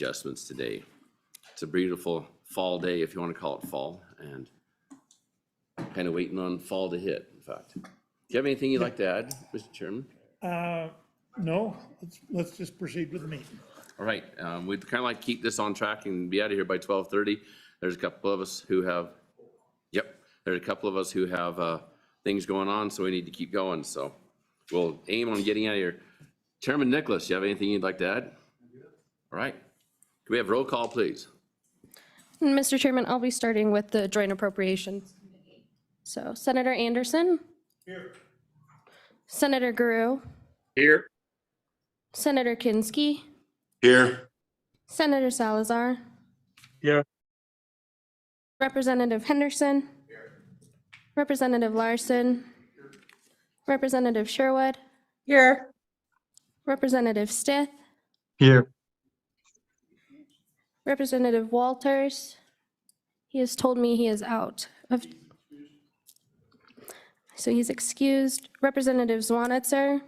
adjustments today. It's a beautiful fall day, if you want to call it fall, and kind of waiting on fall to hit, in fact. Do you have anything you'd like to add, Mr. Chairman? No, let's just proceed with the meeting. All right, we'd kind of like to keep this on track and be out of here by 12:30. There's a couple of us who have, things going on, so we need to keep going. So we'll aim on getting out of here. Chairman Nicholas, you have anything you'd like to add? All right, can we have roll call, please? Mr. Chairman, I'll be starting with the Joint Appropriations. So Senator Anderson. Here. Senator Guru. Here. Senator Kinski. Here. Senator Salazar. Here. Representative Henderson. Here. Representative Larson. Here. Representative Sherwood. Here. Representative Stith. Here. Representative Walters. He has told me he is out of, so he's excused. Representative Zwanitzer.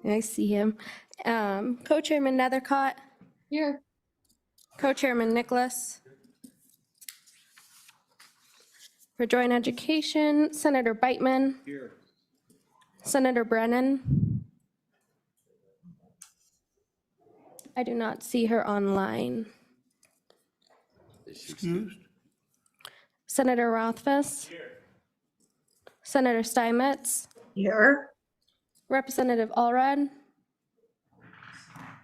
I see him. Co-Chairman Nethercott. Here. Co-Chairman Nicholas. For Joint Education, Senator Beitman. Here. Senator Brennan. I do not see her online. Excused. Senator Rothfuss. Here. Senator Steinmetz. Here. Representative Allred.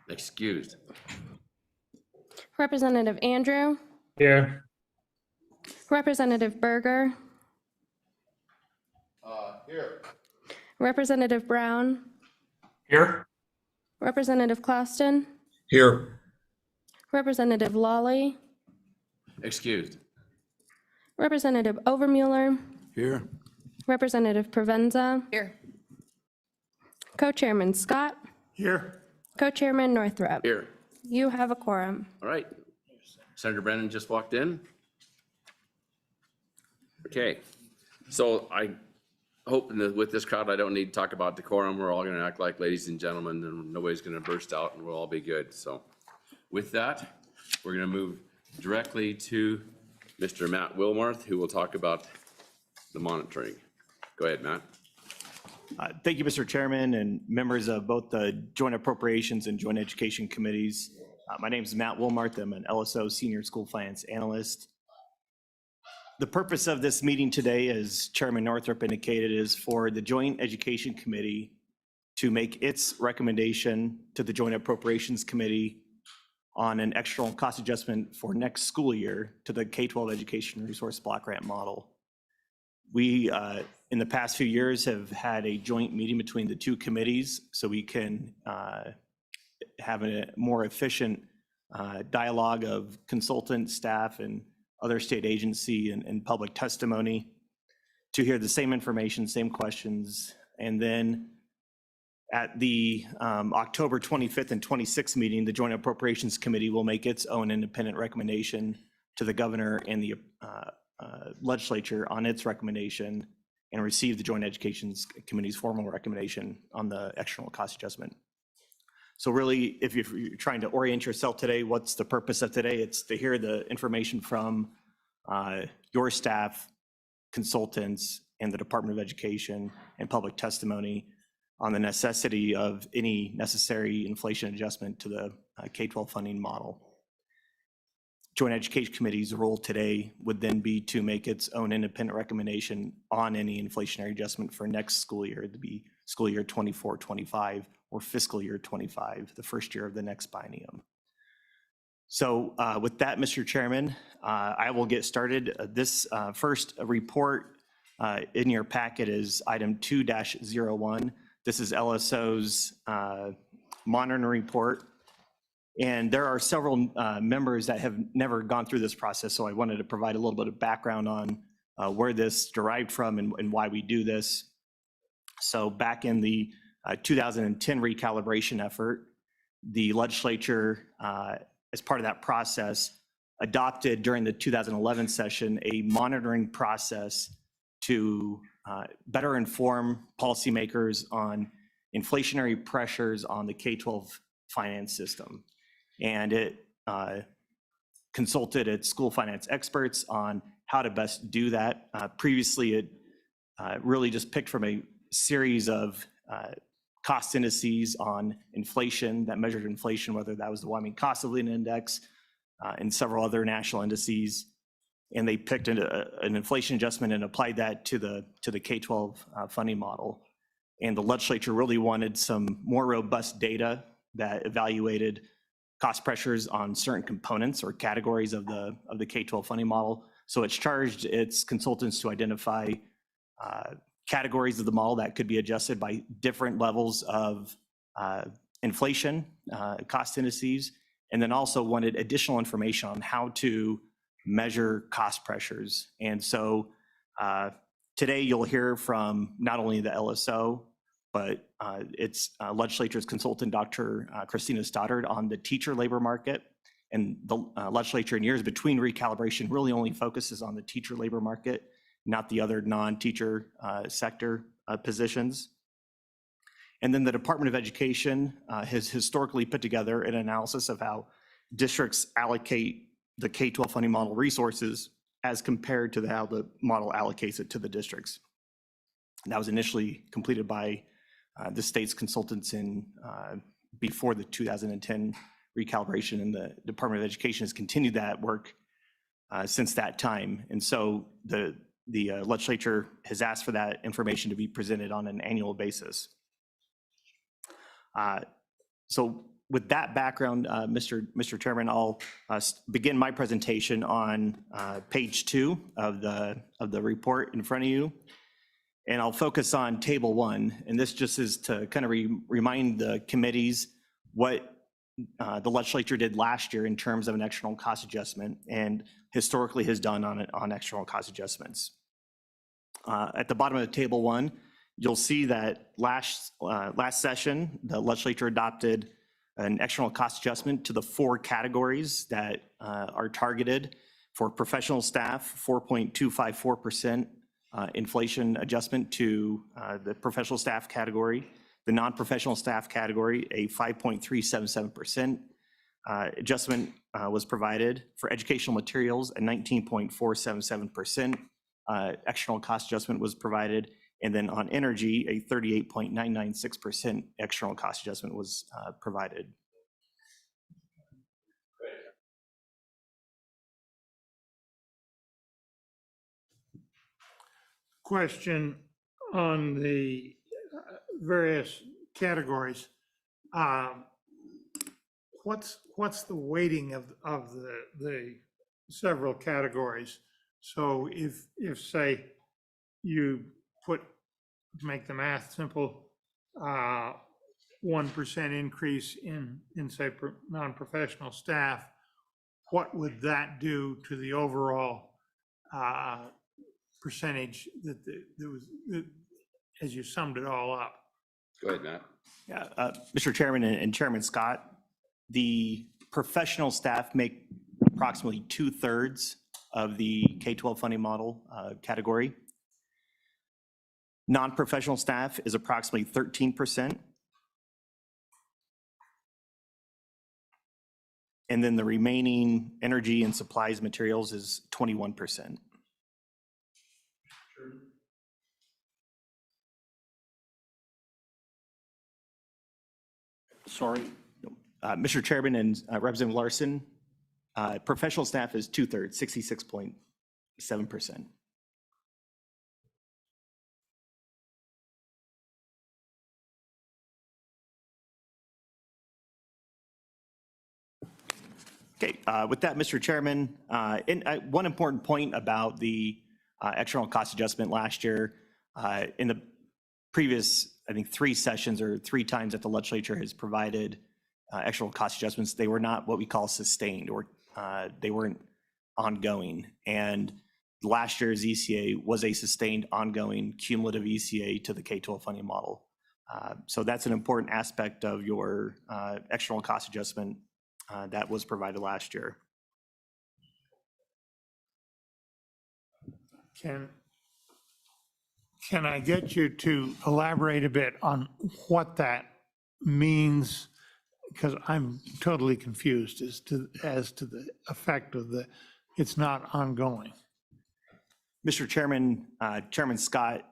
Excused. Representative Andrew. Here. Representative Berger. Here. Representative Brown. Here. Representative Closton. Here. Representative Lawley. Excused. Representative Overmuller. Here. Representative Provenza. Here. Co-Chairman Scott. Here. Co-Chairman Northrup. Here. You have a quorum. All right. Senator Brennan just walked in. Okay, so I hope with this crowd, I don't need to talk about decorum. We're all going to act like ladies and gentlemen, and nobody's going to burst out, and we'll all be good. So with that, we're going to move directly to Mr. Matt Wilmarth, who will talk about the monitoring. Go ahead, Matt. Thank you, Mr. Chairman, and members of both the Joint Appropriations and Joint Education Committees. My name is Matt Wilmarth. I'm an LSO Senior School Finance Analyst. The purpose of this meeting today, as Chairman Northrup indicated, is for the Joint Education Committee to make its recommendation to the Joint Appropriations Committee on an external cost adjustment for next school year to the K-12 Education Resource Block Grant model. We, in the past few years, have had a joint meeting between the two committees so we can have a more efficient dialogue of consultant staff and other state agency and public testimony to hear the same information, same questions. And then at the October 25th and 26th meeting, the Joint Appropriations Committee will make its own independent recommendation to the governor and the legislature on its recommendation and receive the Joint Education Committee's formal recommendation on the external cost adjustment. So really, if you're trying to orient yourself today, what's the purpose of today? It's to hear the information from your staff, consultants, and the Department of Education and public testimony on the necessity of any necessary inflation adjustment to the K-12 funding model. Joint Education Committee's role today would then be to make its own independent recommendation on any inflationary adjustment for next school year, to be school year 24-25 or fiscal year 25, the first year of the next biennium. So with that, Mr. Chairman, I will get started. This first report in your packet is item 2-01. This is LSO's monitoring report. And there are several members that have never gone through this process, so I wanted to provide a little bit of background on where this derived from and why we do this. So back in the 2010 recalibration effort, the legislature, as part of that process, adopted during the 2011 session a monitoring process to better inform policymakers on inflationary pressures on the K-12 finance system. And it consulted its school finance experts on how to best do that. Previously, it really just picked from a series of cost indices on inflation that measured inflation, whether that was the Wyoming Cost of Living Index and several other national indices. And they picked an inflation adjustment and applied that to the K-12 funding model. And the legislature really wanted some more robust data that evaluated cost pressures on certain components or categories of the K-12 funding model. So it's charged its consultants to identify categories of the model that could be adjusted by different levels of inflation, cost indices, and then also wanted additional information on how to measure cost pressures. And so today you'll hear from not only the LSO, but its legislature's consultant, Dr. Christina Stoddard, on the teacher labor market. And the legislature in years between recalibration really only focuses on the teacher labor market, not the other non-teacher sector positions. And then the Department of Education has historically put together an analysis of how districts allocate the K-12 funding model resources as compared to how the model allocates it to the districts. And that was initially completed by the state's consultants in before the 2010 recalibration, and the Department of Education has continued that work since that time. And so the legislature has asked for that information to be presented on an annual basis. So with that background, Mr. Chairman, I'll begin my presentation on page 2 of the report in front of you. And I'll focus on table 1. And this just is to kind of remind the committees what the legislature did last year in terms of an external cost adjustment and historically has done on external cost adjustments. At the bottom of table 1, you'll see that last session, the legislature adopted an external cost adjustment to the 4 categories that are targeted for professional staff, 4.254% inflation adjustment to the professional staff category, the non-professional staff category, a 5.377% adjustment was provided. For educational materials, a 19.477% external cost adjustment was provided. And then on energy, a 38.996% external cost adjustment was provided. Question on the various categories. What's the weighting of the several categories? So if say you make the math simple, 1% increase in say non-professional staff, what would that do to the overall percentage that as you summed it all up? Go ahead, Matt. Yeah, Mr. Chairman and Chairman Scott, the professional staff make approximately 2/3 of the K-12 funding model category. Non-professional staff is approximately 13%. And then the remaining energy and supplies materials is 21%. Sorry. Mr. Chairman and Representative Larson, professional staff is 2/3, 66.7%. Okay, with that, Mr. Chairman, one important point about the external cost adjustment last year, in the previous, I think, 3 sessions or 3 times that the legislature has provided external cost adjustments, they were not what we call sustained, or they weren't ongoing. And last year's ECA was a sustained, ongoing, cumulative ECA to the K-12 funding model. So that's an important aspect of your external cost adjustment that was provided last year. Can can I get you to elaborate a bit on what that means? Because I'm totally confused as to the effect of it's not ongoing. Mr. Chairman, Chairman Scott,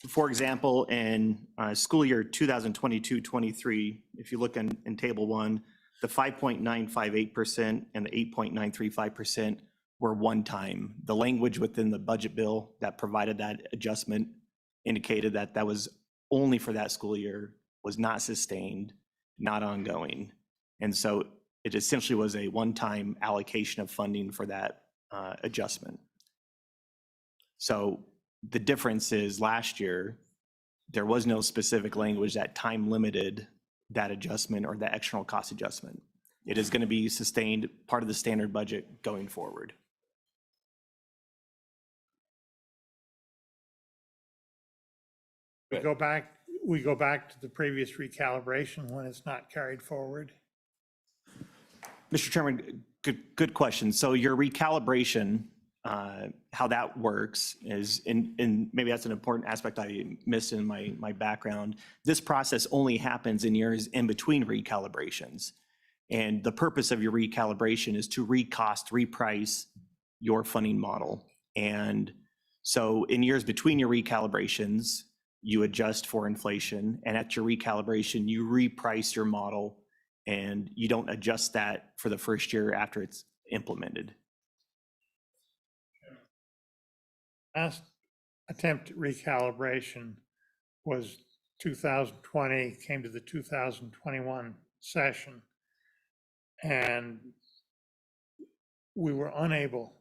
for example, in school year 2022-23, if you look in Table 1, the 5.958% and the 8.935% were one time. The language within the budget bill that provided that adjustment indicated that that was only for that school year, was not sustained, not ongoing. And so it essentially was a one-time allocation of funding for that adjustment. So the difference is last year, there was no specific language that time limited that adjustment or that external cost adjustment. It is going to be sustained, part of the standard budget going forward. We go back to the previous recalibration when it's not carried forward. Mr. Chairman, good question. So your recalibration, how that works is, and maybe that's an important aspect I missed in my background. This process only happens in years in between recalibrations. And the purpose of your recalibration is to reprice your funding model. And so in years between your recalibrations, you adjust for inflation, and at your recalibration, you reprice your model, and you don't adjust that for the first year after it's implemented. Last attempt at recalibration was 2020, came to the 2021 session. And we were unable,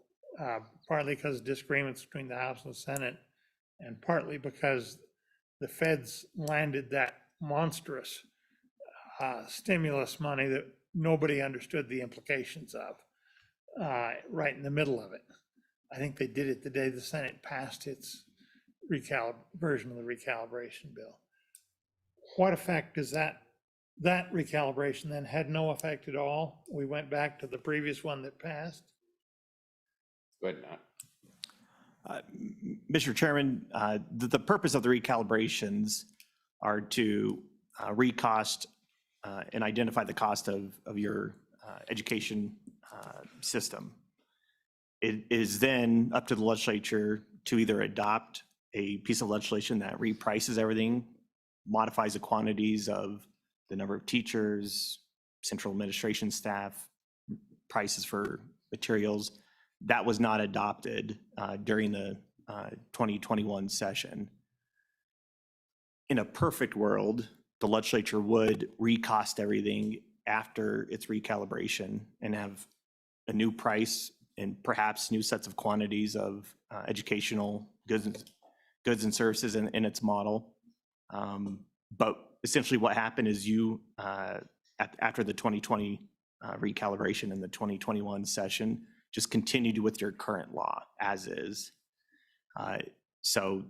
partly because of disagreements between the House and the Senate, and partly because the feds landed that monstrous stimulus money that nobody understood the implications of, right in the middle of it. I think they did it the day the Senate passed its version of the recalibration bill. What effect does that recalibration then had no effect at all? We went back to the previous one that passed. Go ahead, Matt. Mr. Chairman, the purpose of the recalibrations are to recost and identify the cost of your education system. It is then up to the legislature to either adopt a piece of legislation that reprices everything, modifies the quantities of the number of teachers, central administration staff, prices for materials. That was not adopted during the 2021 session. In a perfect world, the legislature would recost everything after its recalibration and have a new price and perhaps new sets of quantities of educational goods and services in its model. But essentially what happened is you, after the 2020 recalibration in the 2021 session, just continued with your current law as is. So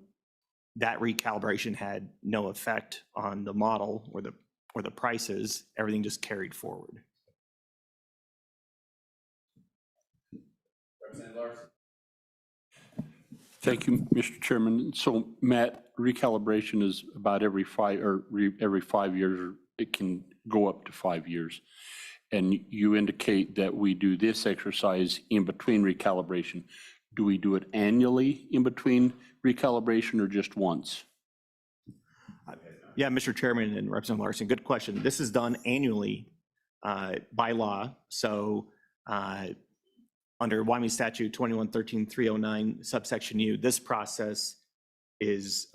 that recalibration had no effect on the model or the prices. Everything just carried forward. Representative Larson. Thank you, Mr. Chairman. So Matt, recalibration is about every 5 years, or it can go up to 5 years. And you indicate that we do this exercise in between recalibration. Do we do it annually in between recalibration or just once? Yeah, Mr. Chairman and Representative Larson, good question. This is done annually by law. So under Wyoming Statute 2113-309 subsection U, this process is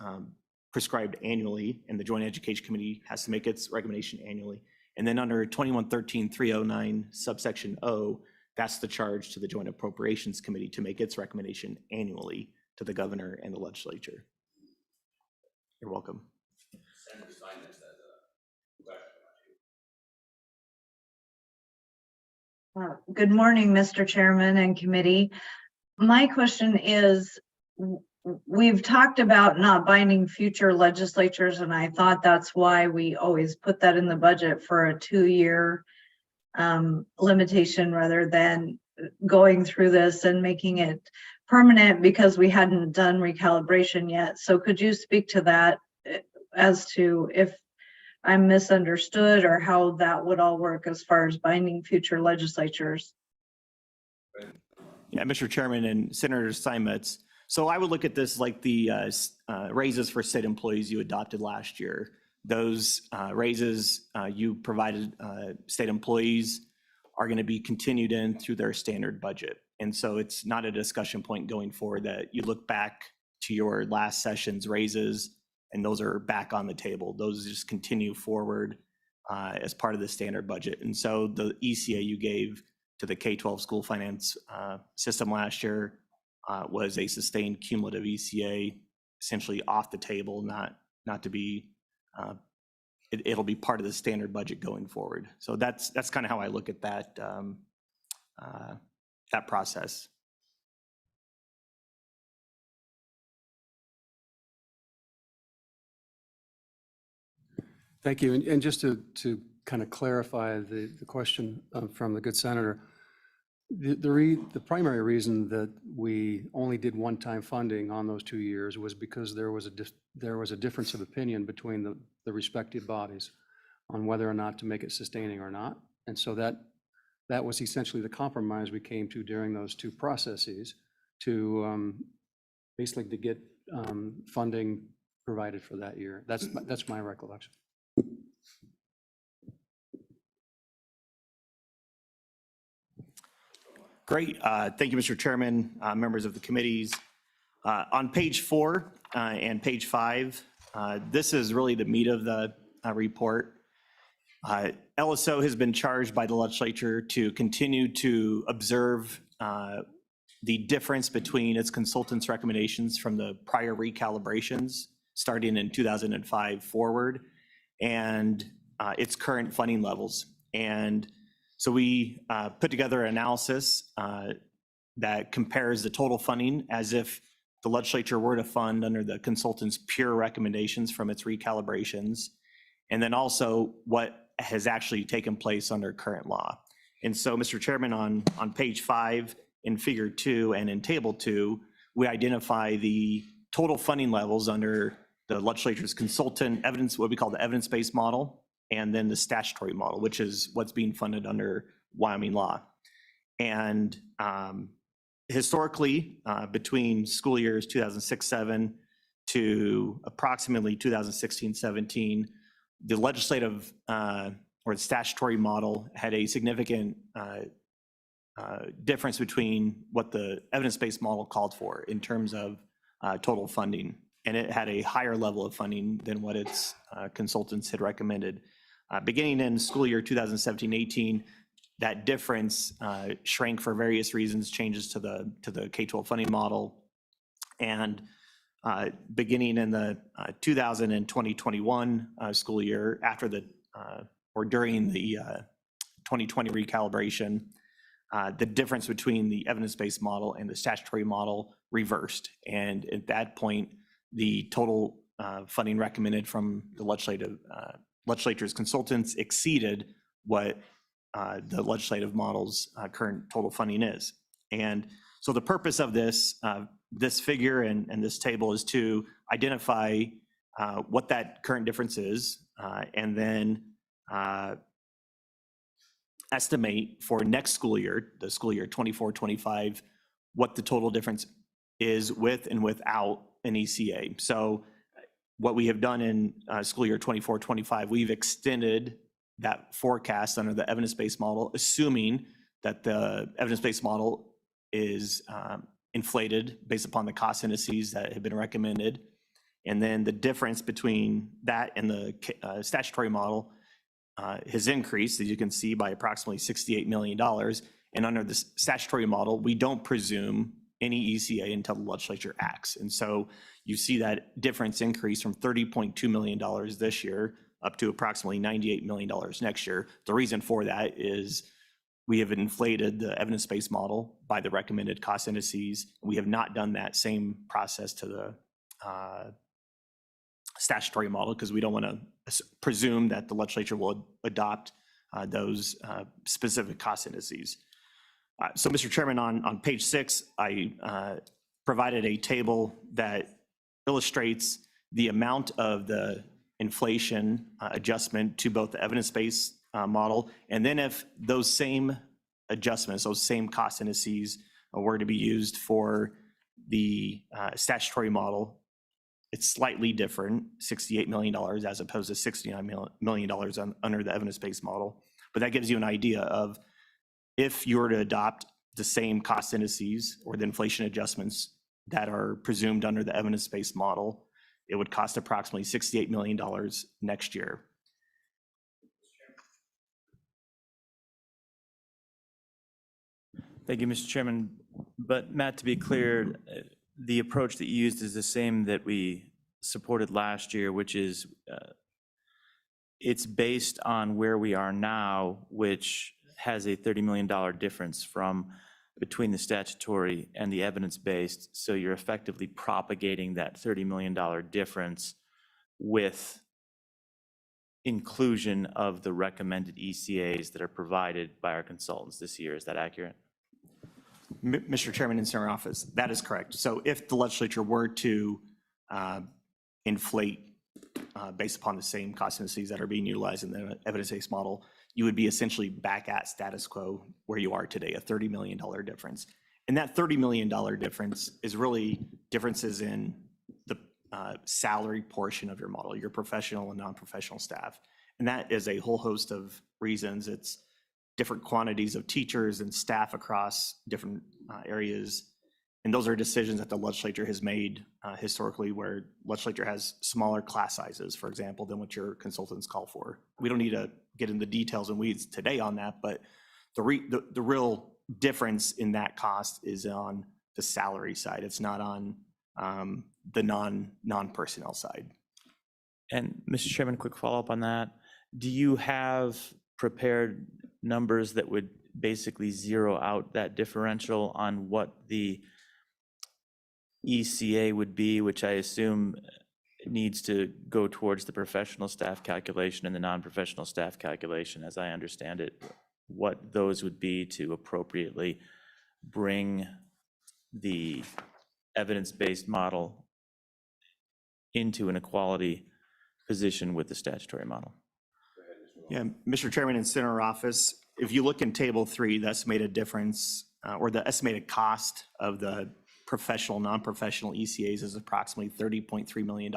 prescribed annually, and the Joint Education Committee has to make its recommendation annually. And then under 2113-309 subsection O, that's the charge to the Joint Appropriations Committee to make its recommendation annually to the governor and the legislature. You're welcome. Senator Stein has a question. Good morning, Mr. Chairman and committee. My question is, we've talked about not binding future legislatures, and I thought that's why we always put that in the budget for a 2-year limitation rather than going through this and making it permanent because we hadn't done recalibration yet. So could you speak to that as to if I'm misunderstood or how that would all work as far as binding future legislatures? Yeah, Mr. Chairman and Senator Steinmetz. So I would look at this like the raises for state employees you adopted last year. Those raises you provided state employees are going to be continued in through their standard budget. And so it's not a discussion point going forward that you look back to your last session's raises and those are back on the table. Those just continue forward as part of the standard budget. And so the ECA you gave to the K-12 school finance system last year was a sustained cumulative ECA, essentially off the table, not to be, it'll be part of the standard budget going forward. So that's kind of how I look at that, that process. Thank you. And just to kind of clarify the question from the good senator, the primary reason that we only did one-time funding on those 2 years was because there was a difference of opinion between the respective bodies on whether or not to make it sustaining or not. And so that was essentially the compromise we came to during those two processes to basically to get funding provided for that year. That's my recollection. Great. Thank you, Mr. Chairman, members of the committees. On page 4 and page 5, this is really the meat of the report. LSO has been charged by the legislature to continue to observe the difference between its consultants' recommendations from the prior recalibrations starting in 2005 forward and its current funding levels. And so we put together an analysis that compares the total funding as if the legislature were to fund under the consultant's pure recommendations from its recalibrations, and then also what has actually taken place under current law. And so, Mr. Chairman, on page 5 in figure 2 and in table 2, we identify the total funding levels under the legislature's consultant evidence, what we call the evidence-based model, and then the statutory model, which is what's being funded under Wyoming law. And historically, between school years 2006-07 to approximately 2016-17, the legislative or the statutory model had a significant difference between what the evidence-based model called for in terms of total funding. And it had a higher level of funding than what its consultants had recommended. Beginning in school year 2017-18, that difference shrank for various reasons, changes to the K-12 funding model. And beginning in the 2000 and 2021 school year, after the or during the 2020 recalibration, the difference between the evidence-based model and the statutory model reversed. And at that point, the total funding recommended from the legislature's consultants exceeded what the legislative model's current total funding is. And so the purpose of this figure and this table is to identify what that current difference is, and then estimate for next school year, the school year 24-25, what the total difference is with and without an ECA. So what we have done in school year 24-25, we've extended that forecast under the evidence-based model, assuming that the evidence-based model is inflated based upon the cost indices that have been recommended. And then the difference between that and the statutory model has increased, as you can see, by approximately $68 million. And under the statutory model, we don't presume any ECA until the legislature acts. And so you see that difference increase from $30.2 million this year up to approximately $98 million next year. The reason for that is we have inflated the evidence-based model by the recommended cost indices. We have not done that same process to the statutory model because we don't want to presume that the legislature will adopt those specific cost indices. So, Mr. Chairman, on page 6, I provided a table that illustrates the amount of the inflation adjustment to both the evidence-based model, and then if those same adjustments, those same cost indices were to be used for the statutory model, it's slightly different, $68 million as opposed to $69 million under the evidence-based model. But that gives you an idea of if you were to adopt the same cost indices or the inflation adjustments that are presumed under the evidence-based model, it would cost approximately $68 million next year. Thank you, Mr. Chairman. But Matt, to be clear, the approach that you used is the same that we supported last year, which is it's based on where we are now, which has a $30 million difference between the statutory and the evidence-based. So you're effectively propagating that $30 million difference with inclusion of the recommended ECAs that are provided by our consultants this year. Is that accurate? Mr. Chairman and Senator Office, that is correct. So if the legislature were to inflate based upon the same cost indices that are being utilized in the evidence-based model, you would be essentially back at status quo where you are today, a $30 million difference. And that $30 million difference is really differences in the salary portion of your model, your professional and non-professional staff. And that is a whole host of reasons. It's different quantities of teachers and staff across different areas. And those are decisions that the legislature has made historically, where legislature has smaller class sizes, for example, than what your consultants call for. We don't need to get into details and weeds today on that, but the real difference in that cost is on the salary side. It's not on the non-personnel side. And Mr. Chairman, quick follow-up on that. Do you have prepared numbers that would basically zero out that differential on what the ECA would be, which I assume needs to go towards the professional staff calculation and the non-professional staff calculation, as I understand it, what those would be to appropriately bring the evidence-based model into an equality position with the statutory model? Yeah, Mr. Chairman and Senator Office, if you look in Table 3, the estimated difference or the estimated cost of the professional, non-professional ECAs is approximately $30.3 million,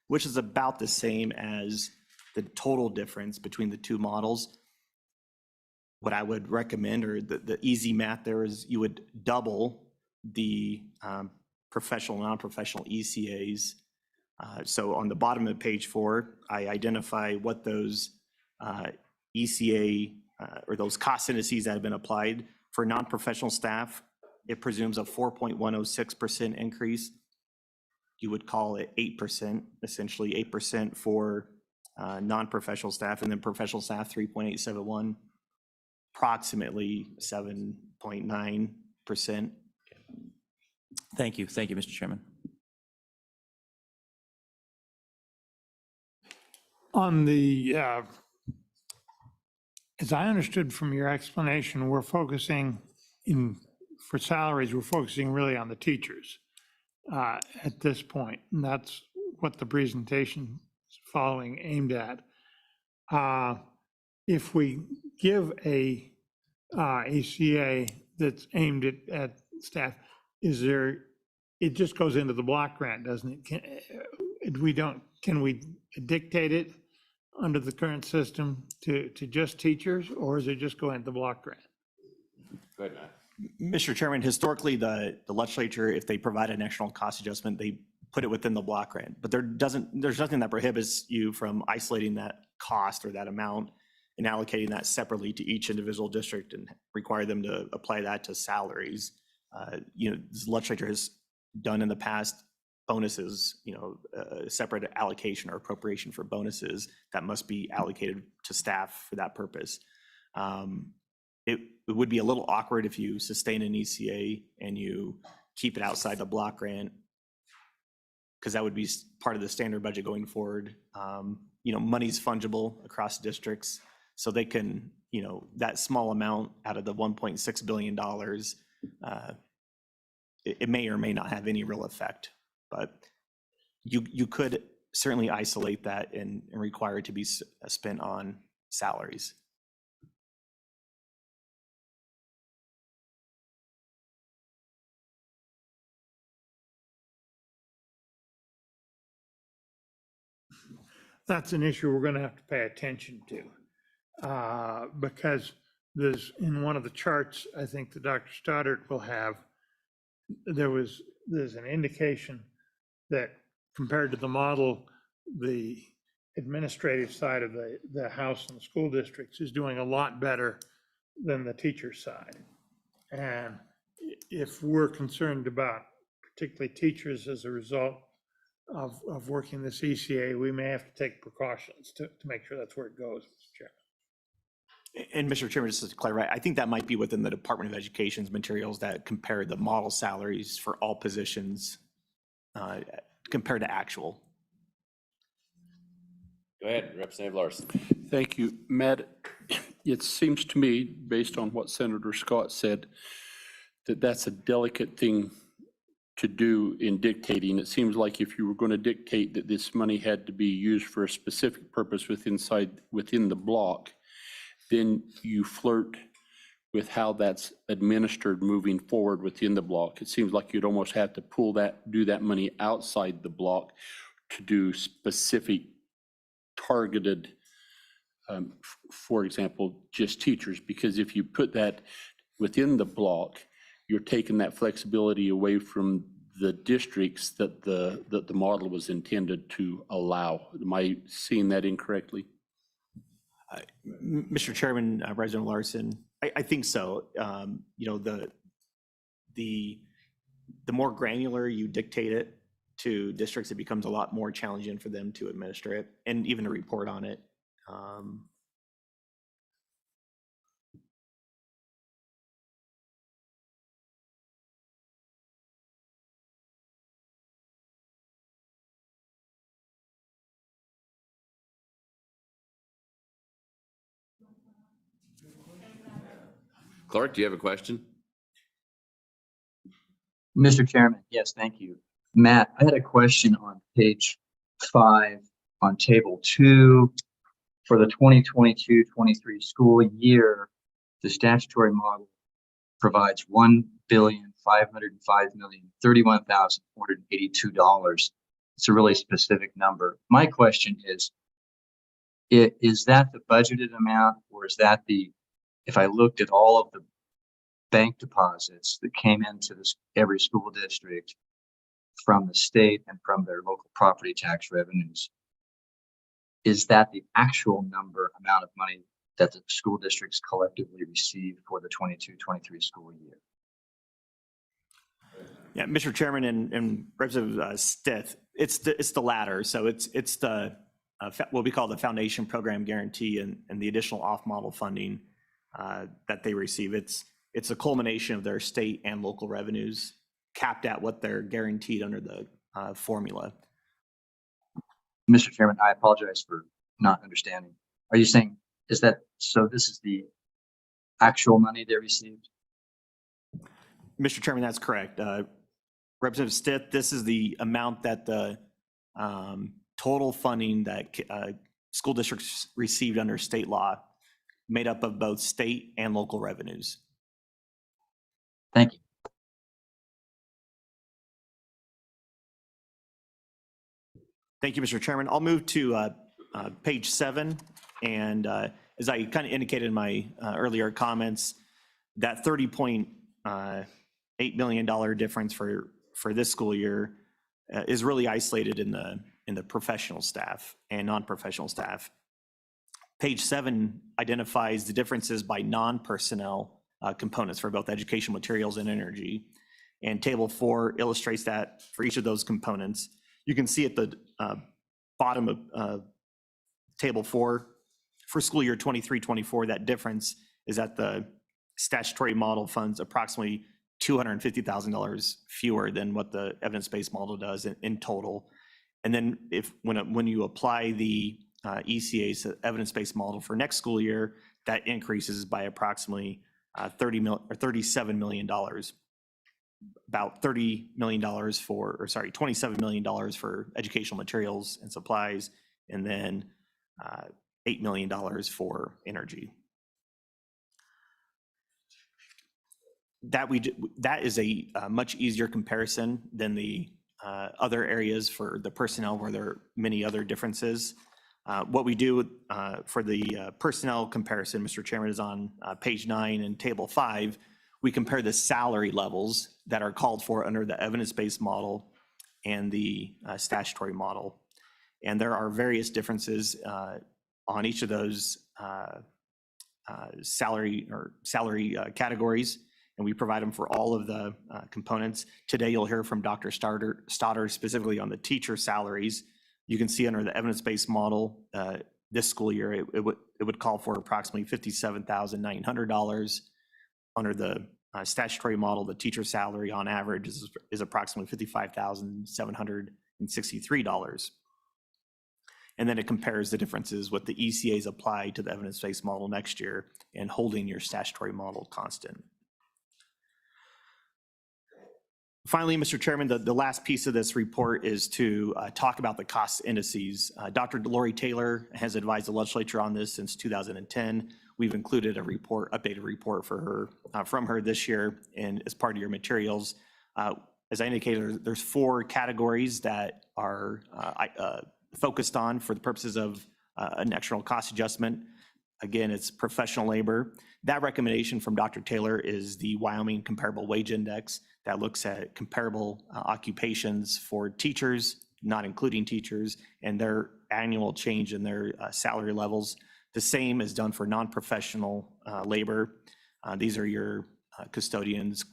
which is about the same as the total difference between the two models. What I would recommend, or the easy math there, is you would double the professional, non-professional ECAs. So on the bottom of page 4, I identify what those ECA or those cost indices that have been applied. For non-professional staff, it presumes a 4.106% increase. You would call it 8%, essentially 8% for non-professional staff, and then professional staff 3.871, approximately 7.9%. Thank you, Mr. Chairman. On the, as I understood from your explanation, we're focusing for salaries, we're focusing really on the teachers at this point. And that's what the presentation following aimed at. If we give a ACA that's aimed at staff, it just goes into the block grant, doesn't it? Can we dictate it under the current system to just teachers, or does it just go into the block grant? Go ahead, Matt. Mr. Chairman, historically, the legislature, if they provide a national cost adjustment, they put it within the block grant. But there's nothing that prohibits you from isolating that cost or that amount and allocating that separately to each individual district and require them to apply that to salaries. This legislature has done in the past bonuses, a separate allocation or appropriation for bonuses that must be allocated to staff for that purpose. It would be a little awkward if you sustain an ECA and you keep it outside the block grant, because that would be part of the standard budget going forward. Money's fungible across districts, so they can, that small amount out of the $1.6 billion it may or may not have any real effect. But you could certainly isolate that and require it to be spent on salaries. That's an issue we're gonna have to pay attention to. Because there's, in one of the charts, I think that Dr. Stoddard will have, there's an indication that compared to the model, the administrative side of the house and the school districts is doing a lot better than the teacher side. And if we're concerned about particularly teachers as a result of working this ECA, we may have to take precautions to make sure that's where it goes, Mr. Chairman. And Mr. Chairman, just to clarify, I think that might be within the Department of Education's materials that compare the model salaries for all positions compared to actual. Go ahead, Representative Larson. Thank you. Matt, it seems to me, based on what Senator Scott said, that that's a delicate thing to do in dictating. It seems like if you were going to dictate that this money had to be used for a specific purpose within the block, then you flirt with how that's administered moving forward within the block. It seems like you'd almost have to do that money outside the block to do specific targeted, for example, just teachers, because if you put that within the block, you're taking that flexibility away from the districts that the model was intended to allow. Am I seeing that incorrectly? Mr. Chairman, Representative Larson, I think so. You know, the more granular you dictate it to districts, it becomes a lot more challenging for them to administer it and even to report on it. Clark, do you have a question? Mr. Chairman, yes, thank you. Matt, I had a question on page 5 on table 2 for the 2022-23 school year. The statutory model provides $1,505,031,482. It's a really specific number. My question is that the budgeted amount, or is that if I looked at all of the bank deposits that came into every school district from the state and from their local property tax revenues, is that the actual amount of money that the school districts collectively receive for the 22-23 school year? Yeah, Mr. Chairman and Representative Stith, it's the latter. So it's the what we call the foundation program guarantee and the additional off-model funding that they receive. It's a culmination of their state and local revenues capped at what they're guaranteed under the formula. Mr. Chairman, I apologize for not understanding. Are you saying, this is the actual money they received? Mr. Chairman, that's correct. Representative Stith, this is the amount that the total funding that school districts received under state law, made up of both state and local revenues. Thank you. Thank you, Mr. Chairman. I'll move to page 7. And as I kind of indicated in my earlier comments, that $30.8 million difference for this school year is really isolated in the professional staff and non-professional staff. Page 7 identifies the differences by non-personnel components for both education materials and energy. And table 4 illustrates that for each of those components. You can see at the bottom of table 4, for school year 23-24, that difference is that the statutory model funds approximately $250,000 fewer than what the evidence-based model does in total. And then when you apply the ECA's evidence-based model for next school year, that increases by approximately $37 million. about $30 million $27 million for educational materials and supplies, and then $8 million for energy. That is a much easier comparison than the other areas for the personnel where there are many other differences. What we do for the personnel comparison, Mr. Chairman, is on page 9 and table 5. We compare the salary levels that are called for under the evidence-based model and the statutory model. And there are various differences on each of those salary categories, and we provide them for all of the components. Today, you'll hear from Dr. Stoddard specifically on the teacher salaries. You can see under the evidence-based model, this school year, it would call for approximately $57,900. Under the statutory model, the teacher salary on average is approximately $55,763. And then it compares the differences with the ECAs applied to the evidence-based model next year and holding your statutory model constant. Finally, Mr. Chairman, the last piece of this report is to talk about the cost indices. Dr. Lori Taylor has advised the legislature on this since 2010. We've included a report, updated report for her, from her this year, and as part of your materials. As I indicated, there's 4 categories that are focused on for the purposes of an external cost adjustment. Again, it's professional labor. That recommendation from Dr. Taylor is the Wyoming Comparable Wage Index that looks at comparable occupations for teachers, not including teachers, and their annual change in their salary levels. The same is done for non-professional labor. These are your custodians,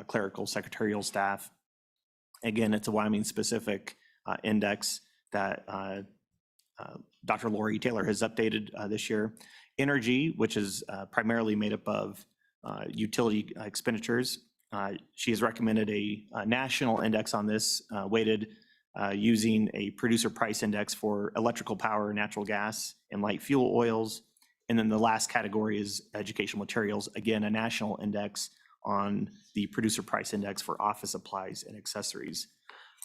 clerical, secretarial staff. Again, it's a Wyoming-specific index that Dr. Lori Taylor has updated this year. Energy, which is primarily made up of utility expenditures. She has recommended a national index on this, weighted using a producer price index for electrical power, natural gas, and light fuel oils. And then the last category is educational materials. Again, a national index on the producer price index for office supplies and accessories.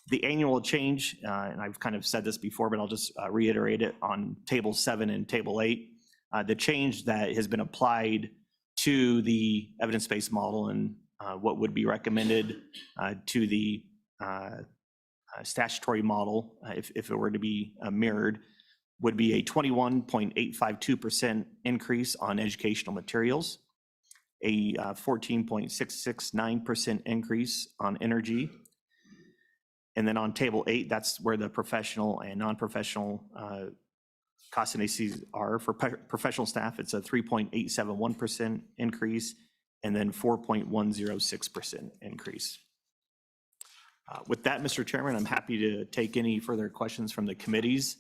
The annual change, and I've kind of said this before, but I'll just reiterate it on table 7 and table 8. The change that has been applied to the evidence-based model and what would be recommended to the statutory model, if it were to be mirrored, would be a 21.852% increase on educational materials, a 14.669% increase on energy. And then on table 8, that's where the professional and non-professional cost indices are. For professional staff, it's a 3.871% increase, and then 4.106% increase. With that, Mr. Chairman, I'm happy to take any further questions from the committees.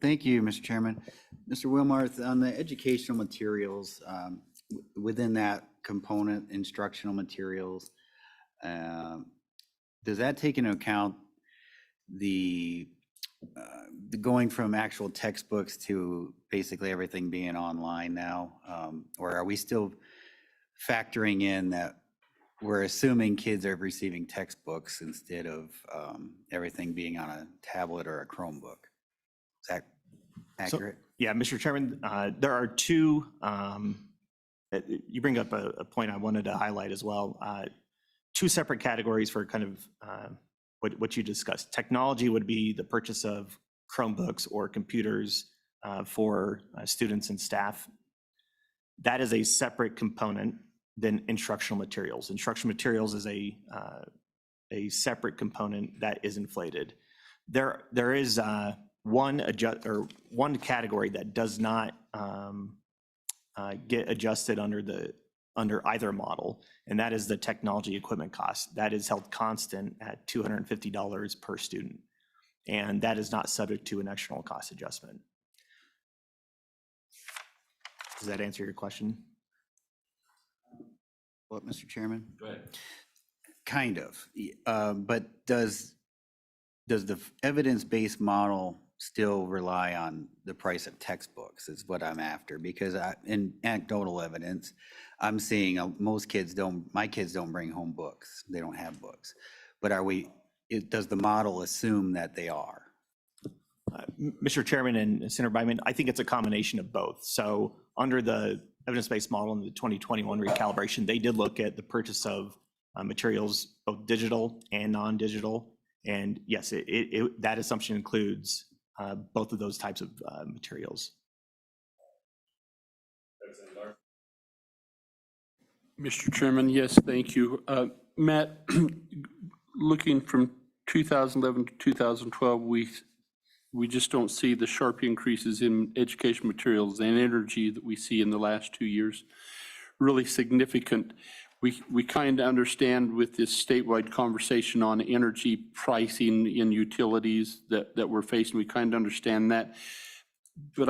Thank you, Mr. Chairman. Mr. Wilmarth, on the educational materials, within that component, instructional materials, does that take into account the going from actual textbooks to basically everything being online now? Or are we still factoring in that we're assuming kids are receiving textbooks instead of everything being on a tablet or a Chromebook? Is that accurate? Yeah, Mr. Chairman, there are 2, you bring up a point I wanted to highlight as well. 2 separate categories for kind of what you discussed. Technology would be the purchase of Chromebooks or computers for students and staff. That is a separate component than instructional materials. Instructional materials is a separate component that is inflated. There is one category that does not get adjusted under either model, and that is the technology equipment cost. That is held constant at $250 per student, and that is not subject to an external cost adjustment. Does that answer your question? What, Mr. Chairman? Go ahead. Kind of, but does the evidence-based model still rely on the price of textbooks is what I'm after, because in anecdotal evidence, I'm seeing my kids don't bring home books. They don't have books. But does the model assume that they are? Mr. Chairman and Senator Byman, I think it's a combination of both. So under the evidence-based model in the 2021 recalibration, they did look at the purchase of materials, both digital and non-digital. And yes, that assumption includes both of those types of materials. Mr. Chairman, yes, thank you. Matt, looking from 2011 to 2012, we just don't see the sharp increases in education materials and energy that we see in the last 2 years. Really significant. We kind of understand with this statewide conversation on energy pricing in utilities that we're facing, we kind of understand that. But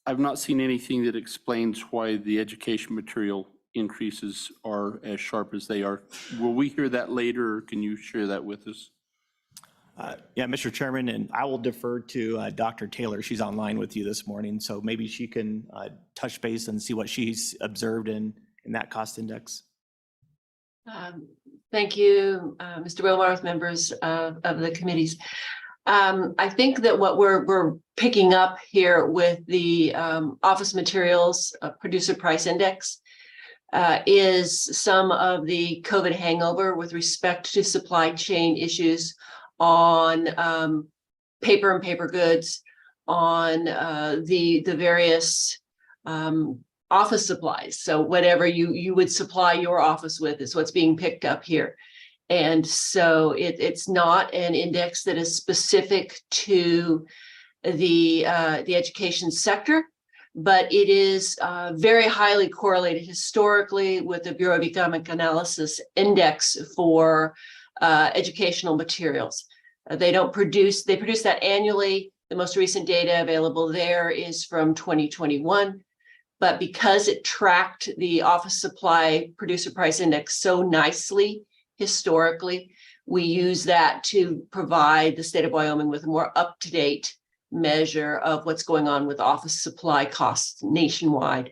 I've not seen anything that explains why the education material increases are as sharp as they are. Will we hear that later, or can you share that with us? Yeah, Mr. Chairman, and I will defer to Dr. Taylor. She's online with you this morning, so maybe she can touch base and see what she's observed in that cost index. Thank you, Mr. Wilmarth, members of the committees. I think that what we're picking up here with the office materials producer price index is some of the COVID hangover with respect to supply chain issues on paper and paper goods, on the various office supplies. So whatever you would supply your office with is what's being picked up here. And so it's not an index that is specific to the education sector, but it is very highly correlated historically with the Bureau of Economic Analysis index for educational materials. They produce that annually. The most recent data available there is from 2021. But because it tracked the office supply producer price index so nicely historically, we use that to provide the state of Wyoming with a more up-to-date measure of what's going on with office supply costs nationwide.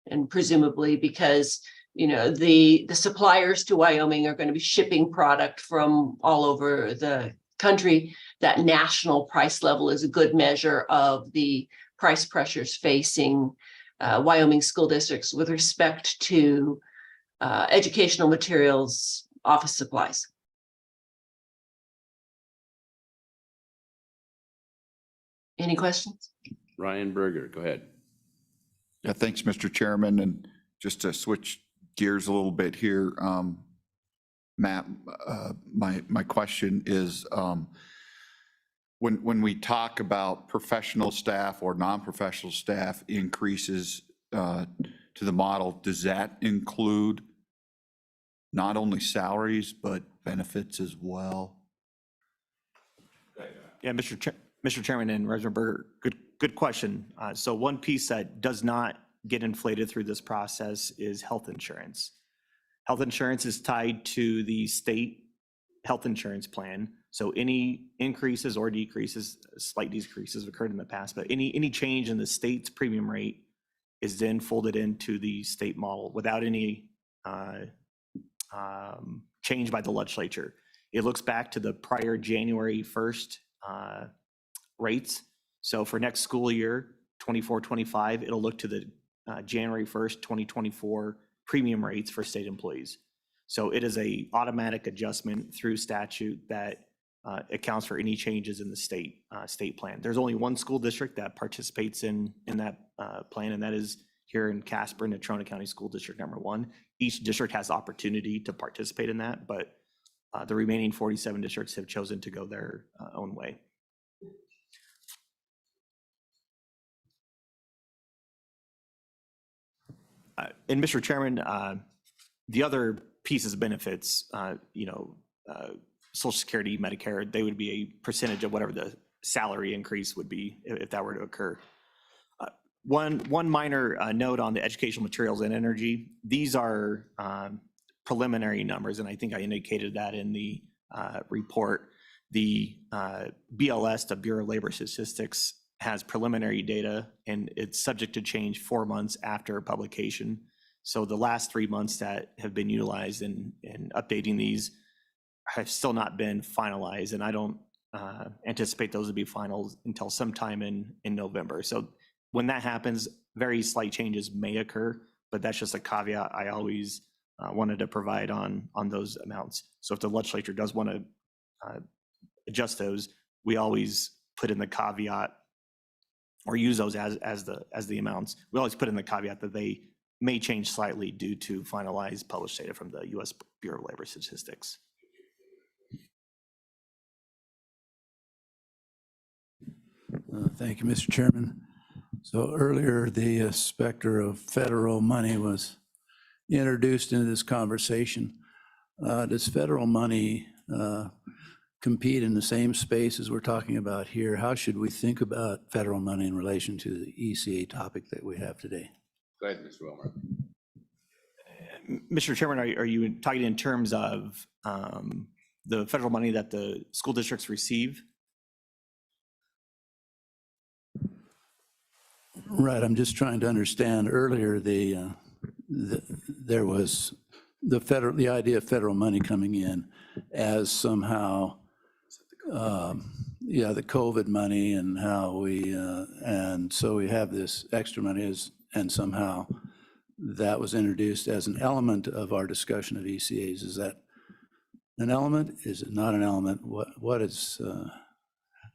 And presumably because, you know, the suppliers to Wyoming are going to be shipping product from all over the country, that national price level is a good measure of the price pressures facing Wyoming school districts with respect to educational materials, office supplies. Any questions? Ryan Berger, go ahead. Yeah, thanks, Mr. Chairman. And just to switch gears a little bit here, Matt, my question is, when we talk about professional staff or non-professional staff increases to the model, does that include not only salaries, but benefits as well? Yeah, Mr. Chairman and Reverend Berger, good question. So one piece that does not get inflated through this process is health insurance. Health insurance is tied to the state health insurance plan. So any increases or decreases, slight decreases have occurred in the past, but any change in the state's premium rate is then folded into the state model without any change by the legislature. It looks back to the prior January 1st rates. So for next school year, 24-25, it'll look to the January 1st, 2024 premium rates for state employees. So it is a automatic adjustment through statute that accounts for any changes in the state plan. There's only one school district that participates in that plan, and that is here in Casper, in Natrona County School District number 1. Each district has the opportunity to participate in that, but the remaining 47 districts have chosen to go their own way. And Mr. Chairman, the other pieces of benefits, Social Security, Medicare, they would be a percentage of whatever the salary increase would be if that were to occur. One minor note on the educational materials and energy. These are preliminary numbers, and I think I indicated that in the report. The BLS, the Bureau of Labor Statistics, has preliminary data, and it's subject to change 4 months after publication. So the last 3 months that have been utilized in updating these have still not been finalized, and I don't anticipate those to be final until sometime in November. So when that happens, very slight changes may occur, but that's just a caveat I always wanted to provide on those amounts. So if the legislature does want to adjust those, we always put in the caveat or use those as the amounts. We always put in the caveat that they may change slightly due to finalized published data from the U.S. Bureau of Labor Statistics. Thank you, Mr. Chairman. So earlier, the specter of federal money was introduced into this conversation. Does federal money compete in the same space as we're talking about here? How should we think about federal money in relation to the ECA topic that we have today? Go ahead, Mr. Wilmer. Mr. Chairman, are you talking in terms of the federal money that the school districts receive? Right, I'm just trying to understand. Earlier, there was the idea of federal money coming in as somehow, the COVID money, and how and so we have this extra money and somehow that was introduced as an element of our discussion of ECAs. Is that an element? Is it not an element? What is,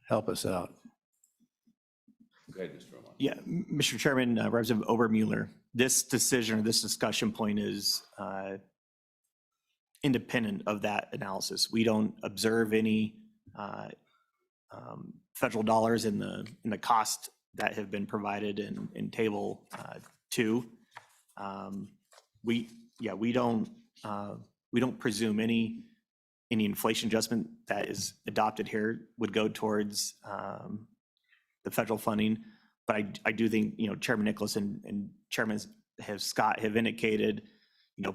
help us out? Go ahead, Mr. Wilmer. Yeah, Mr. Chairman, Representative Obermueller, this decision or this discussion point is independent of that analysis. We don't observe any federal dollars in the cost that have been provided in table 2. We don't presume any inflation adjustment that is adopted here would go towards the federal funding. But I do think, Chairman Nicholas and Chairman Scott have indicated,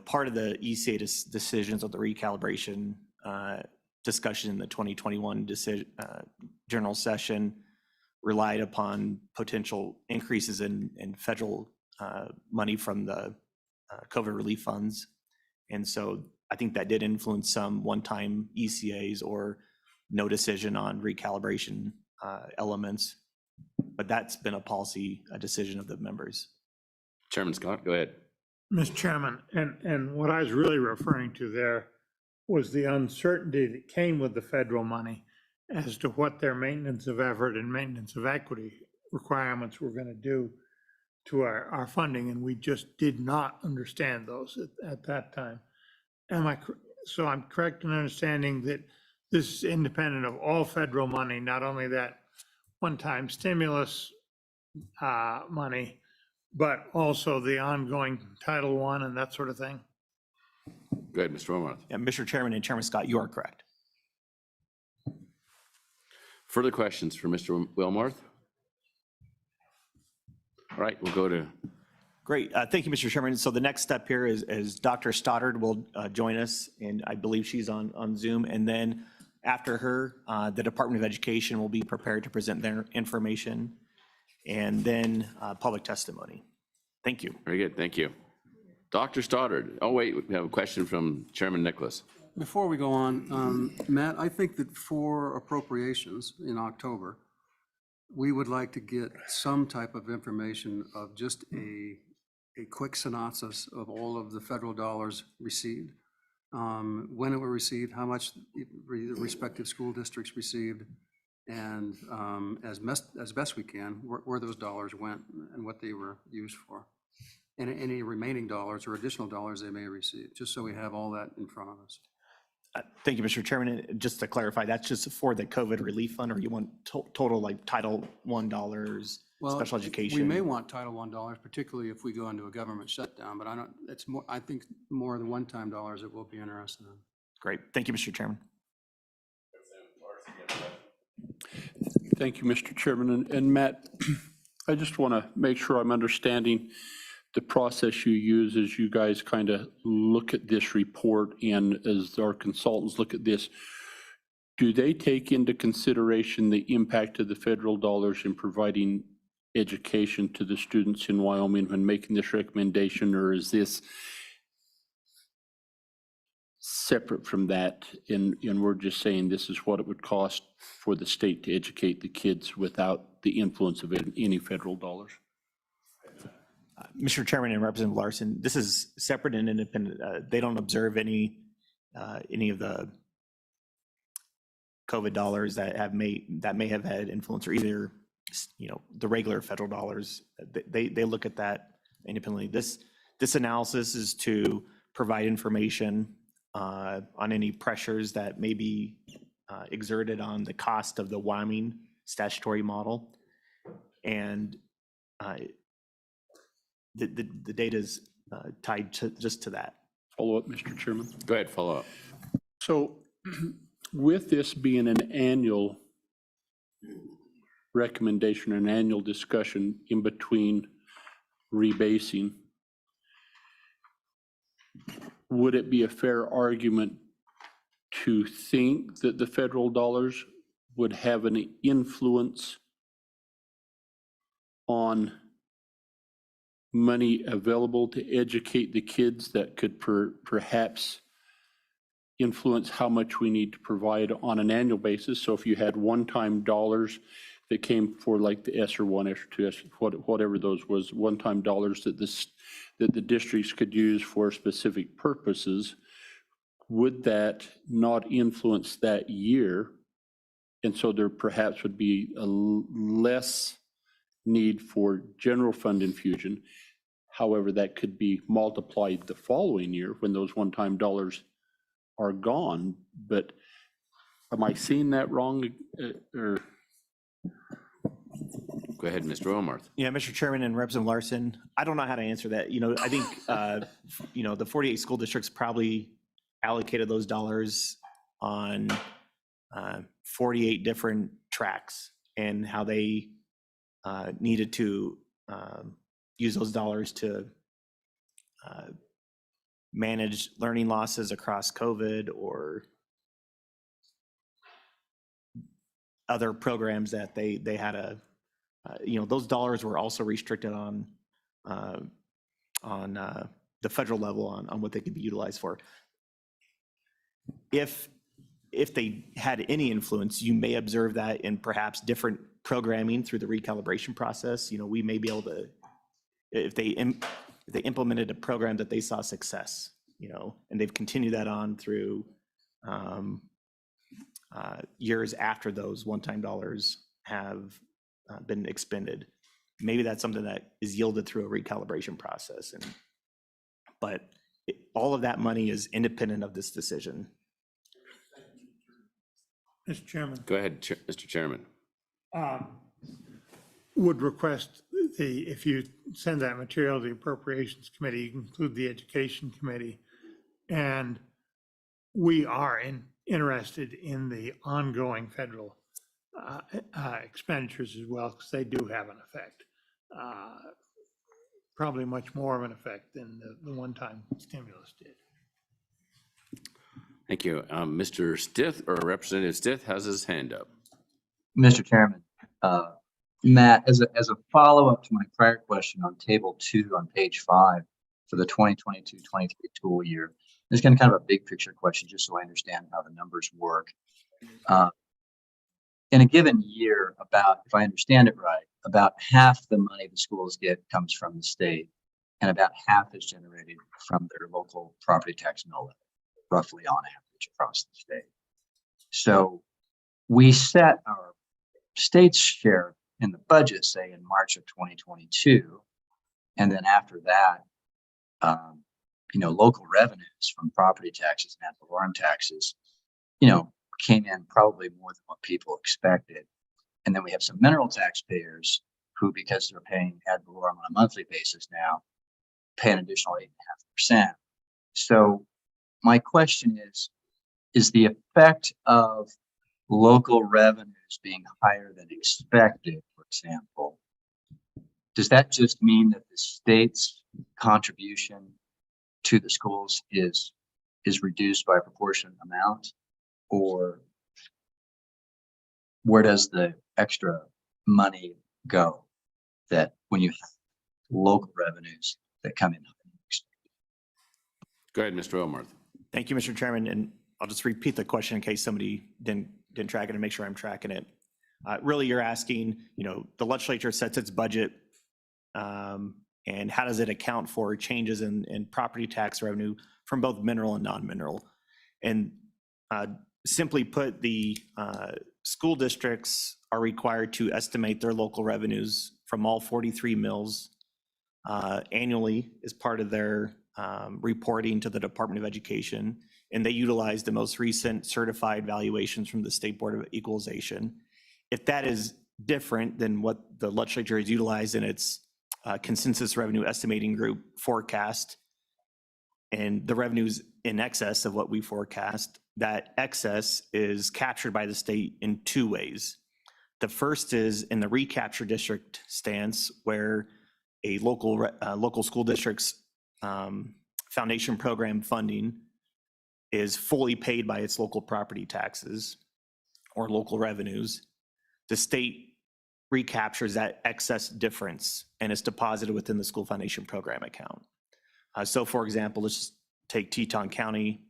part of the ECA decisions of the recalibration discussion in the 2021 general session relied upon potential increases in federal money from the COVID relief funds. And so I think that did influence some one-time ECAs or no decision on recalibration elements. But that's been a policy decision of the members. Chairman Scott, go ahead. Mr. Chairman, and what I was really referring to there was the uncertainty that came with the federal money as to what their maintenance of effort and maintenance of equity requirements were going to do to our funding, and we just did not understand those at that time. So I'm correct in understanding that this is independent of all federal money, not only that one-time stimulus money, but also the ongoing Title I and that sort of thing? Go ahead, Mr. Wilmer. Yeah, Mr. Chairman and Chairman Scott, you are correct. Further questions for Mr. Wilmarth? All right, we'll go to. Great. Thank you, Mr. Chairman. So the next step here is Dr. Stoddard will join us, and I believe she's on Zoom. And then after her, the Department of Education will be prepared to present their information, and then public testimony. Thank you. Very good, thank you. Dr. Stoddard. Oh, wait, we have a question from Chairman Nicholas. Before we go on, Matt, I think that for appropriations in October, we would like to get some type of information of just a quick synopsis of all of the federal dollars received, when it were received, how much the respective school districts received, and as best we can, where those dollars went and what they were used for, and any remaining dollars or additional dollars they may receive, just so we have all that in front of us. Thank you, Mr. Chairman. Just to clarify, that's just for the COVID relief fund, or you want total like Title I dollars, special education? We may want Title I dollars, particularly if we go into a government shutdown, but I think more the one-time dollars that we'll be interested in. Great. Thank you, Mr. Chairman. Thank you, Mr. Chairman. And Matt, I just want to make sure I'm understanding the process you use as you guys kind of look at this report, and as our consultants look at this. do they take into consideration the impact of the federal dollars in providing education to the students in Wyoming when making this recommendation, or is this separate from that, and we're just saying this is what it would cost for the state to educate the kids without the influence of any federal dollars? Mr. Chairman and Representative Larson, this is separate and independent. They don't observe any of the COVID dollars that may have had influence, or either, the regular federal dollars. They look at that independently. This analysis is to provide information on any pressures that may be exerted on the cost of the Wyoming statutory model. And the data is tied just to that. Follow up, Mr. Chairman. Go ahead, follow up. So with this being an annual recommendation, an annual discussion in between rebasing, would it be a fair argument to think that the federal dollars would have an influence on money available to educate the kids that could perhaps influence how much we need to provide on an annual basis? So if you had one-time dollars that came for like the ESSER 1, ESSER 2, ESSER, whatever those was, one-time dollars that the districts could use for specific purposes, would that not influence that year? And so there perhaps would be a less need for general fund infusion. However, that could be multiplied the following year when those one-time dollars are gone. But am I seeing that wrong? Or Go ahead, Mr. Wilmarth. Yeah, Mr. Chairman and Representative Larson, I don't know how to answer that. I think, the 48 school districts probably allocated those dollars on 48 different tracks, and how they needed to use those dollars to manage learning losses across COVID or other programs that they had those dollars were also restricted on the federal level on what they could be utilized for. If they had any influence, you may observe that in perhaps different programming through the recalibration process. We may be able to, if they implemented a program that they saw success, and they've continued that on through years after those one-time dollars have been expended. Maybe that's something that is yielded through a recalibration process. But all of that money is independent of this decision. Mr. Chairman. Go ahead, Mr. Chairman. Would request if you send that material to the Appropriations Committee, you can include the Education Committee. And we are interested in the ongoing federal expenditures as well, because they do have an effect. Probably much more of an effect than the one-time stimulus did. Thank you. Mr. Stith, or Representative Stith, has his hand up. Mr. Chairman, Matt, as a follow-up to my prior question on table 2 on page 5 for the 2022-23 school year, this is kind of a big picture question, just so I understand how the numbers work. In a given year, if I understand it right, about half the money the schools get comes from the state, and about half is generated from their local property tax mill levy, roughly on average across the state. So we set our state's share in the budget, say in March of 2022, and then after that, local revenues from property taxes and ad valorem taxes, came in probably more than what people expected. And then we have some mineral taxpayers who, because they're paying ad valorem on a monthly basis now, pay an additional 8.5%. So my question is the effect of local revenues being higher than expected, for example, does that just mean that the state's contribution to the schools is reduced by a proportionate amount? Or where does the extra money go that when you have local revenues that come in? Go ahead, Mr. Wilmarth. Thank you, Mr. Chairman, and I'll just repeat the question in case somebody didn't track it and make sure I'm tracking it. Really, you're asking, the legislature sets its budget, and how does it account for changes in property tax revenue from both mineral and non-mineral? And simply put, the school districts are required to estimate their local revenues from all 43 mills annually as part of their reporting to the Department of Education, and they utilize the most recent certified valuations from the State Board of Equalization. If that is different than what the legislature has utilized in its consensus revenue estimating group forecast, and the revenues in excess of what we forecast, that excess is captured by the state in two ways. The first is in the recapture district stance, where a local school district's foundation program funding is fully paid by its local property taxes or local revenues. The state recaptures that excess difference and is deposited within the school foundation program account. So for example, let's just take Teton County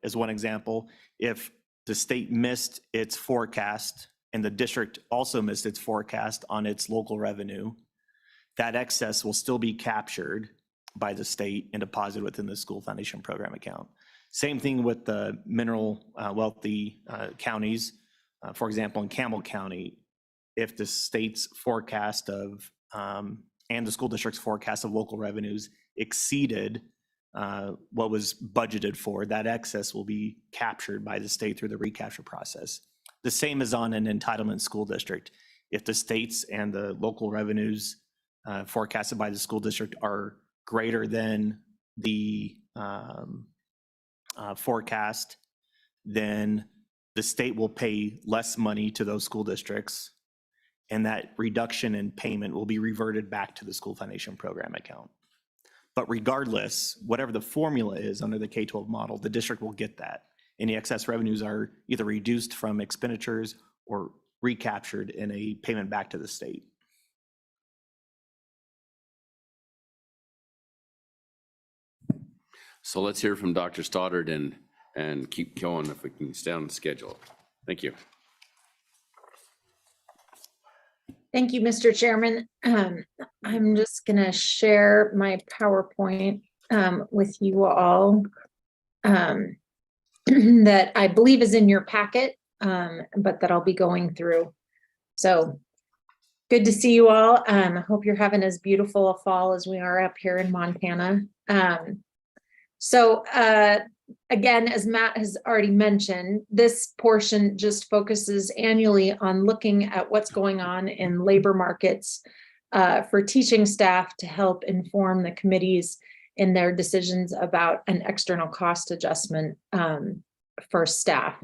as one example. If the state missed its forecast and the district also missed its forecast on its local revenue, that excess will still be captured by the state and deposited within the school foundation program account. Same thing with the mineral wealthy counties. For example, in Campbell County, if the state's forecast of and the school district's forecast of local revenues exceeded what was budgeted for, that excess will be captured by the state through the recapture process. The same is on an entitlement school district. If the state's and the local revenues forecasted by the school district are greater than the forecast, then the state will pay less money to those school districts, and that reduction in payment will be reverted back to the school foundation program account. But regardless, whatever the formula is under the K-12 model, the district will get that. Any excess revenues are either reduced from expenditures or recaptured in a payment back to the state. So let's hear from Dr. Stoddard and keep going if we can stay on the schedule. Thank you. Thank you, Mr. Chairman. I'm just going to share my PowerPoint with you all that I believe is in your packet, but that I'll be going through. So good to see you all. I hope you're having as beautiful a fall as we are up here in Montana. Again, as Matt has already mentioned, this portion just focuses annually on looking at what's going on in labor markets for teaching staff to help inform the committees in their decisions about an external cost adjustment for staff.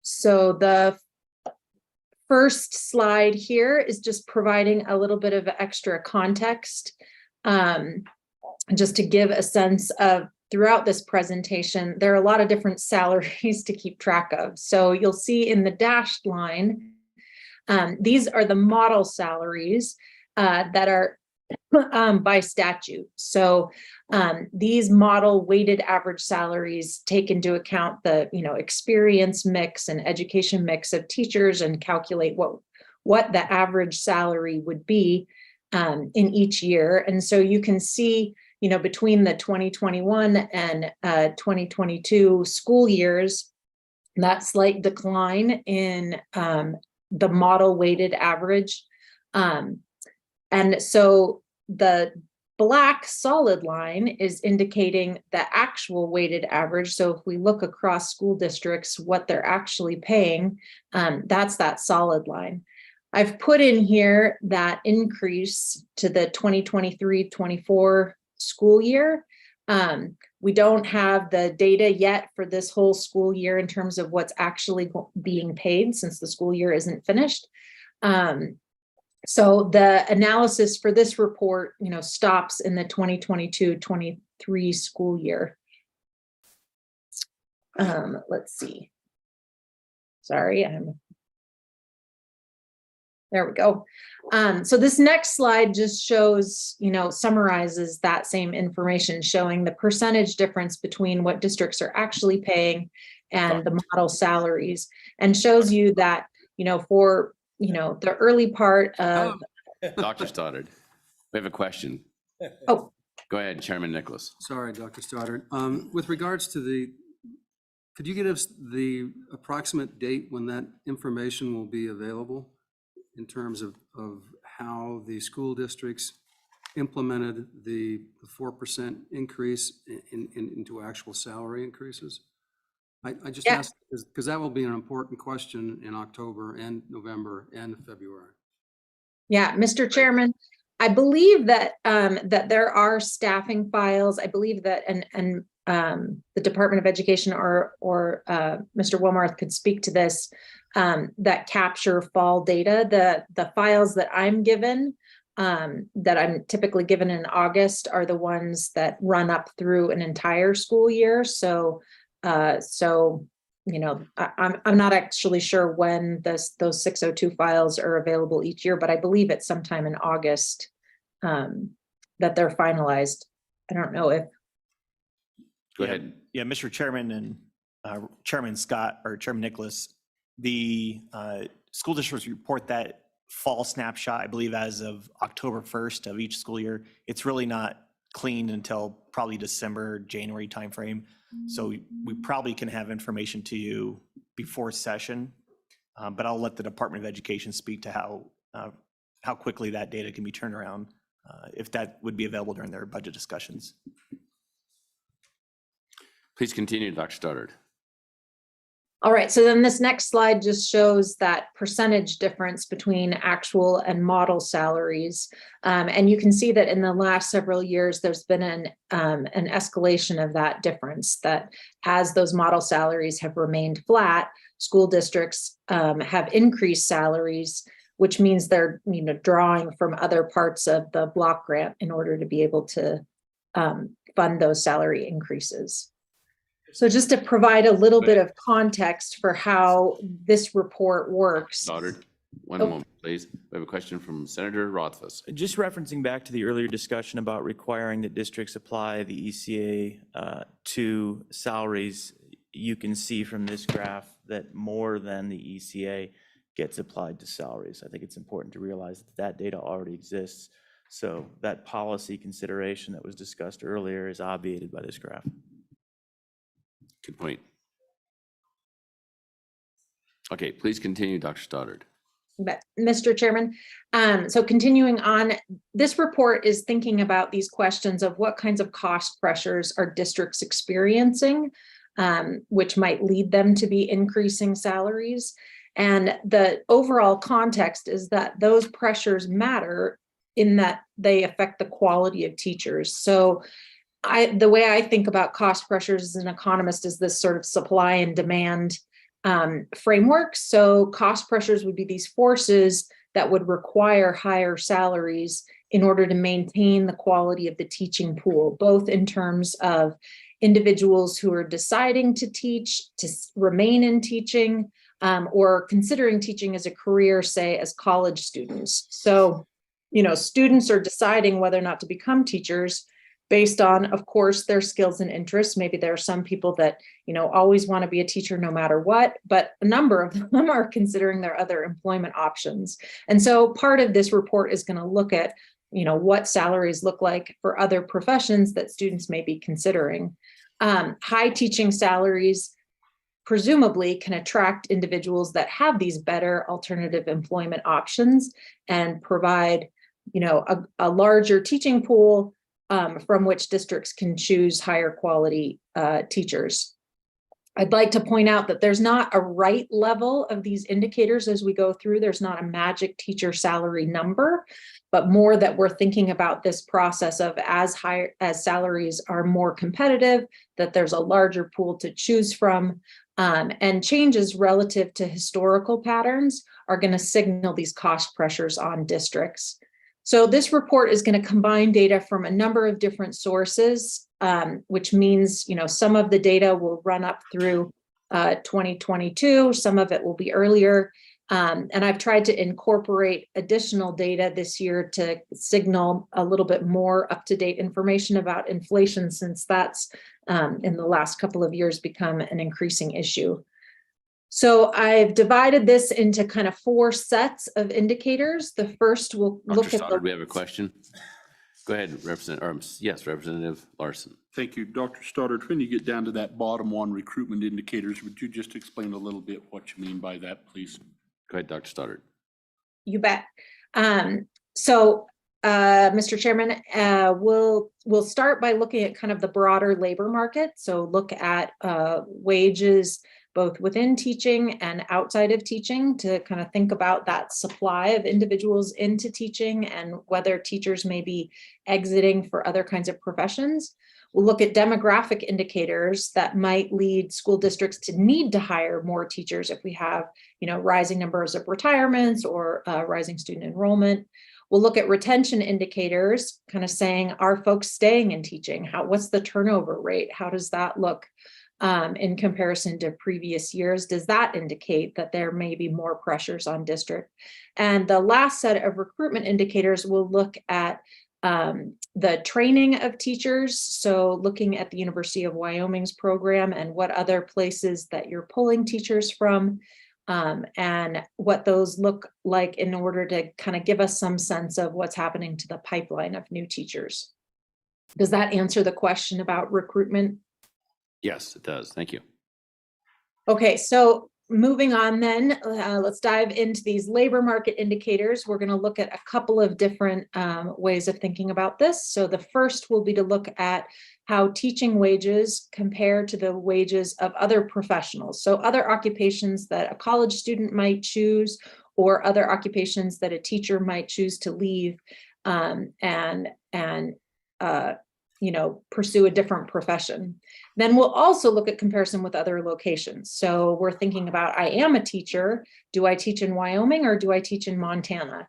So the first slide here is just providing a little bit of extra context, just to give a sense of throughout this presentation, there are a lot of different salaries to keep track of. So you'll see in the dashed line, these are the model salaries that are by statute. So these model weighted average salaries take into account the experience mix and education mix of teachers and calculate what the average salary would be in each year. And so you can see between the 2021 and 2022 school years, that slight decline in the model weighted average. And so the black solid line is indicating the actual weighted average. So if we look across school districts, what they're actually paying, that's that solid line. I've put in here that increase to the 2023-24 school year. We don't have the data yet for this whole school year in terms of what's actually being paid since the school year isn't finished. So the analysis for this report, stops in the 2022-23 school year. Let's see. Sorry, I'm There we go. So this next slide just shows, summarizes that same information, showing the percentage difference between what districts are actually paying and the model salaries, and shows you that, for, the early part of. Dr. Stoddard, we have a question. Oh. Go ahead, Chairman Nicholas. Sorry, Dr. Stoddard. With regards to could you give us the approximate date when that information will be available in terms of how the school districts implemented the 4% increase into actual salary increases? I just asked because that will be an important question in October and November and February. Yeah, Mr. Chairman, I believe that that there are staffing files. I believe that the Department of Education or Mr. Wilmarth could speak to this, that capture fall data. The files that I'm given, that I'm typically given in August, are the ones that run up through an entire school year. So I'm not actually sure when those 602 files are available each year, but I believe it's sometime in August that they're finalized. I don't know if. Go ahead. Yeah, Mr. Chairman and Chairman Scott or Chairman Nicholas, the school districts report that fall snapshot, I believe, as of October 1st of each school year. It's really not cleaned until probably December, January timeframe. So we probably can have information to you before session, but I'll let the Department of Education speak to how quickly that data can be turned around, if that would be available during their budget discussions. Please continue, Dr. Stoddard. All right, so then this next slide just shows that percentage difference between actual and model salaries. And you can see that in the last several years, there's been an escalation of that difference, that as those model salaries have remained flat, school districts have increased salaries, which means they're drawing from other parts of the block grant in order to be able to fund those salary increases. So just to provide a little bit of context for how this report works. Stoddard, one moment, please. We have a question from Senator Rothfuss. Just referencing back to the earlier discussion about requiring that districts apply the ECA to salaries, you can see from this graph that more than the ECA gets applied to salaries. I think it's important to realize that that data already exists. So that policy consideration that was discussed earlier is obviated by this graph. Good point. Okay, please continue, Dr. Stoddard. But Mr. Chairman, so continuing on, this report is thinking about these questions of what kinds of cost pressures are districts experiencing, which might lead them to be increasing salaries. And the overall context is that those pressures matter in that they affect the quality of teachers. So the way I think about cost pressures as an economist is this sort of supply and demand framework. So cost pressures would be these forces that would require higher salaries in order to maintain the quality of the teaching pool, both in terms of individuals who are deciding to teach, to remain in teaching, or considering teaching as a career, say as college students. So, students are deciding whether or not to become teachers based on, of course, their skills and interests. Maybe there are some people that, always want to be a teacher no matter what, but a number of them are considering their other employment options. And so part of this report is going to look at, what salaries look like for other professions that students may be considering. High teaching salaries presumably can attract individuals that have these better alternative employment options and provide, a larger teaching pool from which districts can choose higher quality teachers. I'd like to point out that there's not a right level of these indicators as we go through. There's not a magic teacher salary number, but more that we're thinking about this process of as salaries are more competitive, that there's a larger pool to choose from, and changes relative to historical patterns are going to signal these cost pressures on districts. So this report is going to combine data from a number of different sources, which means, some of the data will run up through 2022, some of it will be earlier. And I've tried to incorporate additional data this year to signal a little bit more up-to-date information about inflation, since that's in the last couple of years become an increasing issue. So I've divided this into kind of 4 sets of indicators. The first will Dr. look at Stoddard, the, we have a question. Go ahead, yes, Representative Larson. Thank you. Dr. Stoddard, when you get down to that bottom one, recruitment indicators, would you just explain a little bit what you mean by that, please? Go ahead, Dr. Stoddard. you bet. Mr. Chairman, we'll start by looking at kind of the broader labor market. So look at wages both within teaching and outside of teaching to kind of think about that supply of individuals into teaching and whether teachers may be exiting for other kinds of professions. We'll look at demographic indicators that might lead school districts to need to hire more teachers if we have, rising numbers of retirements or rising student enrollment. We'll look at retention indicators, kind of saying, are folks staying in teaching? What's the turnover rate? How does that look in comparison to previous years? Does that indicate that there may be more pressures on district? And the last set of recruitment indicators will look at the training of teachers. So looking at the University of Wyoming's program and what other places that you're pulling teachers from, and what those look like in order to kind of give us some sense of what's happening to the pipeline of new teachers. Does that answer the question about recruitment? Yes, it does. Thank you. Okay, so moving on then, let's dive into these labor market indicators. We're going to look at a couple of different ways of thinking about this. So the first will be to look at how teaching wages compare to the wages of other professionals. So other occupations that a college student might choose, or other occupations that a teacher might choose to leave and pursue a different profession. Then we'll also look at comparison with other locations. So we're thinking about, I am a teacher. Do I teach in Wyoming or do I teach in Montana?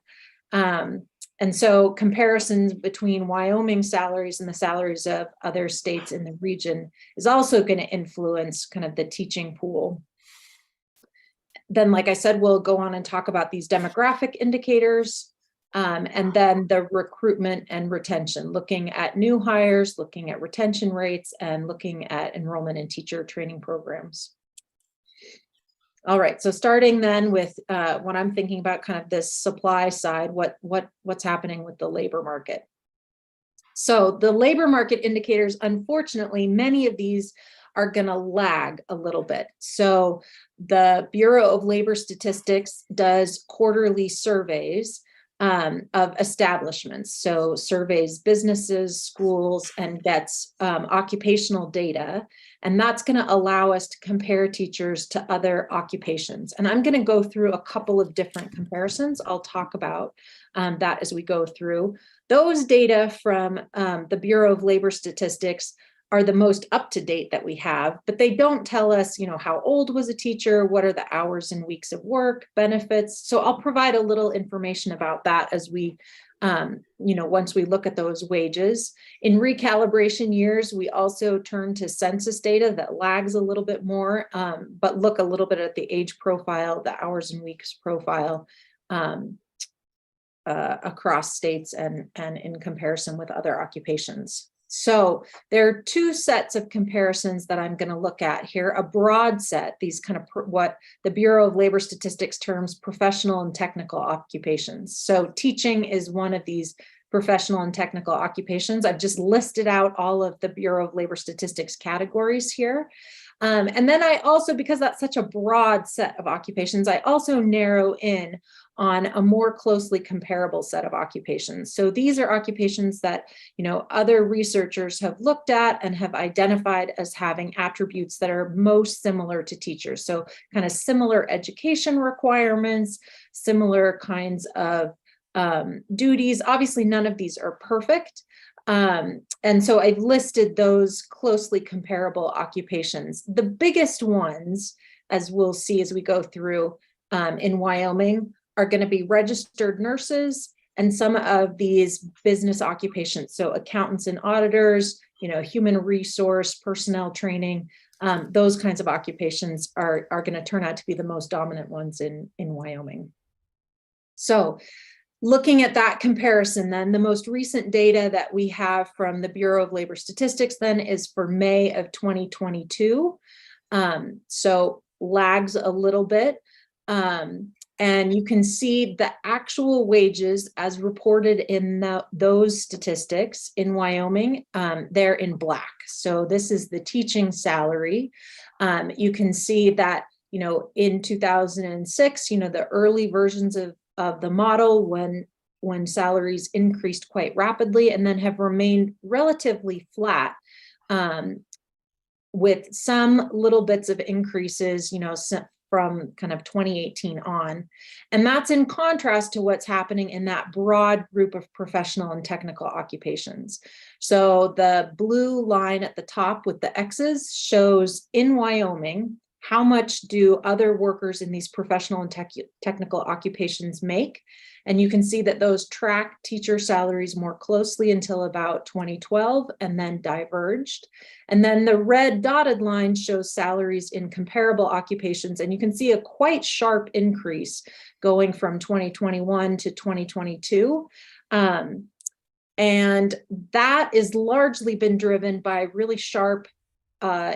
And so comparisons between Wyoming salaries and the salaries of other states in the region is also going to influence kind of the teaching pool. Then, like I said, we'll go on and talk about these demographic indicators. And then the recruitment and retention, looking at new hires, looking at retention rates, and looking at enrollment in teacher training programs. All right, so starting then with what I'm thinking about kind of this supply side, what's happening with the labor market. So the labor market indicators, unfortunately, many of these are going to lag a little bit. So the Bureau of Labor Statistics does quarterly surveys of establishments. So surveys businesses, schools, and gets occupational data. And that's going to allow us to compare teachers to other occupations. And I'm going to go through a couple of different comparisons. I'll talk about that as we go through. Those data from the Bureau of Labor Statistics are the most up-to-date that we have, but they don't tell us, how old was a teacher, what are the hours and weeks of work, benefits. So I'll provide a little information about that as we, once we look at those wages. In recalibration years, we also turn to census data that lags a little bit more, but look a little bit at the age profile, the hours and weeks profile across states and in comparison with other occupations. So there are 2 sets of comparisons that I'm going to look at here, a broad set, these kind of what the Bureau of Labor Statistics terms professional and technical occupations. So teaching is one of these professional and technical occupations. I've just listed out all of the Bureau of Labor Statistics categories here. And then I also, because that's such a broad set of occupations, I also narrow in on a more closely comparable set of occupations. So these are occupations that, other researchers have looked at and have identified as having attributes that are most similar to teachers. So kind of similar education requirements, similar kinds of duties. Obviously, none of these are perfect. And so I've listed those closely comparable occupations. The biggest ones, as we'll see as we go through in Wyoming, are going to be registered nurses and some of these business occupations. So accountants and auditors, human resource, personnel training, those kinds of occupations are going to turn out to be the most dominant ones in Wyoming. So looking at that comparison, then the most recent data that we have from the Bureau of Labor Statistics then is for May of 2022. So lags a little bit. And you can see the actual wages as reported in those statistics in Wyoming, they're in black. So this is the teaching salary. You can see that, in 2006, the early versions of the model when salaries increased quite rapidly and then have remained relatively flat, with some little bits of increases, from kind of 2018 on. And that's in contrast to what's happening in that broad group of professional and technical occupations. So the blue line at the top with the X's shows in Wyoming, how much do other workers in these professional and technical occupations make? And you can see that those track teacher salaries more closely until about 2012 and then diverged. And then the red dotted line shows salaries in comparable occupations. And you can see a quite sharp increase going from 2021 to 2022. And that is largely been driven by really sharp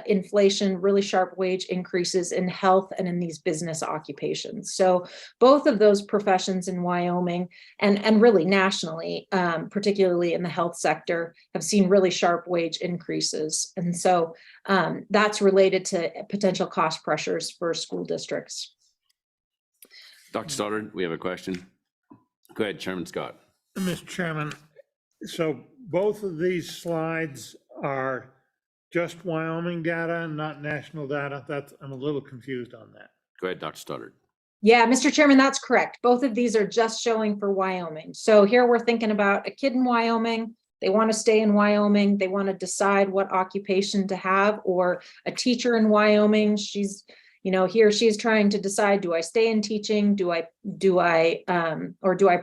inflation, really sharp wage increases in health and in these business occupations. So both of those professions in Wyoming and really nationally, particularly in the health sector, have seen really sharp wage increases. And so that's related to potential cost pressures for school districts. Dr. Stoddard, we have a question. Go ahead, Chairman Scott. Mr. Chairman, so both of these slides are just Wyoming data, not national data? I'm a little confused on that. Go ahead, Dr. Stoddard. Yeah, Mr. Chairman, that's correct. Both of these are just showing for Wyoming. So here we're thinking about a kid in Wyoming. They want to stay in Wyoming. They want to decide what occupation to have, or a teacher in Wyoming. She's, he or she is trying to decide, do I stay in teaching? Do I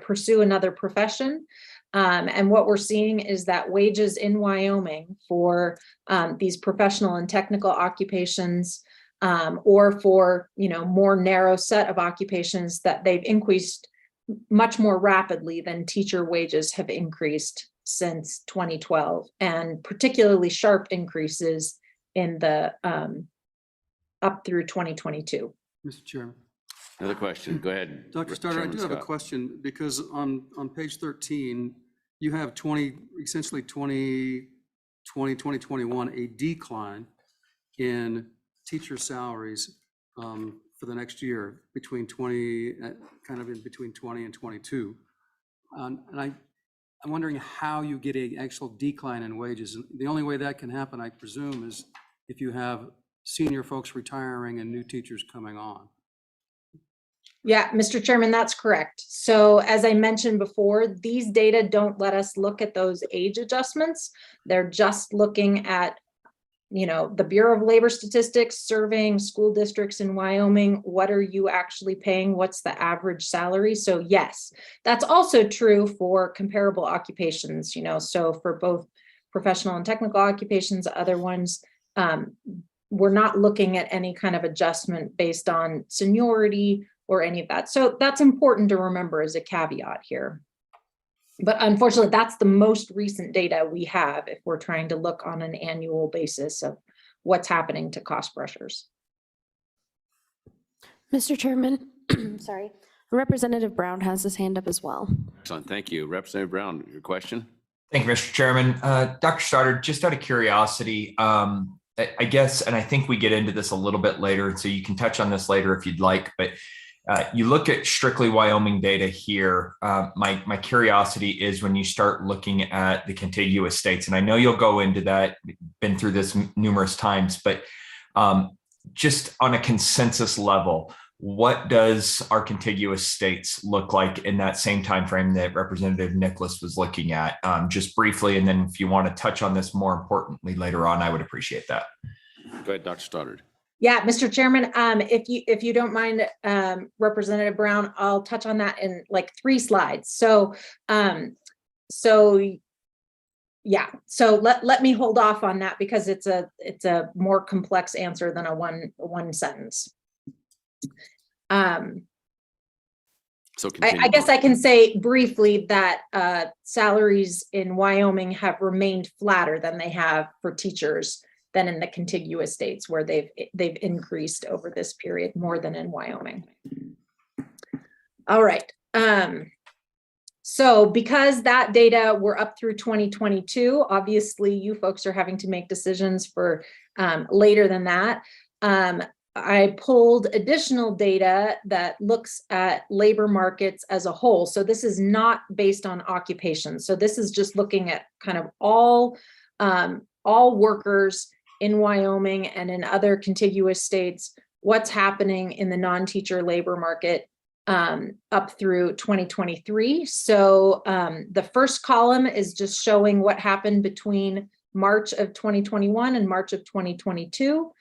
pursue another profession? And what we're seeing is that wages in Wyoming for these professional and technical occupations, or for more narrow set of occupations, that they've increased much more rapidly than teacher wages have increased since 2012, and particularly sharp increases in the up through 2022. Mr. Chairman. Another question. Go ahead. Dr. Stoddard, I do have a question, because on page 13, you have 2021, a decline in teacher salaries for the next year between 20 and 22. And I'm wondering how you get an actual decline in wages. And the only way that can happen, I presume, is if you have senior folks retiring and new teachers coming on. Yeah, Mr. Chairman, that's correct. So as I mentioned before, these data don't let us look at those age adjustments. They're just looking at, the Bureau of Labor Statistics surveying school districts in Wyoming. What are you actually paying? What's the average salary? So yes, that's also true for comparable occupations, so for both professional and technical occupations, other ones, we're not looking at any kind of adjustment based on seniority or any of that. So that's important to remember as a caveat here. But unfortunately, that's the most recent data we have if we're trying to look on an annual basis of what's happening to cost pressures. Mr. Chairman, sorry, Representative Brown has his hand up as well. Excellent. Thank you. Representative Brown, your question? Thank you, Mr. Chairman. Dr. Stoddard, just out of curiosity, I guess, and I think we get into this a little bit later, so you can touch on this later if you'd like, but you look at strictly Wyoming data here. My curiosity is when you start looking at the contiguous states, and I know you'll go into that, been through this numerous times, but just on a consensus level, what does our contiguous states look like in that same time frame that Representative Nicholas was looking at? Just briefly, and then if you want to touch on this more importantly later on, I would appreciate that. Go ahead, Dr. Stoddard. Yeah, Mr. Chairman, if you don't mind, Representative Brown, I'll touch on that in like 3 slides. So yeah, so let me hold off on that because it's a more complex answer than a one sentence. So continue I guess on. I can say briefly that salaries in Wyoming have remained flatter than they have for teachers than in the contiguous states where they've increased over this period more than in Wyoming. All right. So because that data were up through 2022, obviously you folks are having to make decisions for later than that. I pulled additional data that looks at labor markets as a whole. So this is not based on occupation. So this is just looking at kind of all workers in Wyoming and in other contiguous states, what's happening in the non-teacher labor market up through 2023. So the first column is just showing what happened between March of 2021 and March of 2022.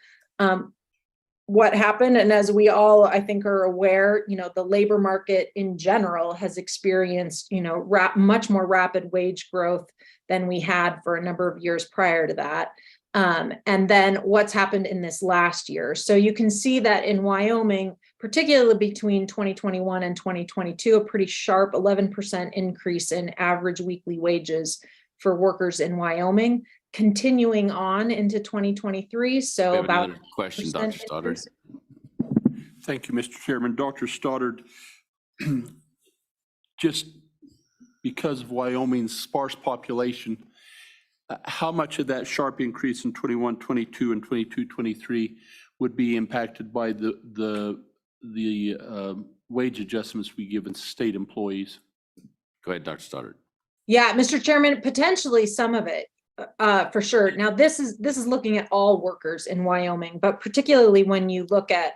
What happened, and as we all, I think, are aware, the labor market in general has experienced, much more rapid wage growth than we had for a number of years prior to that. And then what's happened in this last year. So you can see that in Wyoming, particularly between 2021 and 2022, a pretty sharp 11% increase in average weekly wages for workers in Wyoming, continuing on into 2023. So We have about another question, Dr. Stoddard. Thank you, Mr. Chairman. Dr. Stoddard, just because of Wyoming's sparse population, how much of that sharp increase in 21, 22 and 22, 23 would be impacted by the wage adjustments we give in state employees? Go ahead, Dr. Stoddard. Yeah, Mr. Chairman, potentially some of it. For sure. Now, this is looking at all workers in Wyoming, but particularly when you look at,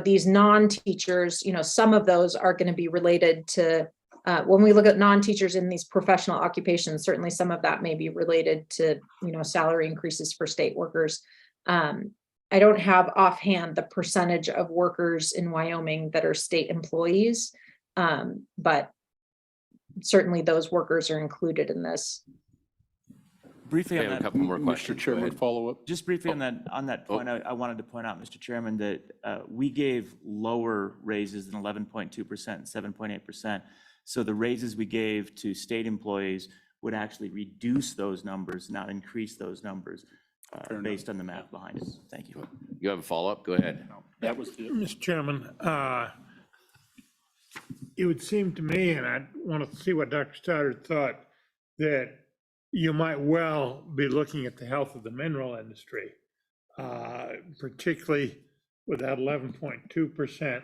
these non-teachers, some of those are going to be related to, when we look at non-teachers in these professional occupations, certainly some of that may be related to, salary increases for state workers. I don't have offhand the percentage of workers in Wyoming that are state employees, but certainly those workers are included in this. Briefly We on have a that, couple more Mr. questions. Go Chairman, ahead. follow up. just briefly on that point, I wanted to point out, Mr. Chairman, that we gave lower raises than 11.2% and 7.8%. So the raises we gave to state employees would actually reduce those numbers, not increase those numbers, based on the math behind it. Thank you. You have a follow-up? Go ahead. That was the. Mr. Chairman, it would seem to me, and I want to see what Dr. Stoddard thought, that you might well be looking at the health of the mineral industry, particularly with that 11.2%.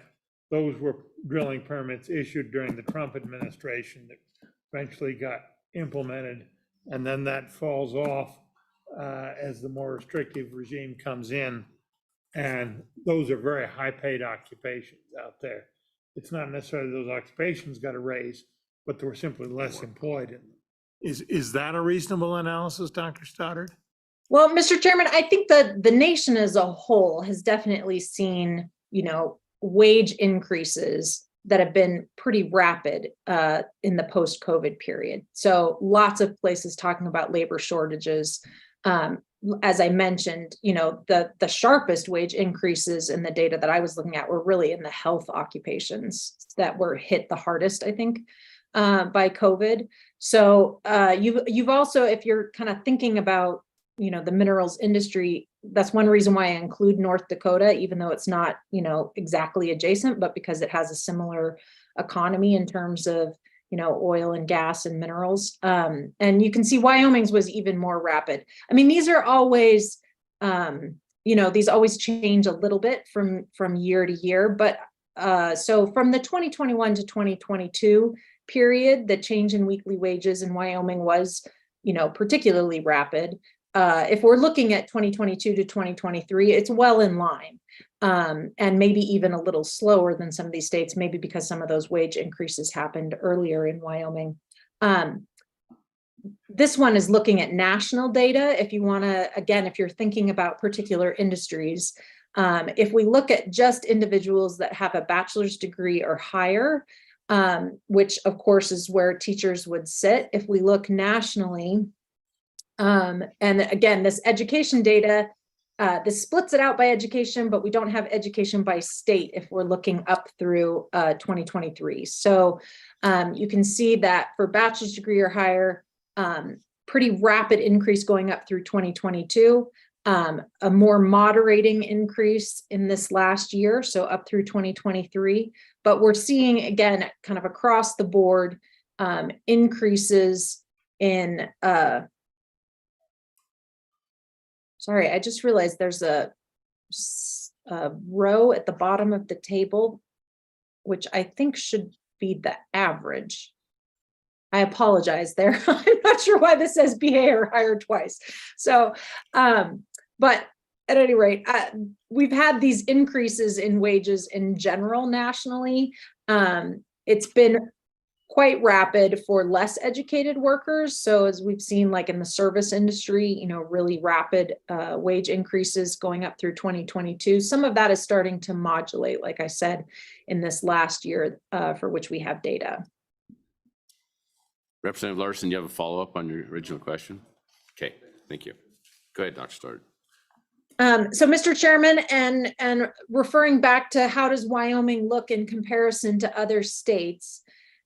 Those were drilling permits issued during the Trump administration that eventually got implemented, and then that falls off as the more restrictive regime comes in. And those are very high-paid occupations out there. It's not necessarily those occupations got a raise, but there were simply less employed in them. Is that a reasonable analysis, Dr. Stoddard? Well, Mr. Chairman, I think that the nation as a whole has definitely seen, wage increases that have been pretty rapid in the post-COVID period. So lots of places talking about labor shortages. As I mentioned, the sharpest wage increases in the data that I was looking at were really in the health occupations that were hit the hardest, I think, by COVID. So you've also, if you're kind of thinking about, the minerals industry, that's one reason why I include North Dakota, even though it's not, exactly adjacent, but because it has a similar economy in terms of, oil and gas and minerals. And you can see Wyoming's was even more rapid. I mean, these are always, these always change a little bit from year to year. But so from the 2021 to 2022 period, the change in weekly wages in Wyoming was, particularly rapid. If we're looking at 2022 to 2023, it's well in line. And maybe even a little slower than some of these states, maybe because some of those wage increases happened earlier in Wyoming. This one is looking at national data. If you want to, again, if you're thinking about particular industries, if we look at just individuals that have a bachelor's degree or higher, which of course is where teachers would sit. If we look nationally, and again, this education data, this splits it out by education, but we don't have education by state if we're looking up through 2023. So you can see that for bachelor's degree or higher, pretty rapid increase going up through 2022, a more moderating increase in this last year, so up through 2023. But we're seeing, again, kind of across the board, increases in, sorry, I just realized there's a row at the bottom of the table, which I think should be the average. I apologize there. I'm not sure why this says BA or higher twice. So, but at any rate, we've had these increases in wages in general nationally. It's been quite rapid for less educated workers. So as we've seen, like in the service industry, you know, really rapid wage increases going up through 2022. Some of that is starting to modulate, like I said, in this last year for which we have data. Representative Larson, you have a follow-up on your original question? Okay, thank you. Go ahead, Dr. Stoddard. So Mr. Chairman, and referring back to how does Wyoming look in comparison to other states,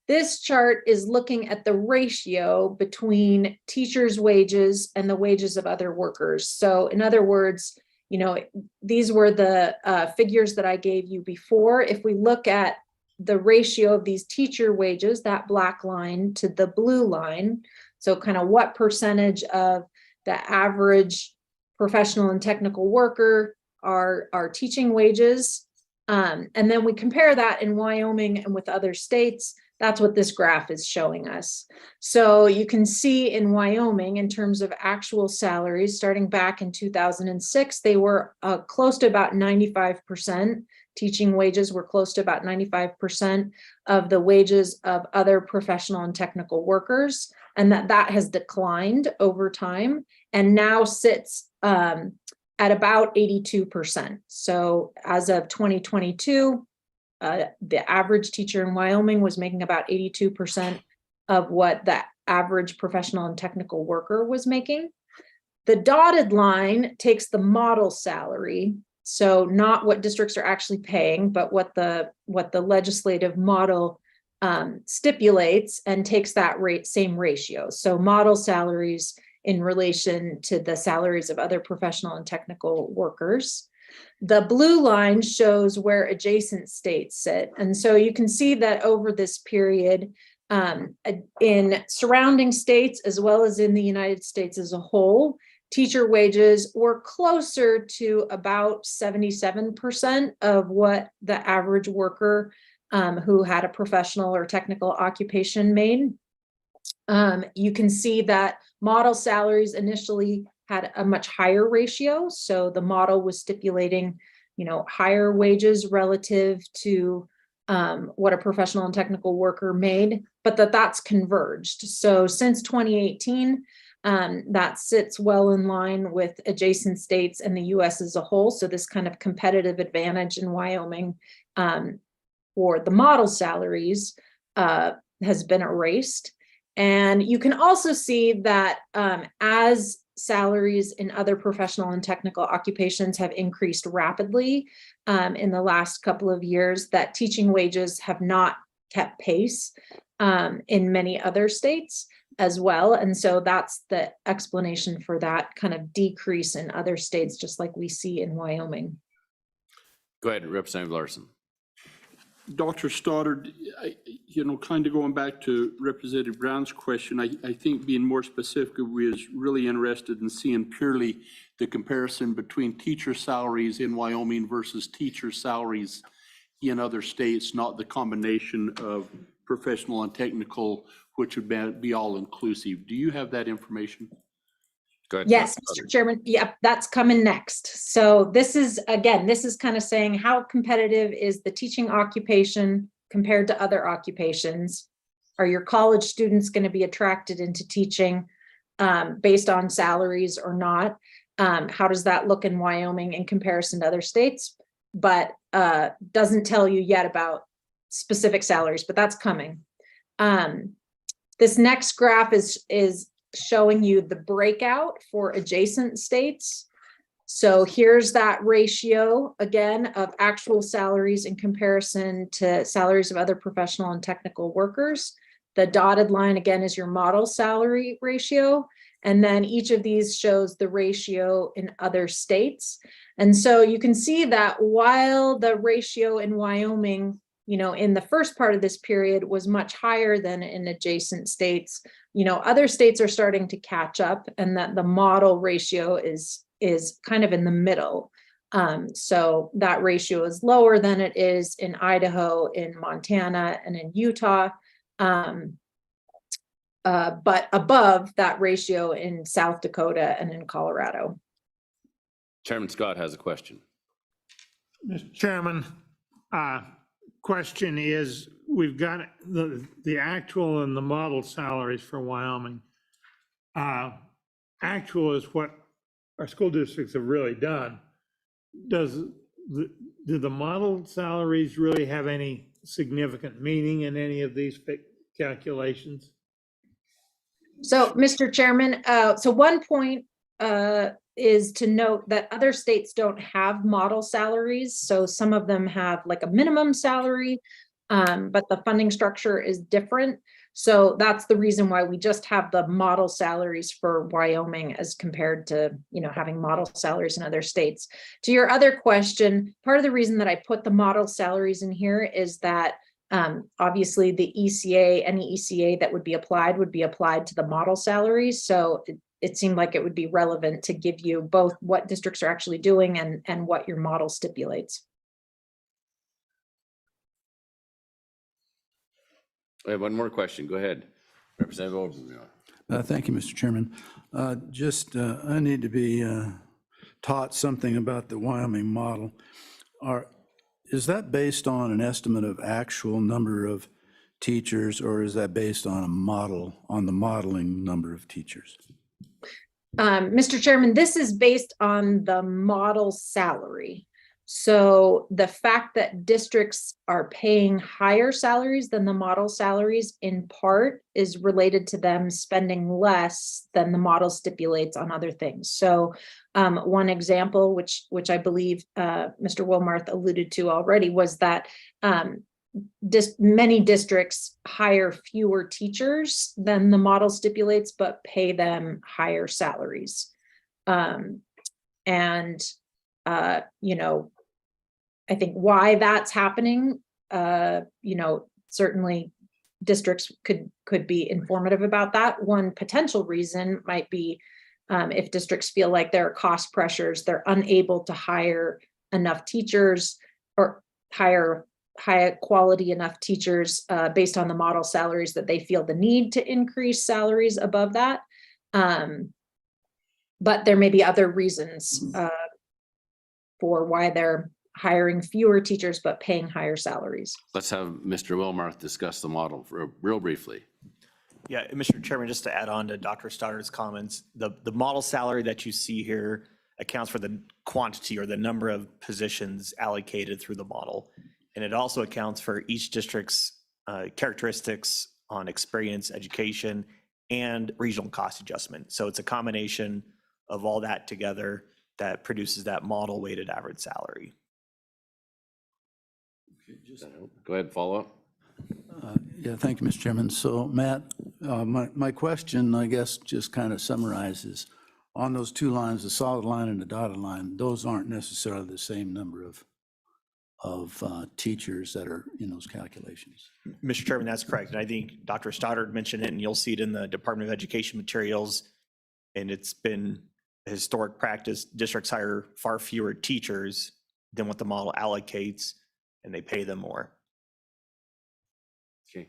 this chart is looking at the ratio between teachers' wages and the wages of other workers. So in other words, you know, these were the figures that I gave you before. If we look at the ratio of these teacher wages, that black line to the blue line, so kind of what percentage of the average professional and technical worker are teaching wages, and then we compare that in Wyoming and with other states. That's what this graph is showing us. So you can see in Wyoming, in terms of actual salaries, starting back in 2006, they were close to about 95%. Teaching wages were close to about 95% of the wages of other professional and technical workers, and that has declined over time and now sits at about 82%. So as of 2022, the average teacher in Wyoming was making about 82% of what the average professional and technical worker was making. The dotted line takes the model salary, so not what districts are actually paying, but what the legislative model stipulates, and takes that same ratio. So model salaries in relation to the salaries of other professional and technical workers. The blue line shows where adjacent states sit. And so you can see that over this period, in surrounding states, as well as in the United States as a whole, teacher wages were closer to about 77% of what the average worker who had a professional or technical occupation made. You can see that model salaries initially had a much higher ratio. So the model was stipulating, you know, higher wages relative to what a professional and technical worker made, but that's converged. So since 2018, that sits well in line with adjacent states and the US as a whole. So this kind of competitive advantage in Wyoming for the model salaries has been erased. And you can also see that as salaries in other professional and technical occupations have increased rapidly in the last couple of years, that teaching wages have not kept pace in many other states as well. And so that's the explanation for that kind of decrease in other states, just like we see in Wyoming. Go ahead, Representative Larson. Dr. Stoddard, you know, kind of going back to Representative Brown's question, I think being more specific, we was really interested in seeing purely the comparison between teacher salaries in Wyoming versus teacher salaries in other states, not the combination of professional and technical, which would be all inclusive. Do you have that information? Go ahead. Yes, Mr. Chairman. Yep, that's coming next. So this is, again, this is kind of saying how competitive is the teaching occupation compared to other occupations? Are your college students going to be attracted into teaching based on salaries or not? How does that look in Wyoming in comparison to other states? But doesn't tell you yet about specific salaries, but that's coming. This next graph is showing you the breakout for adjacent states. So here's that ratio again of actual salaries in comparison to salaries of other professional and technical workers. The dotted line again is your model salary ratio. And then each of these shows the ratio in other states. And so you can see that while the ratio in Wyoming, in the first part of this period was much higher than in adjacent states, other states are starting to catch up, and that the model ratio is kind of in the middle. So that ratio is lower than it is in Idaho, in Montana, and in Utah. But above that ratio in South Dakota and in Colorado. Chairman Scott has a question. Mr. Chairman, question is, we've got the actual and the model salaries for Wyoming. Actual is what our school districts have really done. Do the model salaries really have any significant meaning in any of these calculations? So, Mr. Chairman, so one point is to note that other states don't have model salaries. So some of them have like a minimum salary, but the funding structure is different. So that's the reason why we just have the model salaries for Wyoming as compared to, having model salaries in other states. To your other question, part of the reason that I put the model salaries in here is that obviously the ECA, any ECA that would be applied to the model salaries. So it seemed like it would be relevant to give you both what districts are actually doing and what your model stipulates. I have one more question. Go ahead. Representative Obermiller. Thank you, Mr. Chairman. I need to be taught something about the Wyoming model. Is that based on an estimate of actual number of teachers, or is that based on the modeling number of teachers? Mr. Chairman, this is based on the model salary. So the fact that districts are paying higher salaries than the model salaries in part is related to them spending less than the model stipulates on other things. So one example, which I believe Mr. Wilmarth alluded to already, was that many districts hire fewer teachers than the model stipulates, but pay them higher salaries. I think why that's happening, certainly districts could be informative about that. One potential reason might be if districts feel like there are cost pressures, they're unable to hire enough teachers or hire high quality enough teachers based on the model salaries, that they feel the need to increase salaries above that. But there may be other reasons for why they're hiring fewer teachers but paying higher salaries. Let's have Mr. Wilmarth discuss the model real briefly. Yeah, Mr. Chairman, just to add on to Dr. Stoddard's comments, the model salary that you see here accounts for the quantity or the number of positions allocated through the model. And it also accounts for each district's characteristics on experience, education, and regional cost adjustment. So it's a combination of all that together that produces that model weighted average salary. Go ahead, follow up. Yeah, thank you, Mr. Chairman. So Matt, my question, I guess, just kind of summarizes on those two lines, the solid line and the dotted line, those aren't necessarily the same number of teachers that are in those calculations. Mr. Chairman, that's correct. And I think Dr. Stoddard mentioned it, and you'll see it in the Department of Education materials. And it's been a historic practice. Districts hire far fewer teachers than what the model allocates, and they pay them more. Okay.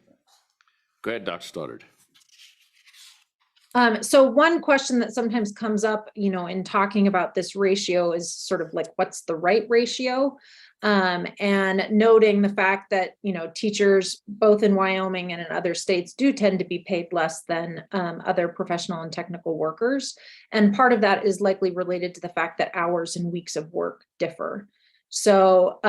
Go ahead, Dr. Stoddard. So one question that sometimes comes up, in talking about this ratio is sort of like, what's the right ratio? And noting the fact that, teachers both in Wyoming and in other states do tend to be paid less than other professional and technical workers. And part of that is likely related to the fact that hours and weeks of work differ. So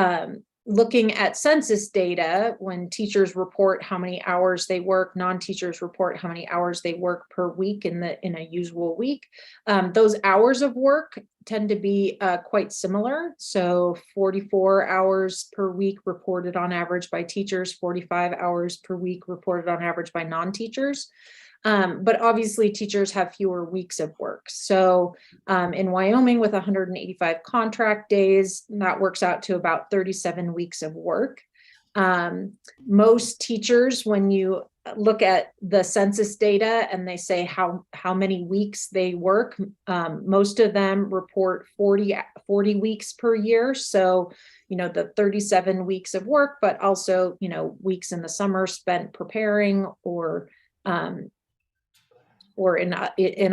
looking at census data, when teachers report how many hours they work, non-teachers report how many hours they work per week in a usual week. Those hours of work tend to be quite similar. So 44 hours per week reported on average by teachers, 45 hours per week reported on average by non-teachers. But obviously teachers have fewer weeks of work. So in Wyoming with 185 contract days, that works out to about 37 weeks of work. Most teachers, when you look at the census data and they say how many weeks they work, most of them report 40 weeks per year. So, the 37 weeks of work, but also, weeks in the summer spent preparing or in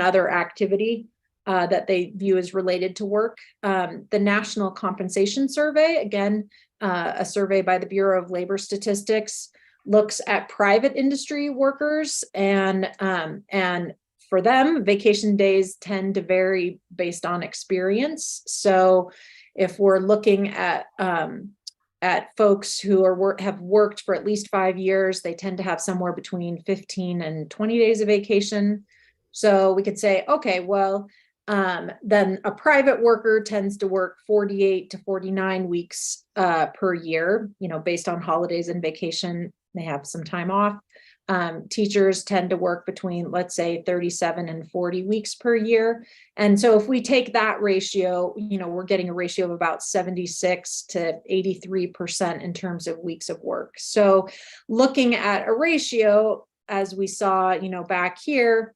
other activity that they view as related to work. The National Compensation Survey, again, a survey by the Bureau of Labor Statistics, looks at private industry workers, and for them, vacation days tend to vary based on experience. So if we're looking at folks who have worked for at least 5 years, they tend to have somewhere between 15 and 20 days of vacation. So we could say, okay, well, then a private worker tends to work 48 to 49 weeks per year, based on holidays and vacation. They have some time off. Teachers tend to work between, let's say, 37 and 40 weeks per year. And so if we take that ratio, we're getting a ratio of about 76 to 83% in terms of weeks of work. So looking at a ratio, as we saw, back here,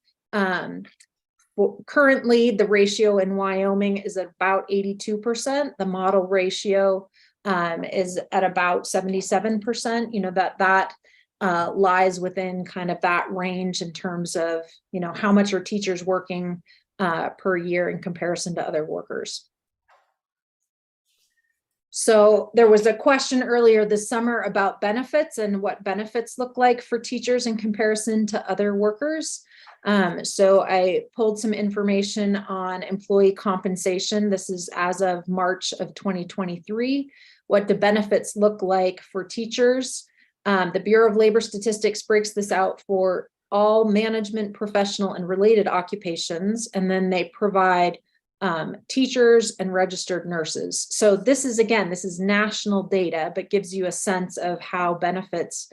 currently the ratio in Wyoming is about 82%. The model ratio is at about 77%, that lies within kind of that range in terms of, how much are teachers working per year in comparison to other workers. So there was a question earlier this summer about benefits and what benefits look like for teachers in comparison to other workers. So I pulled some information on employee compensation. This is as of March of 2023. What the benefits look like for teachers. The Bureau of Labor Statistics breaks this out for all management, professional, and related occupations, and then they provide teachers and registered nurses. So this is national data, but gives you a sense of how benefits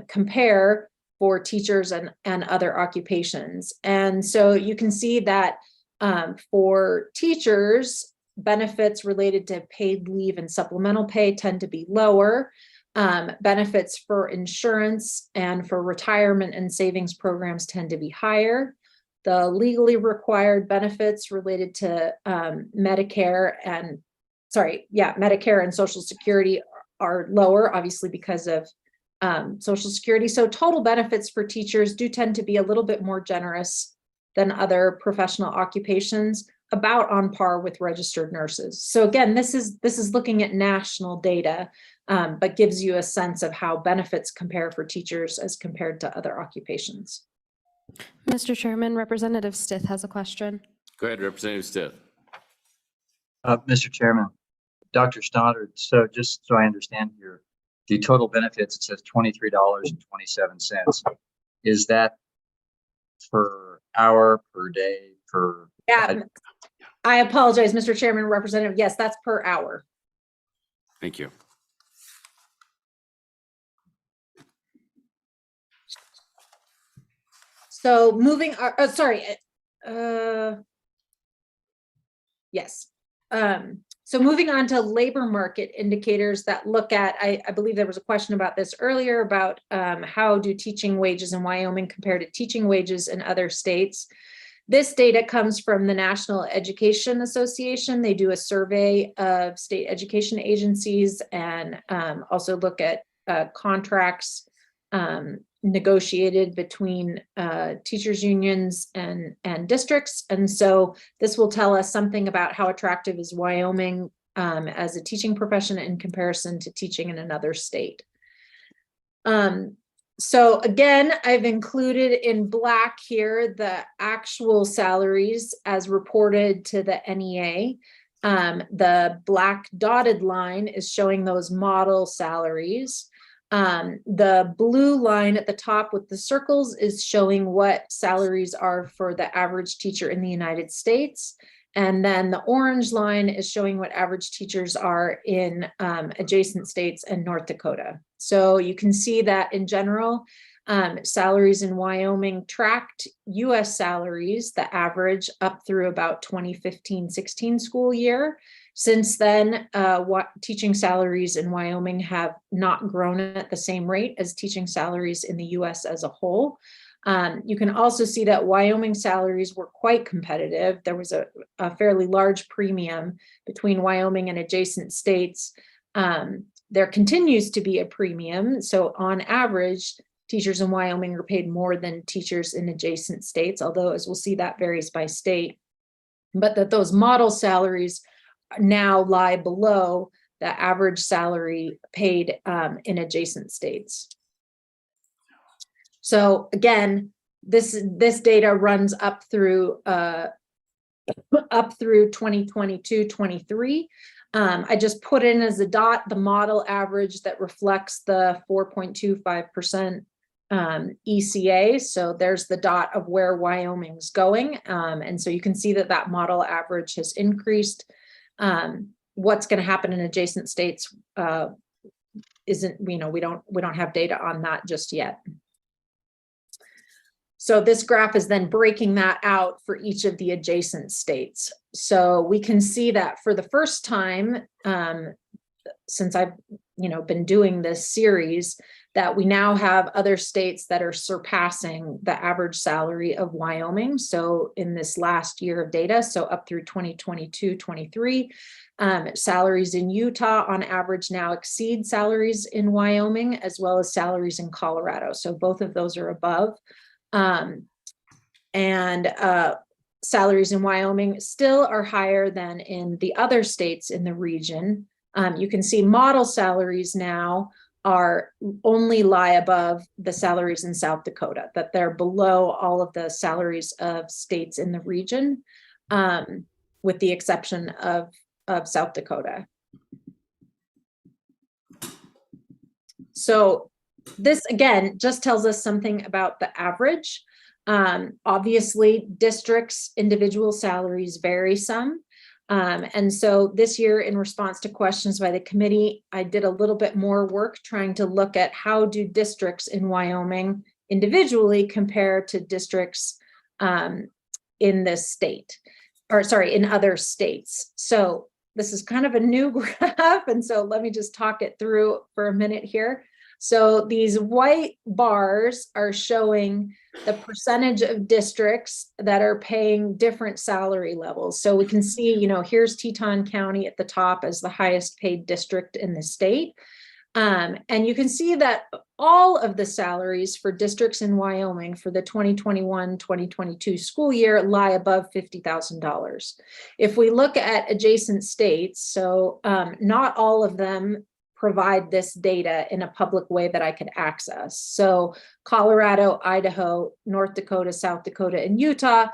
compare for teachers and other occupations. And so you can see that for teachers, benefits related to paid leave and supplemental pay tend to be lower. Benefits for insurance and for retirement and savings programs tend to be higher. The legally required benefits related to Medicare and Social Security are lower, obviously because of Social Security. So total benefits for teachers do tend to be a little bit more generous than other professional occupations, about on par with registered nurses. So again, this is looking at national data, but gives you a sense of how benefits compare for teachers as compared to other occupations. Mr. Chairman, Representative Stith has a question. Go ahead, Representative Stith. Mr. Chairman, Dr. Stoddard, so just so I understand here, the total benefits, it says $23.27. Is that per hour, per day, per? Yeah, I apologize, Mr. Chairman, Representative. Yes, that's per hour. Thank you. So moving, yes. So moving on to labor market indicators that look at, I believe there was a question about this earlier about how do teaching wages in Wyoming compare to teaching wages in other states. This data comes from the National Education Association. They do a survey of state education agencies and also look at contracts negotiated between teachers unions and districts. And so this will tell us something about how attractive is Wyoming as a teaching profession in comparison to teaching in another state. So again, I've included in black here the actual salaries as reported to the NEA. The black dotted line is showing those model salaries. The blue line at the top with the circles is showing what salaries are for the average teacher in the United States. And then the orange line is showing what average teachers are in adjacent states and North Dakota. So you can see that in general, salaries in Wyoming tracked US salaries, the average up through about 2015-16 school year. Since then, teaching salaries in Wyoming have not grown at the same rate as teaching salaries in the US as a whole. You can also see that Wyoming salaries were quite competitive. There was a fairly large premium between Wyoming and adjacent states. There continues to be a premium. So on average, teachers in Wyoming are paid more than teachers in adjacent states, although as we'll see that varies by state, but that those model salaries now lie below the average salary paid in adjacent states. So again, this data runs up through 2022-23. I just put in as a dot the model average that reflects the 4.25% ECA. So there's the dot of where Wyoming's going. And so you can see that that model average has increased. What's going to happen in adjacent states isn't, we don't have data on that just yet. So this graph is then breaking that out for each of the adjacent states. So we can see that for the first time, since I've been doing this series, that we now have other states that are surpassing the average salary of Wyoming. So in this last year of data, so up through 2022-23, salaries in Utah on average now exceed salaries in Wyoming, as well as salaries in Colorado. So both of those are above. Salaries in Wyoming still are higher than in the other states in the region. You can see model salaries now are only lie above the salaries in South Dakota, that they're below all of the salaries of states in the region, with the exception of South Dakota. So this again just tells us something about the average. Obviously, districts' individual salaries vary some. And so this year, in response to questions by the committee, I did a little bit more work trying to look at how do districts in Wyoming individually compare to districts in this state, or sorry, in other states. So this is kind of a new graph. And so let me just talk it through for a minute here. So these white bars are showing the percentage of districts that are paying different salary levels. So we can see, here's Teton County at the top as the highest paid district in the state. And you can see that all of the salaries for districts in Wyoming for the 2021-2022 school year lie above $50,000. If we look at adjacent states, so not all of them provide this data in a public way that I could access. So Colorado, Idaho, North Dakota, South Dakota, and Utah,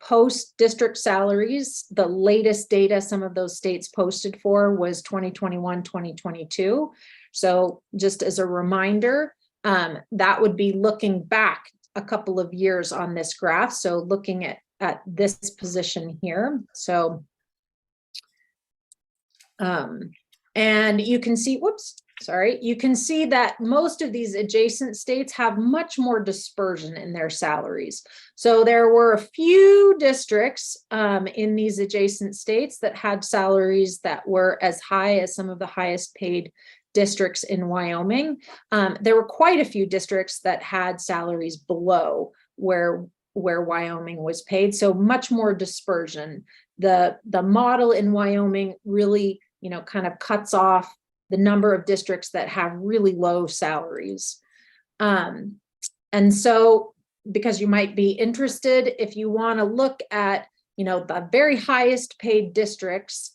post district salaries. The latest data some of those states posted for was 2021-2022. So just as a reminder, that would be looking back a couple of years on this graph. So looking at this position here. So, and you can see, you can see that most of these adjacent states have much more dispersion in their salaries. So there were a few districts in these adjacent states that had salaries that were as high as some of the highest paid districts in Wyoming. There were quite a few districts that had salaries below where Wyoming was paid. So much more dispersion. The model in Wyoming really kind of cuts off the number of districts that have really low salaries. And so, because you might be interested, if you want to look at, the very highest paid districts,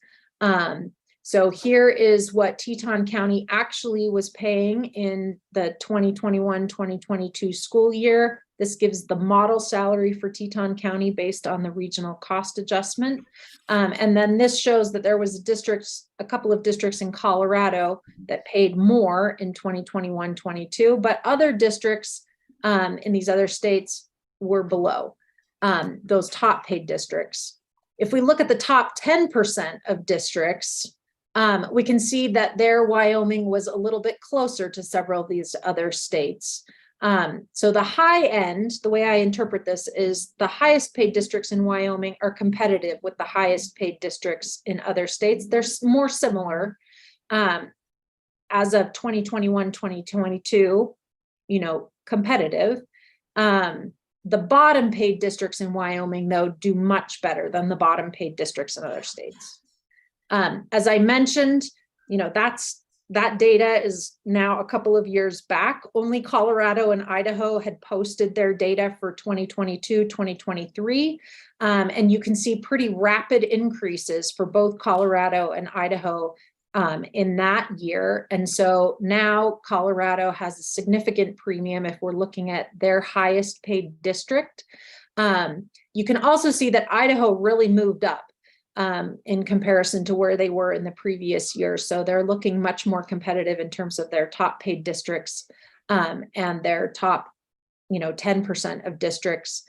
so here is what Teton County actually was paying in the 2021-2022 school year. This gives the model salary for Teton County based on the regional cost adjustment. And then this shows that there was a couple of districts in Colorado that paid more in 2021-22, but other districts in these other states were below those top paid districts. If we look at the top 10% of districts, we can see that there Wyoming was a little bit closer to several of these other states. So the high end, the way I interpret this is the highest paid districts in Wyoming are competitive with the highest paid districts in other states. They're more similar. As of 2021-2022, competitive. The bottom paid districts in Wyoming, though, do much better than the bottom paid districts in other states. As I mentioned, that data is now a couple of years back. Only Colorado and Idaho had posted their data for 2022, 2023. And you can see pretty rapid increases for both Colorado and Idaho in that year. And so now Colorado has a significant premium if we're looking at their highest paid district. You can also see that Idaho really moved up in comparison to where they were in the previous year. So they're looking much more competitive in terms of their top paid districts and their top 10% of districts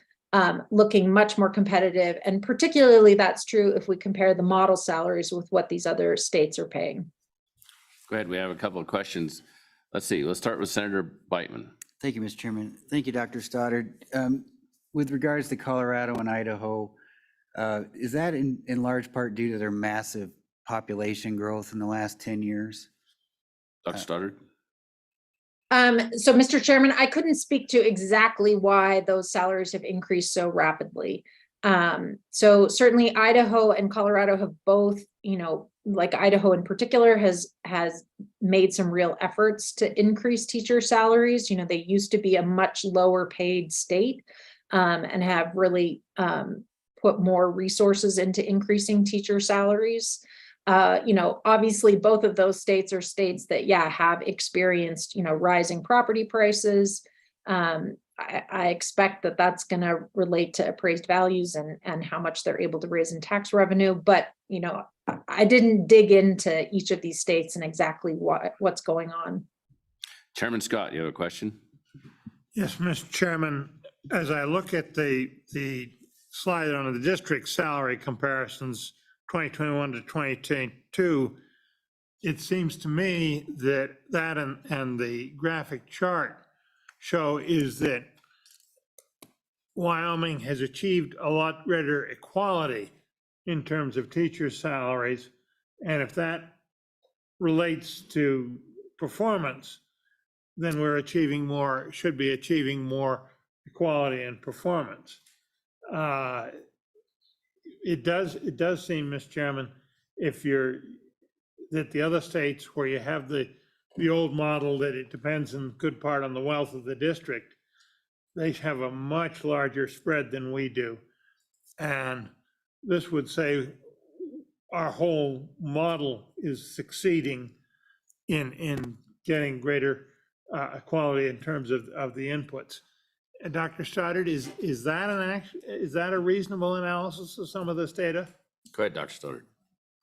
looking much more competitive. And particularly that's true if we compare the model salaries with what these other states are paying. Go ahead. We have a couple of questions. Let's see. Let's start with Senator Beitman. Thank you, Mr. Chairman. Thank you, Dr. Stoddard. With regards to Colorado and Idaho, is that in large part due to their massive population growth in the last 10 years? Dr. Stoddard? So, Mr. Chairman, I couldn't speak to exactly why those salaries have increased so rapidly. So certainly Idaho and Colorado have both, like Idaho in particular has made some real efforts to increase teacher salaries. They used to be a much lower paid state and have really put more resources into increasing teacher salaries. Obviously both of those states are states that, have experienced, rising property prices. I expect that that's going to relate to appraised values and how much they're able to raise in tax revenue. But, I didn't dig into each of these states and exactly what's going on. Chairman Scott, you have a question? Yes, Mr. Chairman, as I look at the slide on the district salary comparisons, 2021 to 2022, it seems to me that and the graphic chart show is that Wyoming has achieved a lot greater equality in terms of teacher salaries. And if that relates to performance, then we're should be achieving more equality and performance. It does seem, Mr. Chairman, that the other states where you have the old model that it depends in good part on the wealth of the district, they have a much larger spread than we do. And this would say our whole model is succeeding in getting greater equality in terms of the inputs. Dr. Stoddard, is that a reasonable analysis of some of this data? Go ahead, Dr. Stoddard.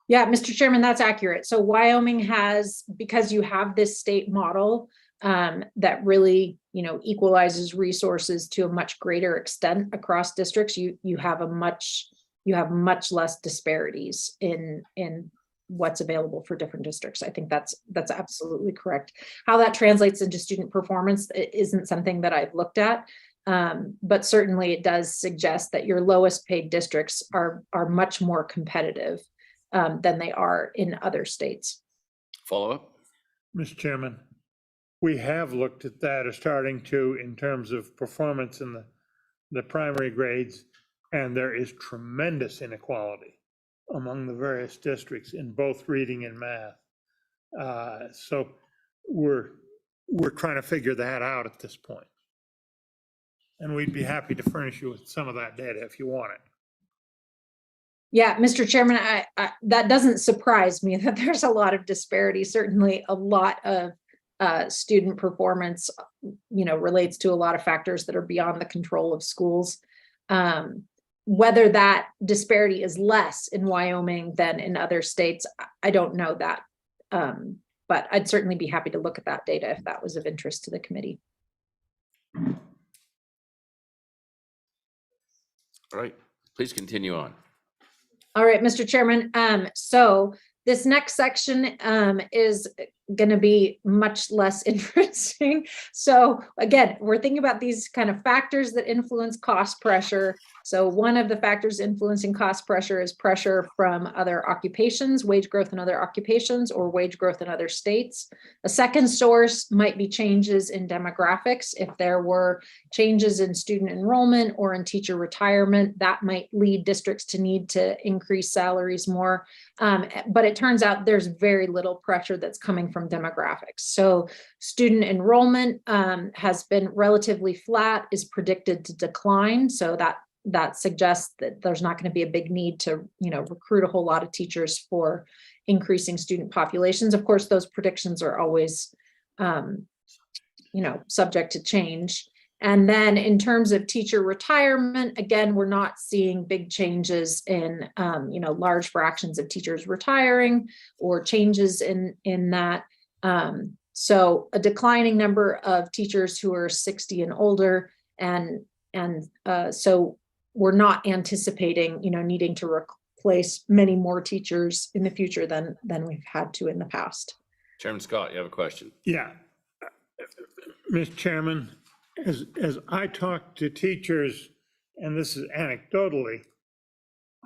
Yeah, Mr. Chairman, that's accurate. So Wyoming has, because you have this state model that really, equalizes resources to a much greater extent across districts, you have much less disparities in what's available for different districts. I think that's absolutely correct. How that translates into student performance isn't something that I've looked at. But certainly it does suggest that your lowest paid districts are much more competitive than they are in other states. Follow up? Mr. Chairman, we have looked at that as starting to in terms of performance in the primary grades, and there is tremendous inequality among the various districts in both reading and math. So we're trying to figure that out at this point. And we'd be happy to furnish you with some of that data if you want it. Yeah, Mr. Chairman, I that doesn't surprise me that there's a lot of disparity. Certainly a lot of student performance, relates to a lot of factors that are beyond the control of schools. Whether that disparity is less in Wyoming than in other states, I don't know that. But I'd certainly be happy to look at that data if that was of interest to the committee. All right, please continue on. All right, Mr. Chairman. So this next section is going to be much less interesting. So again, we're thinking about these kind of factors that influence cost pressure. So one of the factors influencing cost pressure is pressure from other occupations, wage growth in other occupations, or wage growth in other states. A second source might be changes in demographics. If there were changes in student enrollment or in teacher retirement, that might lead districts to need to increase salaries more. But it turns out there's very little pressure that's coming from demographics. So student enrollment has been relatively flat, is predicted to decline. So that suggests that there's not going to be a big need to, recruit a whole lot of teachers for increasing student populations. Of course, those predictions are always, subject to change. And then in terms of teacher retirement, again, we're not seeing big changes in, large fractions of teachers retiring or changes in that. So a declining number of teachers who are 60 and older, and so we're not anticipating, needing to replace many more teachers in the future than we've had to in the past. Chairman Scott, you have a question? Yeah. Mr. Chairman, as I talk to teachers, and this is anecdotally,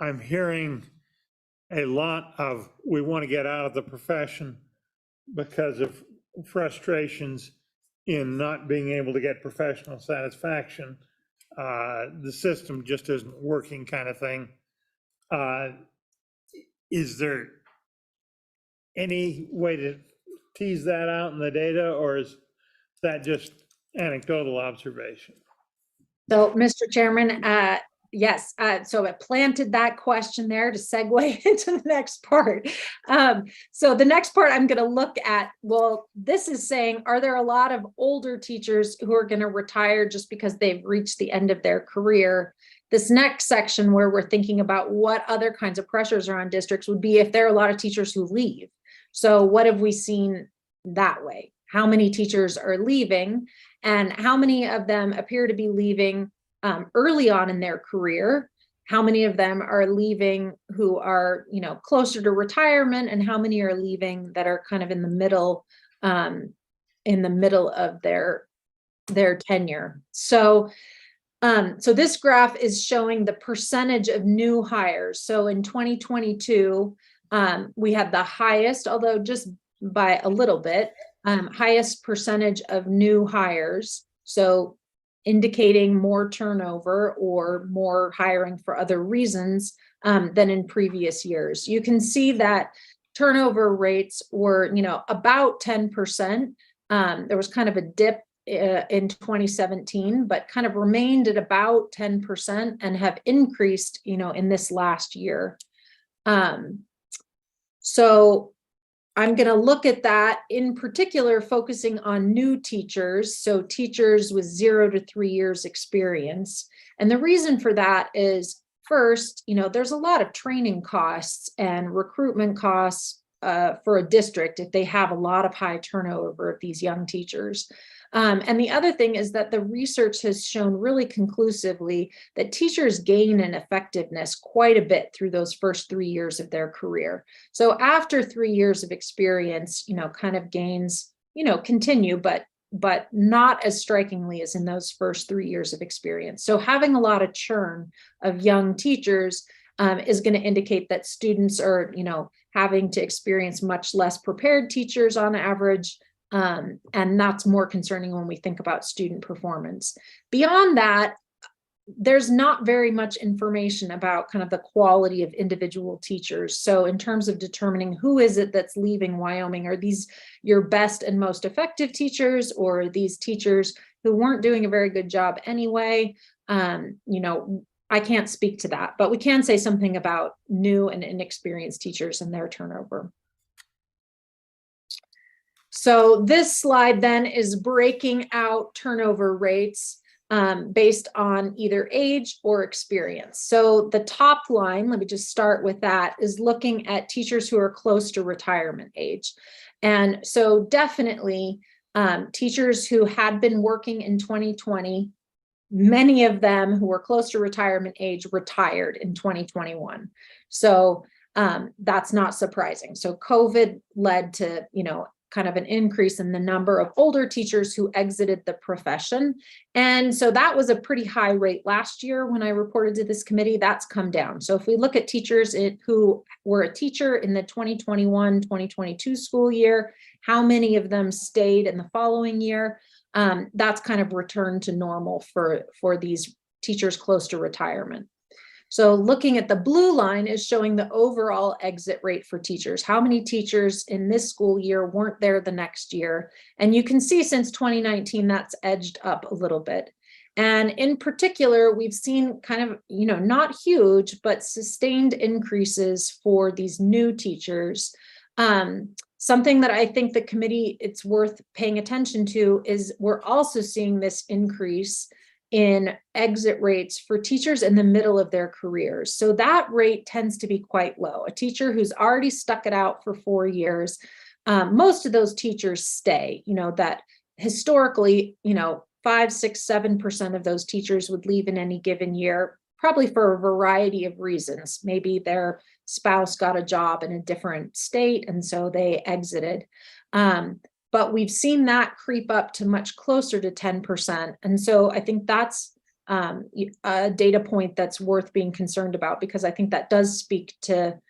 I'm hearing a lot of, we want to get out of the profession because of frustrations in not being able to get professional satisfaction. The system just isn't working, kind of thing. Is there any way to tease that out in the data, or is that just anecdotal observation? So, Mr. Chairman, yes, so I planted that question there to segue into the next part. So the next part I'm going to look at, well, this is saying, are there a lot of older teachers who are going to retire just because they've reached the end of their career? This next section where we're thinking about what other kinds of pressures are on districts would be if there are a lot of teachers who leave. So what have we seen that way? How many teachers are leaving, and how many of them appear to be leaving early on in their career? How many of them are leaving who are, closer to retirement, and how many are leaving that are kind of in the middle of their tenure? So this graph is showing the percentage of new hires. So in 2022, we had the highest, although just by a little bit, highest percentage of new hires. So indicating more turnover or more hiring for other reasons than in previous years. You can see that turnover rates were, about 10%. There was kind of a dip in 2017, but kind of remained at about 10% and have increased, in this last year. So I'm going to look at that in particular, focusing on new teachers. So teachers with 0 to 3 years experience. And the reason for that is, first, there's a lot of training costs and recruitment costs for a district if they have a lot of high turnover of these young teachers. And the other thing is that the research has shown really conclusively that teachers gain in effectiveness quite a bit through those first 3 years of their career. So after 3 years of experience, kind of gains, continue, but not as strikingly as in those first 3 years of experience. So having a lot of churn of young teachers is going to indicate that students are, having to experience much less prepared teachers on average. And that's more concerning when we think about student performance. Beyond that, there's not very much information about kind of the quality of individual teachers. So in terms of determining who is it that's leaving Wyoming, are these your best and most effective teachers, or are these teachers who weren't doing a very good job anyway? I can't speak to that, but we can say something about new and inexperienced teachers and their turnover. So this slide then is breaking out turnover rates based on either age or experience. So the top line, let me just start with that, is looking at teachers who are close to retirement age. And so definitely teachers who had been working in 2020, many of them who were close to retirement age retired in 2021. So that's not surprising. So COVID led to, kind of an increase in the number of older teachers who exited the profession. And so that was a pretty high rate last year when I reported to this committee. That's come down. So if we look at teachers who were a teacher in the 2021-2022 school year, how many of them stayed in the following year? That's kind of returned to normal for these teachers close to retirement. So looking at the blue line is showing the overall exit rate for teachers. How many teachers in this school year weren't there the next year? And you can see since 2019, that's edged up a little bit. And in particular, we've seen kind of, not huge, but sustained increases for these new teachers. Something that I think the committee, it's worth paying attention to is we're also seeing this increase in exit rates for teachers in the middle of their careers. So that rate tends to be quite low. A teacher who's already stuck it out for 4 years, most of those teachers stay, that historically, 5, 6, 7% of those teachers would leave in any given year, probably for a variety of reasons. Maybe their spouse got a job in a different state, and so they exited. But we've seen that creep up to much closer to 10%. And so I think that's a data point that's worth being concerned about, because I think that does speak to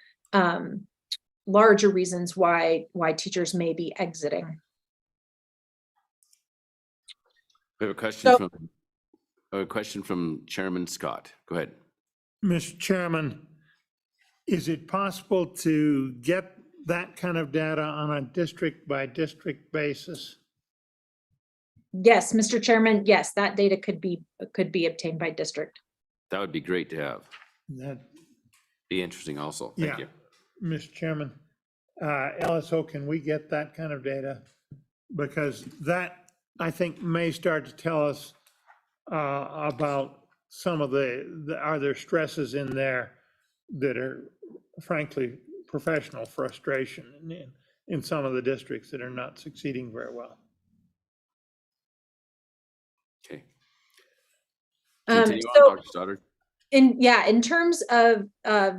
larger reasons why teachers may be exiting. We have a question from Chairman Scott. Go ahead. Mr. Chairman, is it possible to get that kind of data on a district by district basis? Yes, Mr. Chairman, yes, that data could be obtained by district. That would be great to have. That, Be interesting also. Thank you. Mr. Chairman, LSO, can we get that kind of data? Because that, I think, may start to tell us about some of are there stresses in there that are frankly professional frustration in some of the districts that are not succeeding very well. Okay. Continue on, Dr. Stoddard. In terms of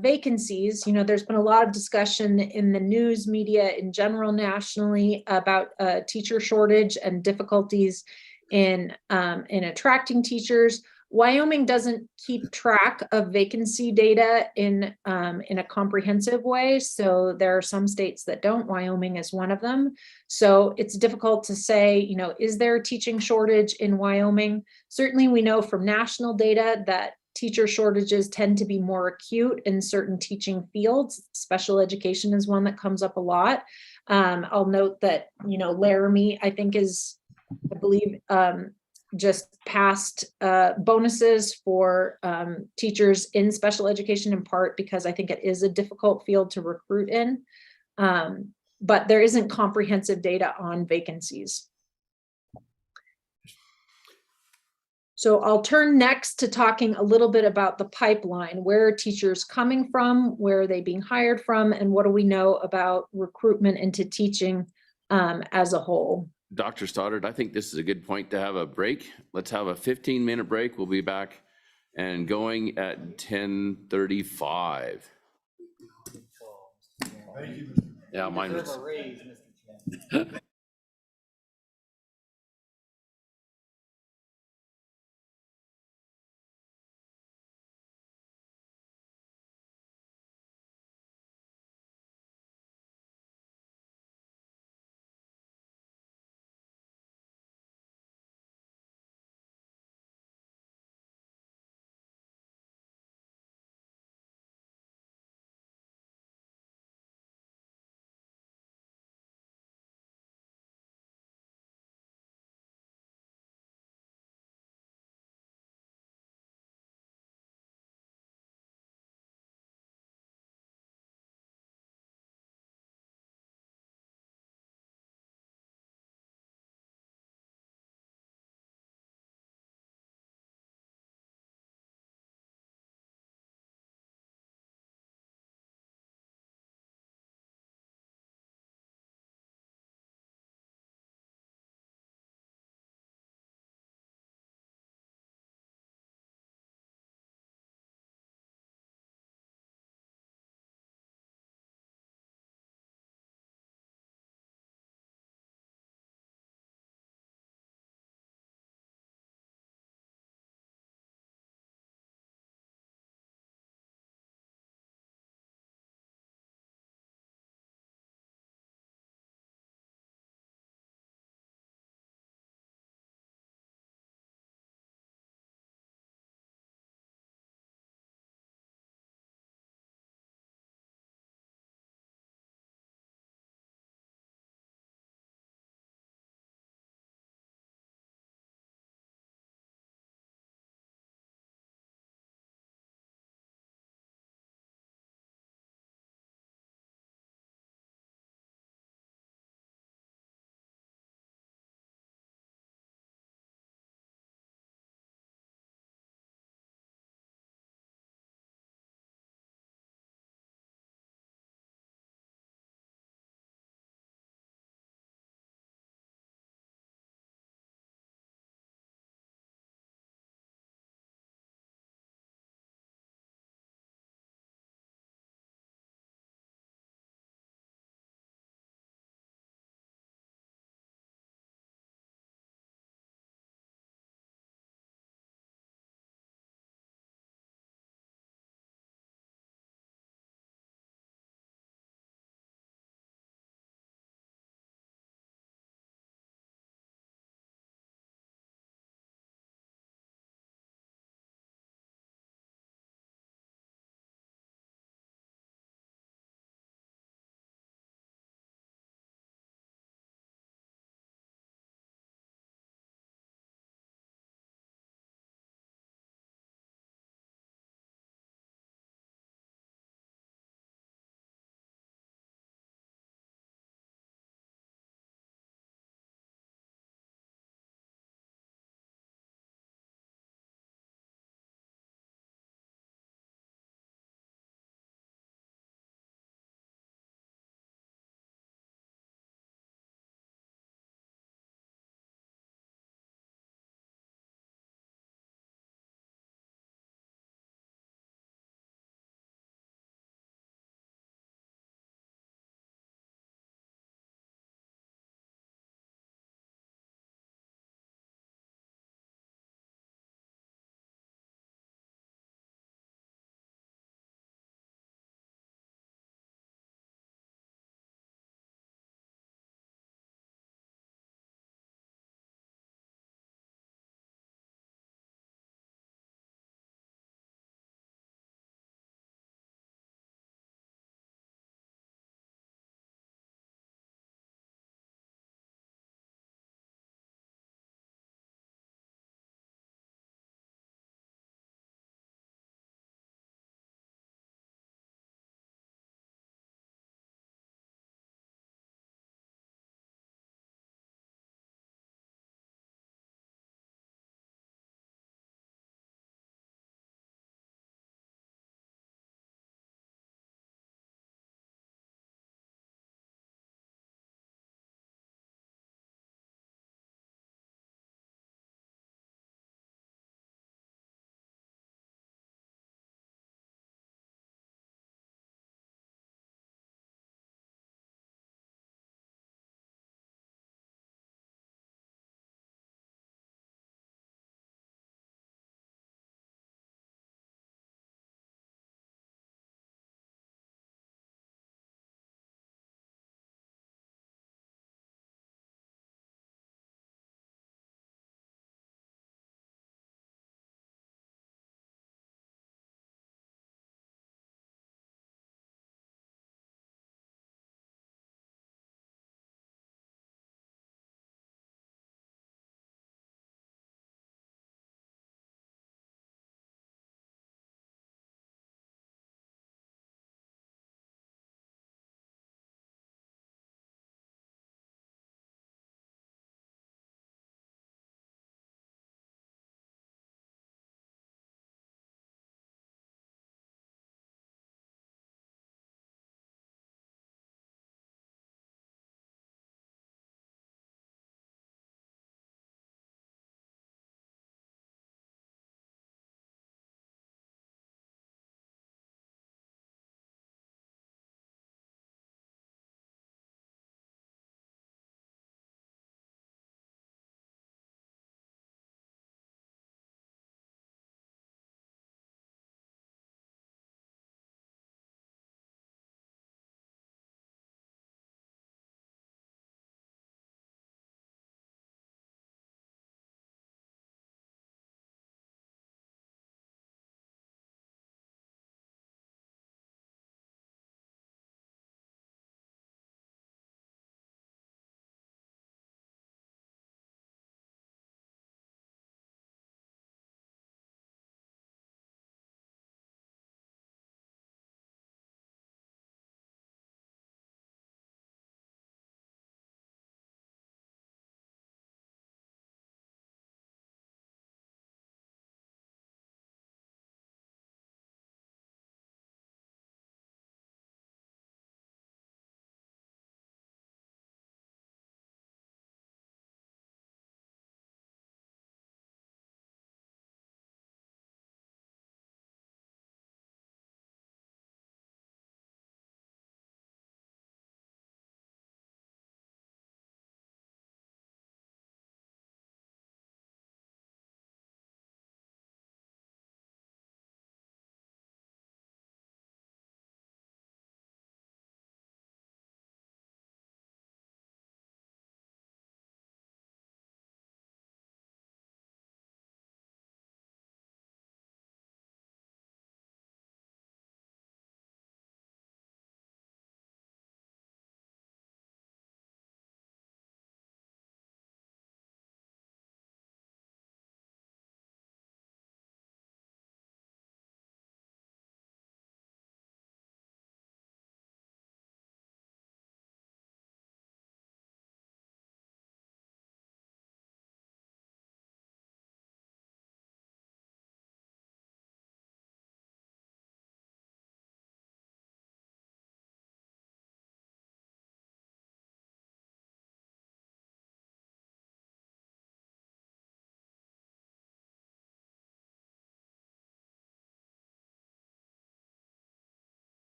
vacancies, there's been a lot of discussion in the news media in general nationally about teacher shortage and difficulties in attracting teachers. Wyoming doesn't keep track of vacancy data in a comprehensive way. So there are some states that don't. Wyoming is one of them. So it's difficult to say, is there a teaching shortage in Wyoming? Certainly we know from national data that teacher shortages tend to be more acute in certain teaching fields. Special education is one that comes up a lot. I'll note that, Laramie, I think I believe, just passed bonuses for teachers in special education, in part because I think it is a difficult field to recruit in, but there isn't comprehensive data on vacancies. So I'll turn next to talking a little bit about the pipeline. Where are teachers coming from? Where are they being hired from? And what do we know about recruitment into teaching as a whole? Dr. Stoddard, I think this is a good point to have a break. Let's have a 15-minute break. We'll be back and going at 10:35. Yeah, mine was.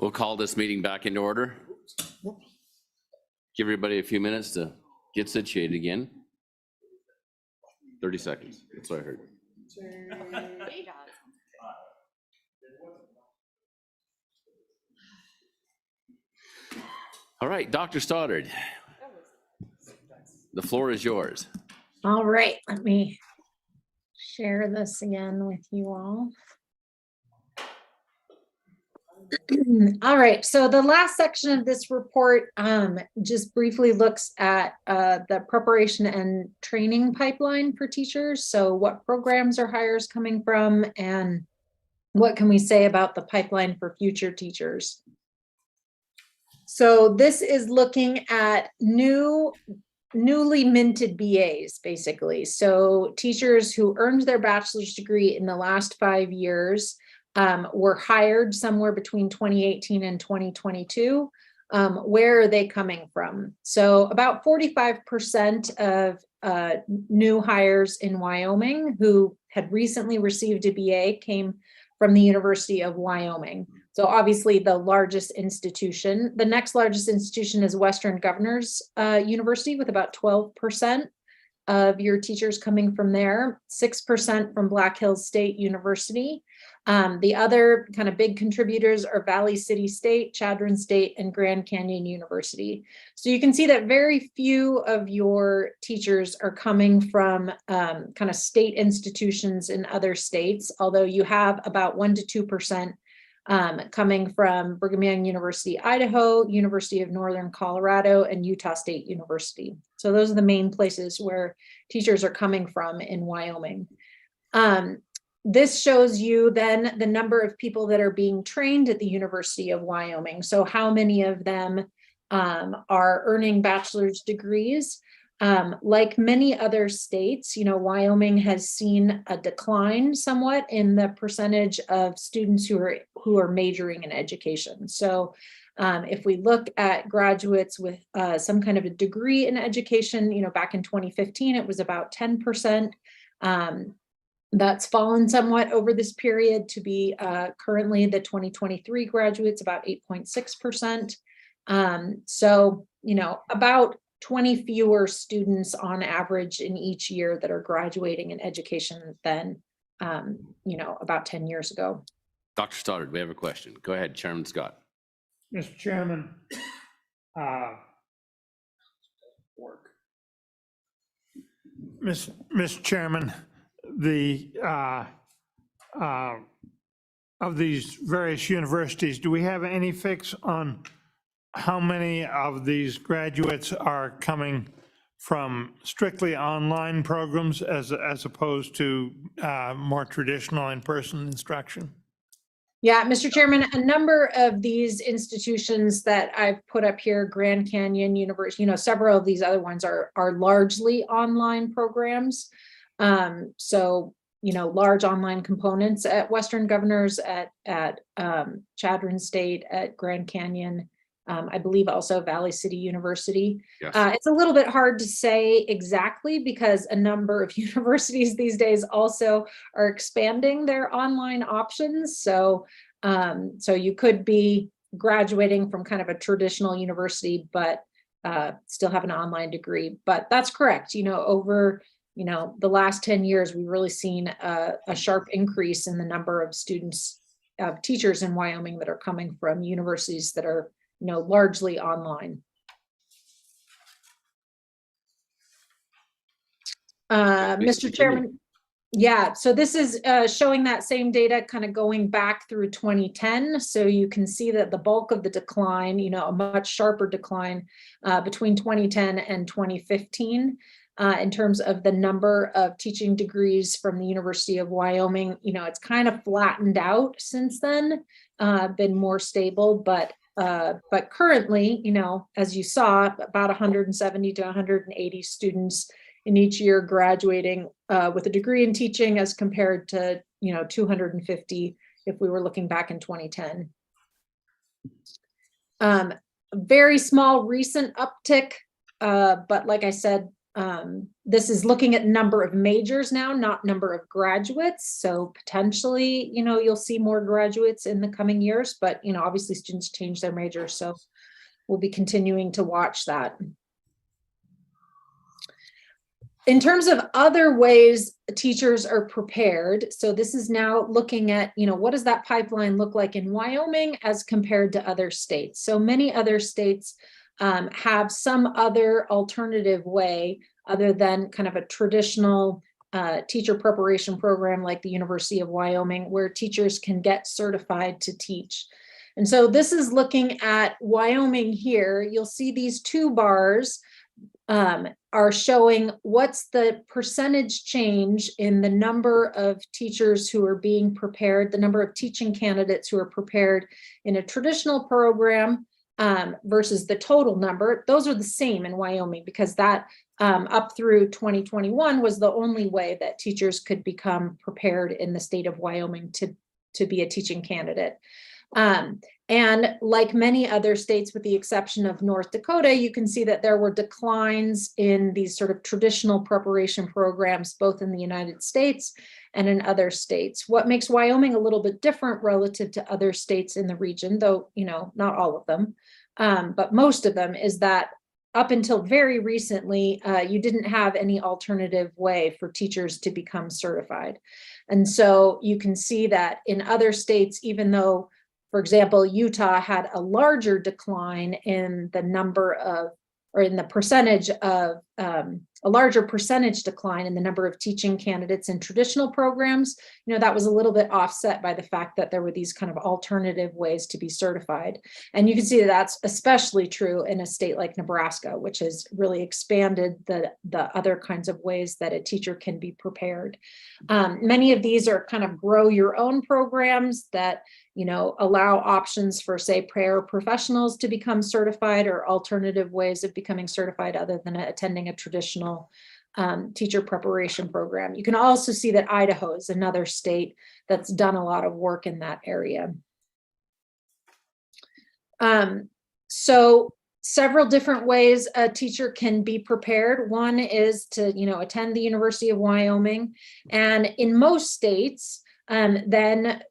We'll call this meeting back into order. Give everybody a few minutes to get situated again. 30 seconds, that's what I heard. All right, Dr. Stoddard, the floor is yours. All right, let me share this again with you all. All right, so the last section of this report just briefly looks at the preparation and training pipeline for teachers. So what programs are hires coming from, and what can we say about the pipeline for future teachers? So this is looking at newly minted BAs, basically. So teachers who earned their bachelor's degree in the last 5 years were hired somewhere between 2018 and 2022. Where are they coming from? So about 45% of new hires in Wyoming who had recently received a BA came from the University of Wyoming. So obviously the largest institution. The next largest institution is Western Governors University, with about 12% of your teachers coming from there, 6% from Black Hills State University. The other kind of big contributors are Valley City State, Chadron State, and Grand Canyon University. So you can see that very few of your teachers are coming from kind of state institutions in other states, although you have about 1 to 2% coming from Brigham Young University, Idaho, University of Northern Colorado, and Utah State University. So those are the main places where teachers are coming from in Wyoming. This shows you then the number of people that are being trained at the University of Wyoming. So how many of them are earning bachelor's degrees? Like many other states, Wyoming has seen a decline somewhat in the percentage of students who are majoring in education. So if we look at graduates with some kind of a degree in education, back in 2015, it was about 10%. That's fallen somewhat over this period to be currently the 2023 graduates, about 8.6%. So, about 20 fewer students on average in each year that are graduating in education than, about 10 years ago. Dr. Stoddard, we have a question. Go ahead, Chairman Scott. Mr. Chairman, Mr. Chairman, of these various universities, do we have any fix on how many of these graduates are coming from strictly online programs as opposed to more traditional in-person instruction? Yeah, Mr. Chairman, a number of these institutions that I've put up here, Grand Canyon University, several of these other ones are largely online programs. So, large online components at Western Governors, at Chadron State, at Grand Canyon, I believe also Valley City University. Yes. It's a little bit hard to say exactly because a number of universities these days also are expanding their online options. So, so you could be graduating from kind of a traditional university, but still have an online degree. But that's correct. Over the last 10 years, we've really seen a sharp increase in the number of students, teachers in Wyoming that are coming from universities that are largely online. Mr. Chairman, yeah, so this is showing that same data kind of going back through 2010. So you can see that the bulk of the decline, a much sharper decline between 2010 and 2015 in terms of the number of teaching degrees from the University of Wyoming. It's kind of flattened out since then, been more stable, but currently, as you saw, about 170 to 180 students in each year graduating with a degree in teaching as compared to, 250 if we were looking back in 2010. Very small recent uptick, but like I said, This is looking at number of majors now, not number of graduates. So potentially, you'll see more graduates in the coming years, but, obviously students change their majors. So we'll be continuing to watch that. In terms of other ways teachers are prepared, so this is now looking at, what does that pipeline look like in Wyoming as compared to other states? So many other states have some other alternative way other than kind of a traditional teacher preparation program like the University of Wyoming, where teachers can get certified to teach. And so this is looking at Wyoming here. You'll see these two bars are showing what's the percentage change in the number of teachers who are being prepared, the number of teaching candidates who are prepared in a traditional program versus the total number. Those are the same in Wyoming because that up through 2021 was the only way that teachers could become prepared in the state of Wyoming to be a teaching candidate. And like many other states, with the exception of North Dakota, you can see that there were declines in these sort of traditional preparation programs, both in the United States and in other states. What makes Wyoming a little bit different relative to other states in the region, though, not all of them, but most of them, is that up until very recently, you didn't have any alternative way for teachers to become certified. And so you can see that in other states, even though, for example, Utah had a larger decline in the number of, or in the percentage of, a larger percentage decline in the number of teaching candidates in traditional programs, that was a little bit offset by the fact that there were these kind of alternative ways to be certified. And you can see that that's especially true in a state like Nebraska, which has really expanded the other kinds of ways that a teacher can be prepared. Many of these are kind of grow your own programs that allow options for, say, paraprofessionals to become certified or alternative ways of becoming certified other than attending a traditional teacher preparation program. You can also see that Idaho is another state that's done a lot of work in that area. So several different ways a teacher can be prepared. One is to, attend the University of Wyoming. And in most states, then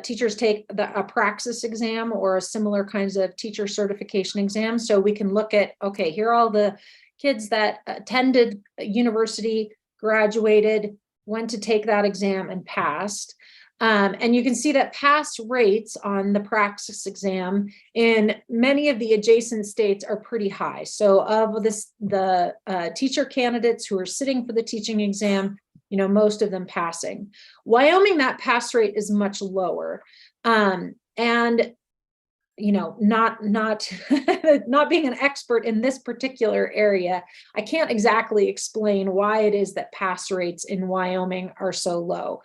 teachers take a praxis exam or similar kinds of teacher certification exams. So we can look at, okay, here are all the kids that attended university, graduated, went to take that exam and passed. And you can see that pass rates on the praxis exam in many of the adjacent states are pretty high. So of the teacher candidates who are sitting for the teaching exam, most of them passing. Wyoming, that pass rate is much lower. And not not being an expert in this particular area, I can't exactly explain why it is that pass rates in Wyoming are so low.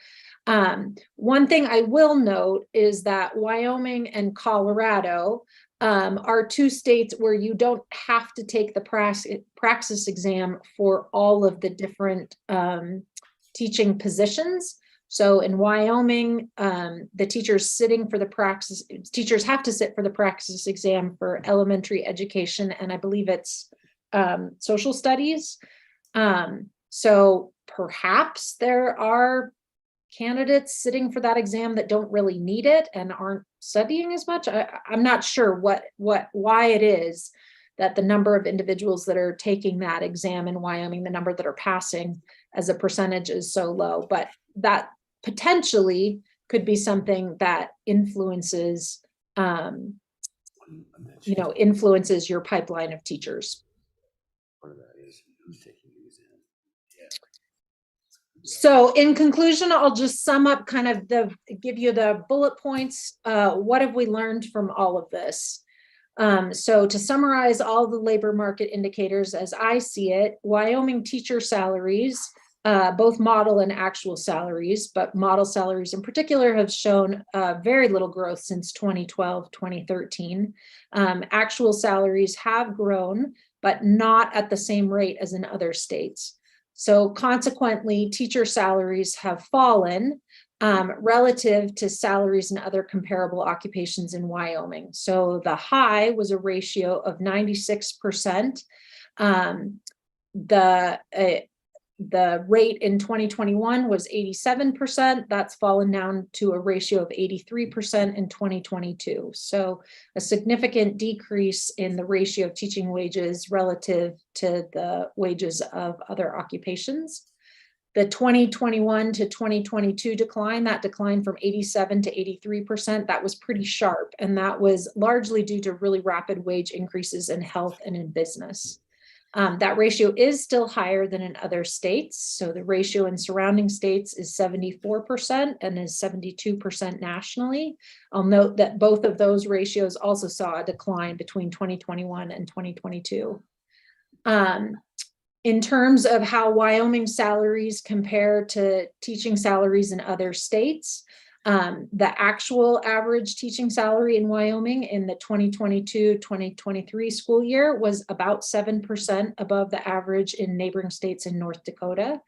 One thing I will note is that Wyoming and Colorado are two states where you don't have to take the praxis exam for all of the different teaching positions. So in Wyoming, the teachers have to sit for the praxis exam for elementary education, and I believe it's social studies. So perhaps there are candidates sitting for that exam that don't really need it and aren't studying as much. I'm not sure why it is that the number of individuals that are taking that exam in Wyoming, the number that are passing as a percentage is so low, but that potentially could be something that influences, influences your pipeline of teachers. So in conclusion, I'll just sum up kind of give you the bullet points. What have we learned from all of this? So to summarize all the labor market indicators as I see it, Wyoming teacher salaries, both model and actual salaries, but model salaries in particular have shown very little growth since 2012, 2013. Actual salaries have grown, but not at the same rate as in other states. So consequently, teacher salaries have fallen relative to salaries in other comparable occupations in Wyoming. So the high was a ratio of 96%. the rate in 2021 was 87%. That's fallen down to a ratio of 83% in 2022. So a significant decrease in the ratio of teaching wages relative to the wages of other occupations. The 2021 to 2022 decline, that declined from 87 to 83%, that was pretty sharp. And that was largely due to really rapid wage increases in health and in business. That ratio is still higher than in other states. So the ratio in surrounding states is 74% and is 72% nationally. I'll note that both of those ratios also saw a decline between 2021 and 2022. In terms of how Wyoming salaries compare to teaching salaries in other states, the actual average teaching salary in Wyoming in the 2022-2023 school year was about 7% above the average in neighboring states in North Dakota.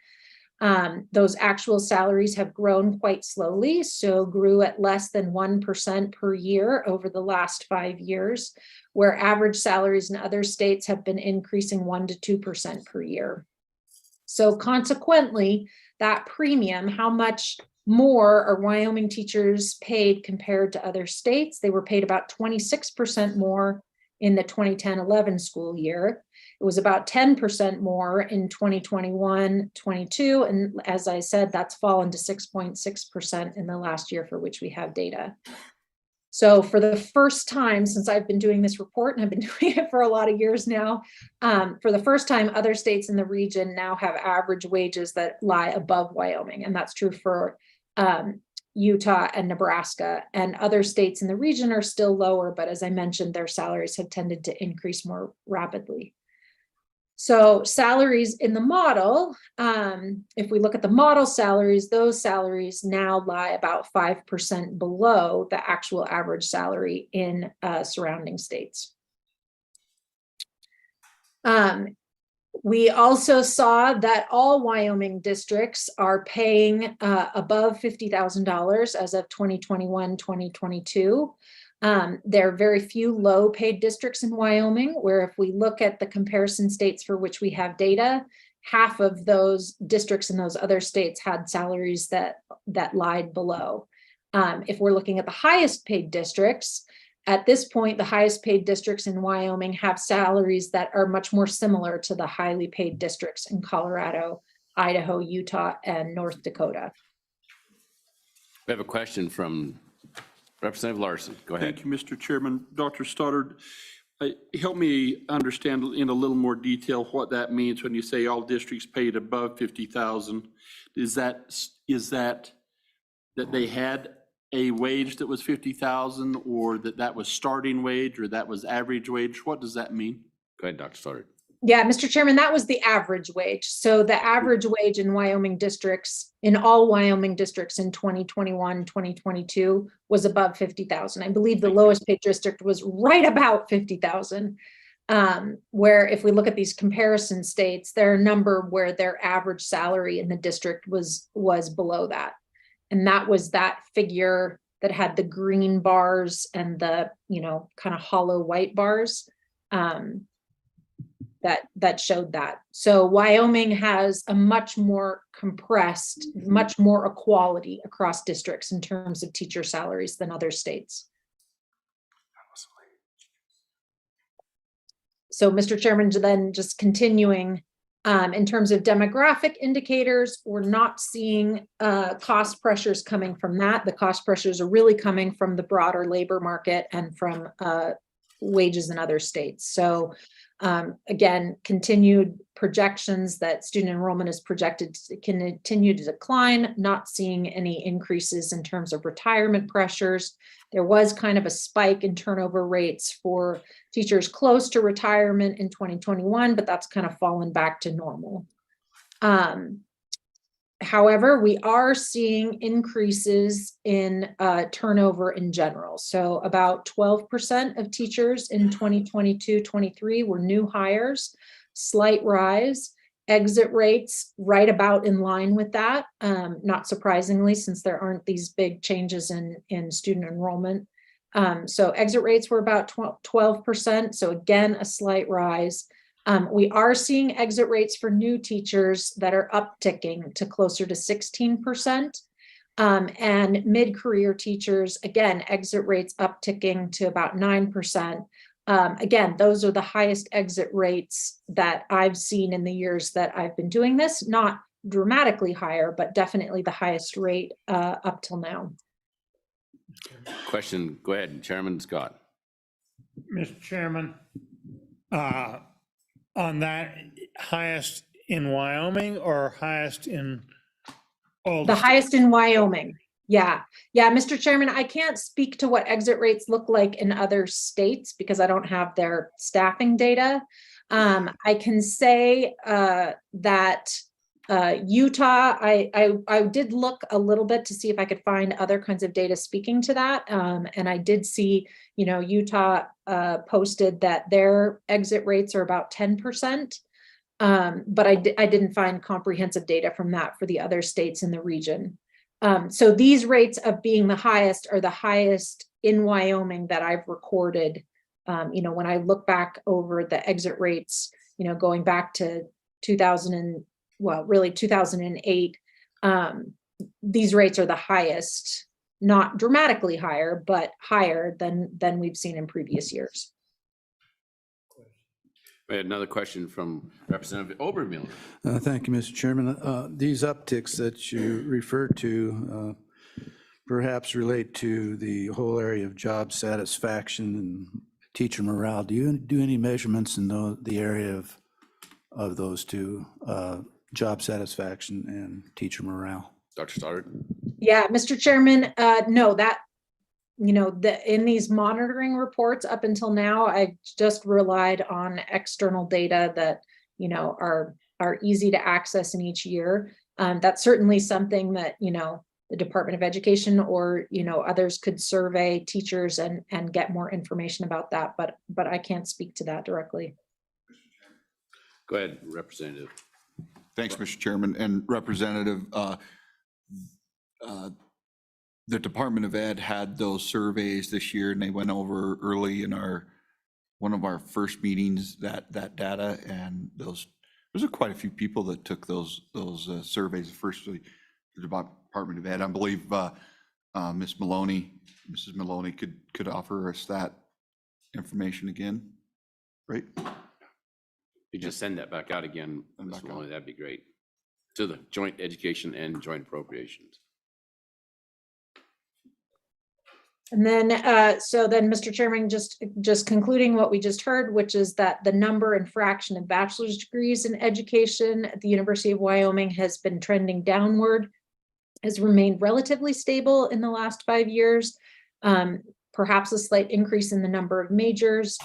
Those actual salaries have grown quite slowly, so grew at less than 1% per year over the last 5 years, where average salaries in other states have been increasing 1 to 2% per year. So consequently, that premium, how much more are Wyoming teachers paid compared to other states? They were paid about 26% more in the 2010-11 school year. It was about 10% more in 2021-22. And as I said, that's fallen to 6.6% in the last year for which we have data. So for the first time since I've been doing this report, and I've been doing it for a lot of years now, for the first time, other states in the region now have average wages that lie above Wyoming. And that's true for Utah and Nebraska, and other states in the region are still lower, but as I mentioned, their salaries have tended to increase more rapidly. So salaries in the model, if we look at the model salaries, those salaries now lie about 5% below the actual average salary in surrounding states. We also saw that all Wyoming districts are paying above $50,000 as of 2021-2022. There are very few low paid districts in Wyoming, where if we look at the comparison states for which we have data, half of those districts in those other states had salaries that lied below. If we're looking at the highest paid districts, at this point, the highest paid districts in Wyoming have salaries that are much more similar to the highly paid districts in Colorado, Idaho, Utah, and North Dakota. We have a question from Representative Larson. Go ahead. Thank you, Mr. Chairman. Dr. Stoddard, help me understand in a little more detail what that means when you say all districts paid above 50,000. Is that they had a wage that was 50,000, or that was starting wage, or that was average wage? What does that mean? Go ahead, Dr. Stoddard. Yeah, Mr. Chairman, that was the average wage. So the average wage in Wyoming districts, in all Wyoming districts in 2021, 2022 was above 50,000. I believe the lowest paid district was right about 50,000. Where if we look at these comparison states, there are a number where their average salary in the district was below that. And that was that figure that had the green bars and the, kind of hollow white bars that showed that. So Wyoming has a much more compressed, much more equality across districts in terms of teacher salaries than other states. So Mr. Chairman, then just continuing, in terms of demographic indicators, we're not seeing cost pressures coming from that. The cost pressures are really coming from the broader labor market and from wages in other states. So again, continued projections that student enrollment is projected to continue to decline, not seeing any increases in terms of retirement pressures. There was kind of a spike in turnover rates for teachers close to retirement in 2021, but that's kind of fallen back to normal. However, we are seeing increases in turnover in general. So about 12% of teachers in 2022-23 were new hires, slight rise. Exit rates right about in line with that, not surprisingly, since there aren't these big changes in student enrollment. So exit rates were about 12%. So again, a slight rise. We are seeing exit rates for new teachers that are upticking to closer to 16%. And mid-career teachers, again, exit rates upticking to about 9%. Again, those are the highest exit rates that I've seen in the years that I've been doing this, not dramatically higher, but definitely the highest rate up till now. Question, go ahead, Chairman Scott. Mr. Chairman, on that, highest in Wyoming or highest in all The the highest in Wyoming. Yeah. Yeah, Mr. Chairman, I can't speak to what exit rates look like in other states because I don't have their staffing data. I can say that Utah, I did look a little bit to see if I could find other kinds of data speaking to that. And I did see, Utah posted that their exit rates are about 10%. But I didn't find comprehensive data from that for the other states in the region. So these rates of being the highest are the highest in Wyoming that I've recorded. When I look back over the exit rates, going back to 2008, these rates are the highest, not dramatically higher, but higher than we've seen in previous years. We had another question from Representative Obermiller. Thank you, Mr. Chairman. These upticks that you referred to perhaps relate to the whole area of job satisfaction and teacher morale. Do you do any measurements in the area of those two, job satisfaction and teacher morale? Dr. Stoddard? Yeah, Mr. Chairman, no, that, in these monitoring reports up until now, I just relied on external data that, are easy to access in each year. That's certainly something that, the Department of Education or, others could survey teachers and get more information about that, but I can't speak to that directly. Go ahead, Representative. Thanks, Mr. Chairman. And Representative, the Department of Ed had those surveys this year, and they went over early in one of our first meetings that data, and there's quite a few people that took those surveys. Firstly, the Department of Ed, I believe Mrs. Maloney could offer us that information again, right? You just send that back out again, Ms. Maloney, that'd be great. To the Joint Education and Joint Appropriations. And then, Mr. Chairman, just concluding what we just heard, which is that the number and fraction of bachelor's degrees in education at the University of Wyoming has been trending downward, has remained relatively stable in the last 5 years, perhaps a slight increase in the number of majors.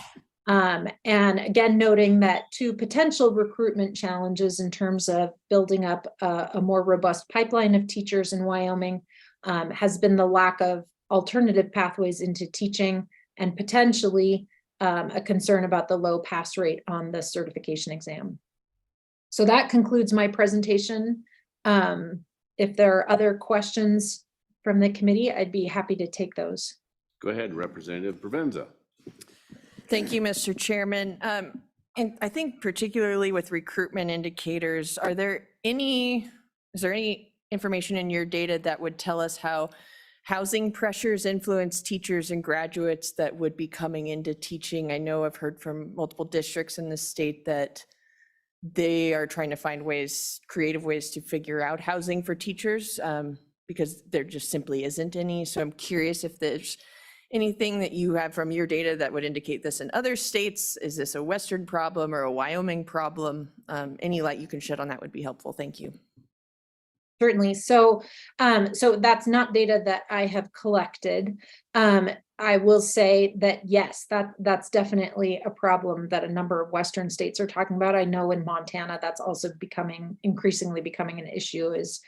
And again, noting that two potential recruitment challenges in terms of building up a more robust pipeline of teachers in Wyoming has been the lack of alternative pathways into teaching and potentially a concern about the low pass rate on the certification exam. So that concludes my presentation. If there are other questions from the committee, I'd be happy to take those. Go ahead, Representative Provenza. Thank you, Mr. Chairman. And I think particularly with recruitment indicators, is there any information in your data that would tell us how housing pressures influence teachers and graduates that would be coming into teaching? I know I've heard from multiple districts in the state that they are trying to find creative ways to figure out housing for teachers because there just simply isn't any. So I'm curious if there's anything that you have from your data that would indicate this in other states. Is this a Western problem or a Wyoming problem? Any light you can shed on that would be helpful. Thank you. Certainly. So that's not data that I have collected. I will say that, yes, that's definitely a problem that a number of Western states are talking about. I know in Montana, that's also increasingly becoming an issue as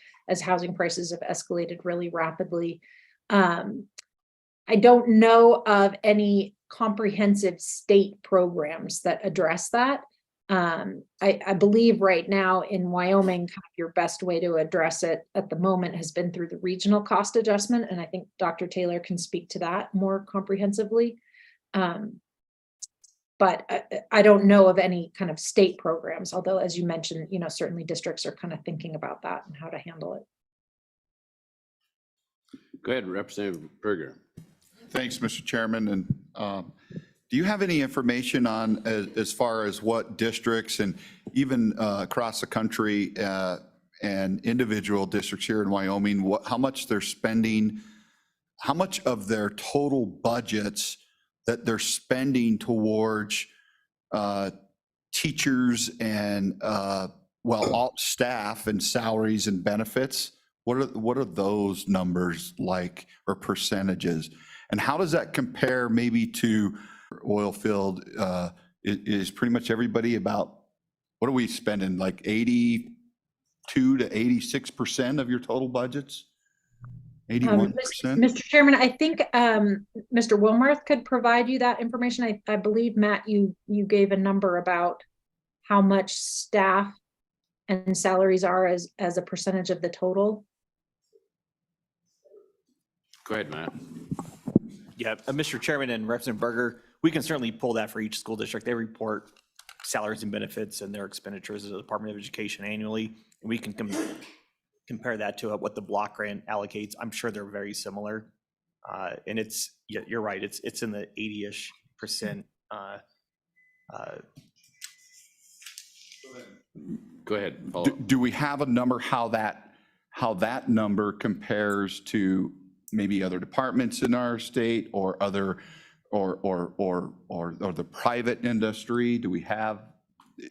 housing prices have escalated really rapidly. I don't know of any comprehensive state programs that address that. I believe right now in Wyoming, your best way to address it at the moment has been through the regional cost adjustment. And I think Dr. Taylor can speak to that more comprehensively. But I don't know of any kind of state programs, although as you mentioned, certainly districts are kind of thinking about that and how to handle it. Go ahead, Representative Berger. Thanks, Mr. Chairman. And do you have any information on as far as what districts and even across the country and individual districts here in Wyoming, how much they're spending, how much of their total budgets that they're spending towards teachers and, all staff and salaries and benefits? What are those numbers like, or percentages? And how does that compare maybe to oil field? Is pretty much everybody about, what are we spending, like 82 to 86% of your total budgets? 81%? Mr. Chairman, I think Mr. Wilmarth could provide you that information. I believe, Matt, you gave a number about how much staff and salaries are as a percentage of the total. Go ahead, Matt. Yeah, Mr. Chairman and Representative Berger, we can certainly pull that for each school district. They report salaries and benefits and their expenditures to the Department of Education annually. And we can compare that to what the block grant allocates. I'm sure they're very similar. And you're right, it's in the 80-ish%. Go ahead. Do we have a number how that number compares to maybe other departments in our state or other or the private industry? Do we have,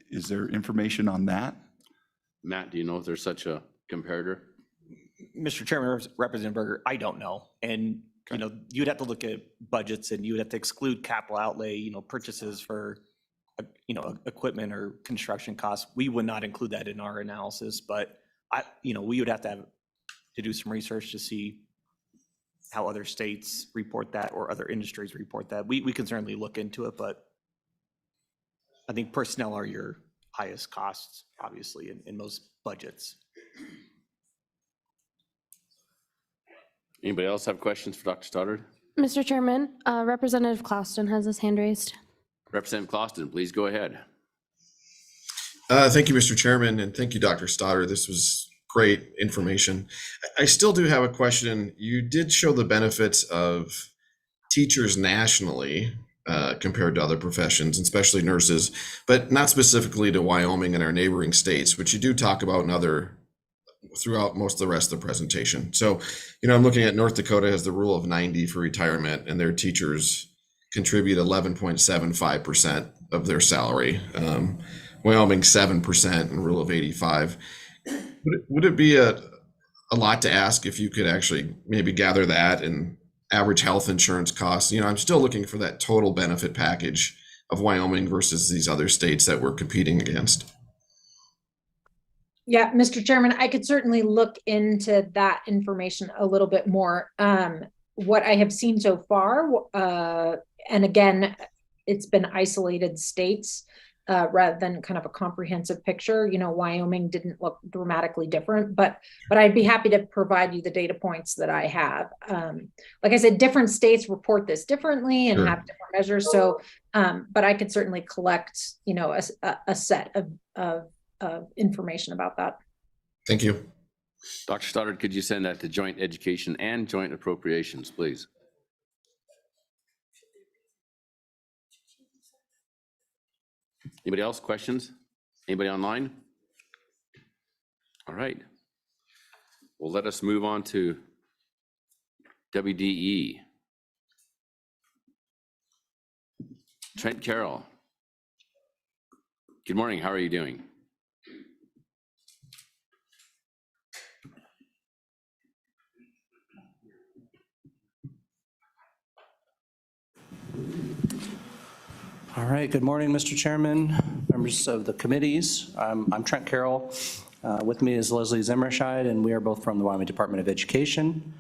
is there information on that? Matt, do you know if there's such a comparator? Mr. Chairman, Representative Berger, I don't know. And, you'd have to look at budgets and you would have to exclude capital outlay, purchases for, equipment or construction costs. We would not include that in our analysis, but we would have to do some research to see how other states report that or other industries report that. We can certainly look into it, but I think personnel are your highest costs, obviously, in most budgets. Anybody else have questions for Dr. Stoddard? Mr. Chairman, Representative Closton has his hand raised. Representative Closton, please go ahead. Thank you, Mr. Chairman, and thank you, Dr. Stoddard. This was great information. I still do have a question. You did show the benefits of teachers nationally compared to other professions, especially nurses, but not specifically to Wyoming and our neighboring states, which you do talk about throughout most of the rest of the presentation. So, I'm looking at North Dakota has the rule of 90 for retirement, and their teachers contribute 11.75% of their salary. Wyoming 7% and rule of 85. Would it be a lot to ask if you could actually maybe gather that and average health insurance costs? I'm still looking for that total benefit package of Wyoming versus these other states that we're competing against. Yeah, Mr. Chairman, I could certainly look into that information a little bit more. What I have seen so far, and again, it's been isolated states rather than kind of a comprehensive picture. Wyoming didn't look dramatically different, but I'd be happy to provide you the data points that I have. Like I said, different states report this differently and have different measures. So, but I could certainly collect, a set of information about that. Thank you. Dr. Stoddard, could you send that to Joint Education and Joint Appropriations, please? Anybody else? Questions? Anybody online? All right. Well, let us move on to WDE. Trent Carroll. Good morning. How are you doing? All right, good morning, Mr. Chairman, members of the committees. I'm Trent Carroll. With me is Leslie Zimmerscheid, and we are both from the Wyoming Department of Education.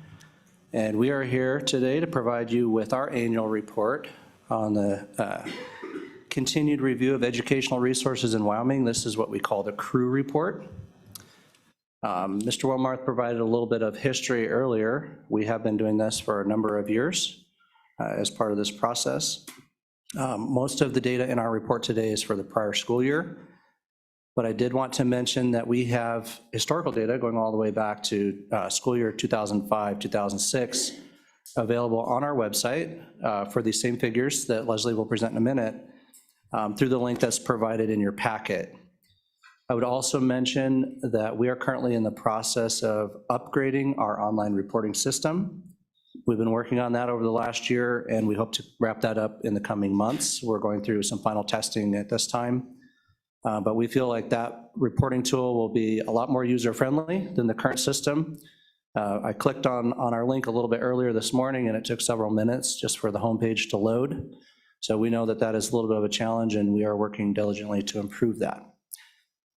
And we are here today to provide you with our annual report on the continued review of educational resources in Wyoming. This is what we call the CREW report. Mr. Wilmarth provided a little bit of history earlier. We have been doing this for a number of years as part of this process. Most of the data in our report today is for the prior school year, but I did want to mention that we have historical data going all the way back to school year 2005, 2006, available on our website for these same figures that Leslie will present in a minute through the link that's provided in your packet. I would also mention that we are currently in the process of upgrading our online reporting system. We've been working on that over the last year, and we hope to wrap that up in the coming months. We're going through some final testing at this time, but we feel like that reporting tool will be a lot more user-friendly than the current system. I clicked on our link a little bit earlier this morning, and it took several minutes just for the homepage to load. So we know that that is a little bit of a challenge, and we are working diligently to improve that.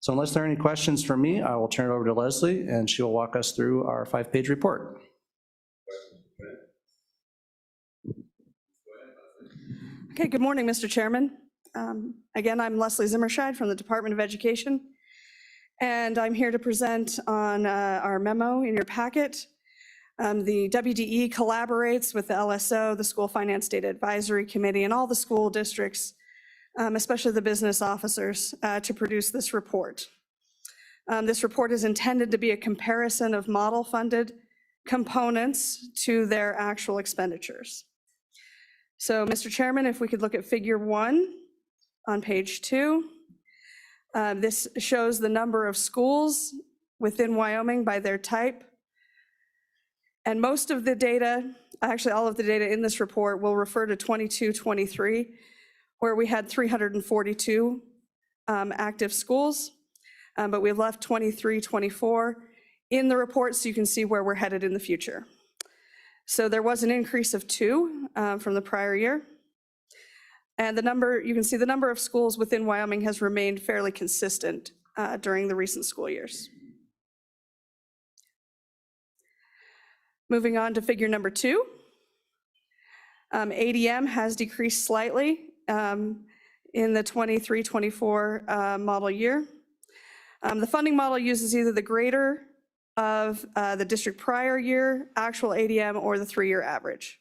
So unless there are any questions for me, I will turn it over to Leslie, and she will walk us through our 5-page report. Okay, good morning, Mr. Chairman. Again, I'm Leslie Zimmerscheid from the Department of Education, and I'm here to present on our memo in your packet. The WDE collaborates with the LSO, the School Finance Data Advisory Committee, and all the school districts, especially the business officers, to produce this report. This report is intended to be a comparison of model-funded components to their actual expenditures. So, Mr. Chairman, if we could look at figure 1 on page 2. This shows the number of schools within Wyoming by their type. And most of the data, actually all of the data in this report, will refer to 22-23, where we had 342 active schools, but we've left 23-24 in the report so you can see where we're headed in the future. So there was an increase of 2 from the prior year. And the number, you can see the number of schools within Wyoming has remained fairly consistent during the recent school years. Moving on to figure number 2. ADM has decreased slightly in the 23-24 model year. The funding model uses either the greater of the district prior year actual ADM or the 3-year average.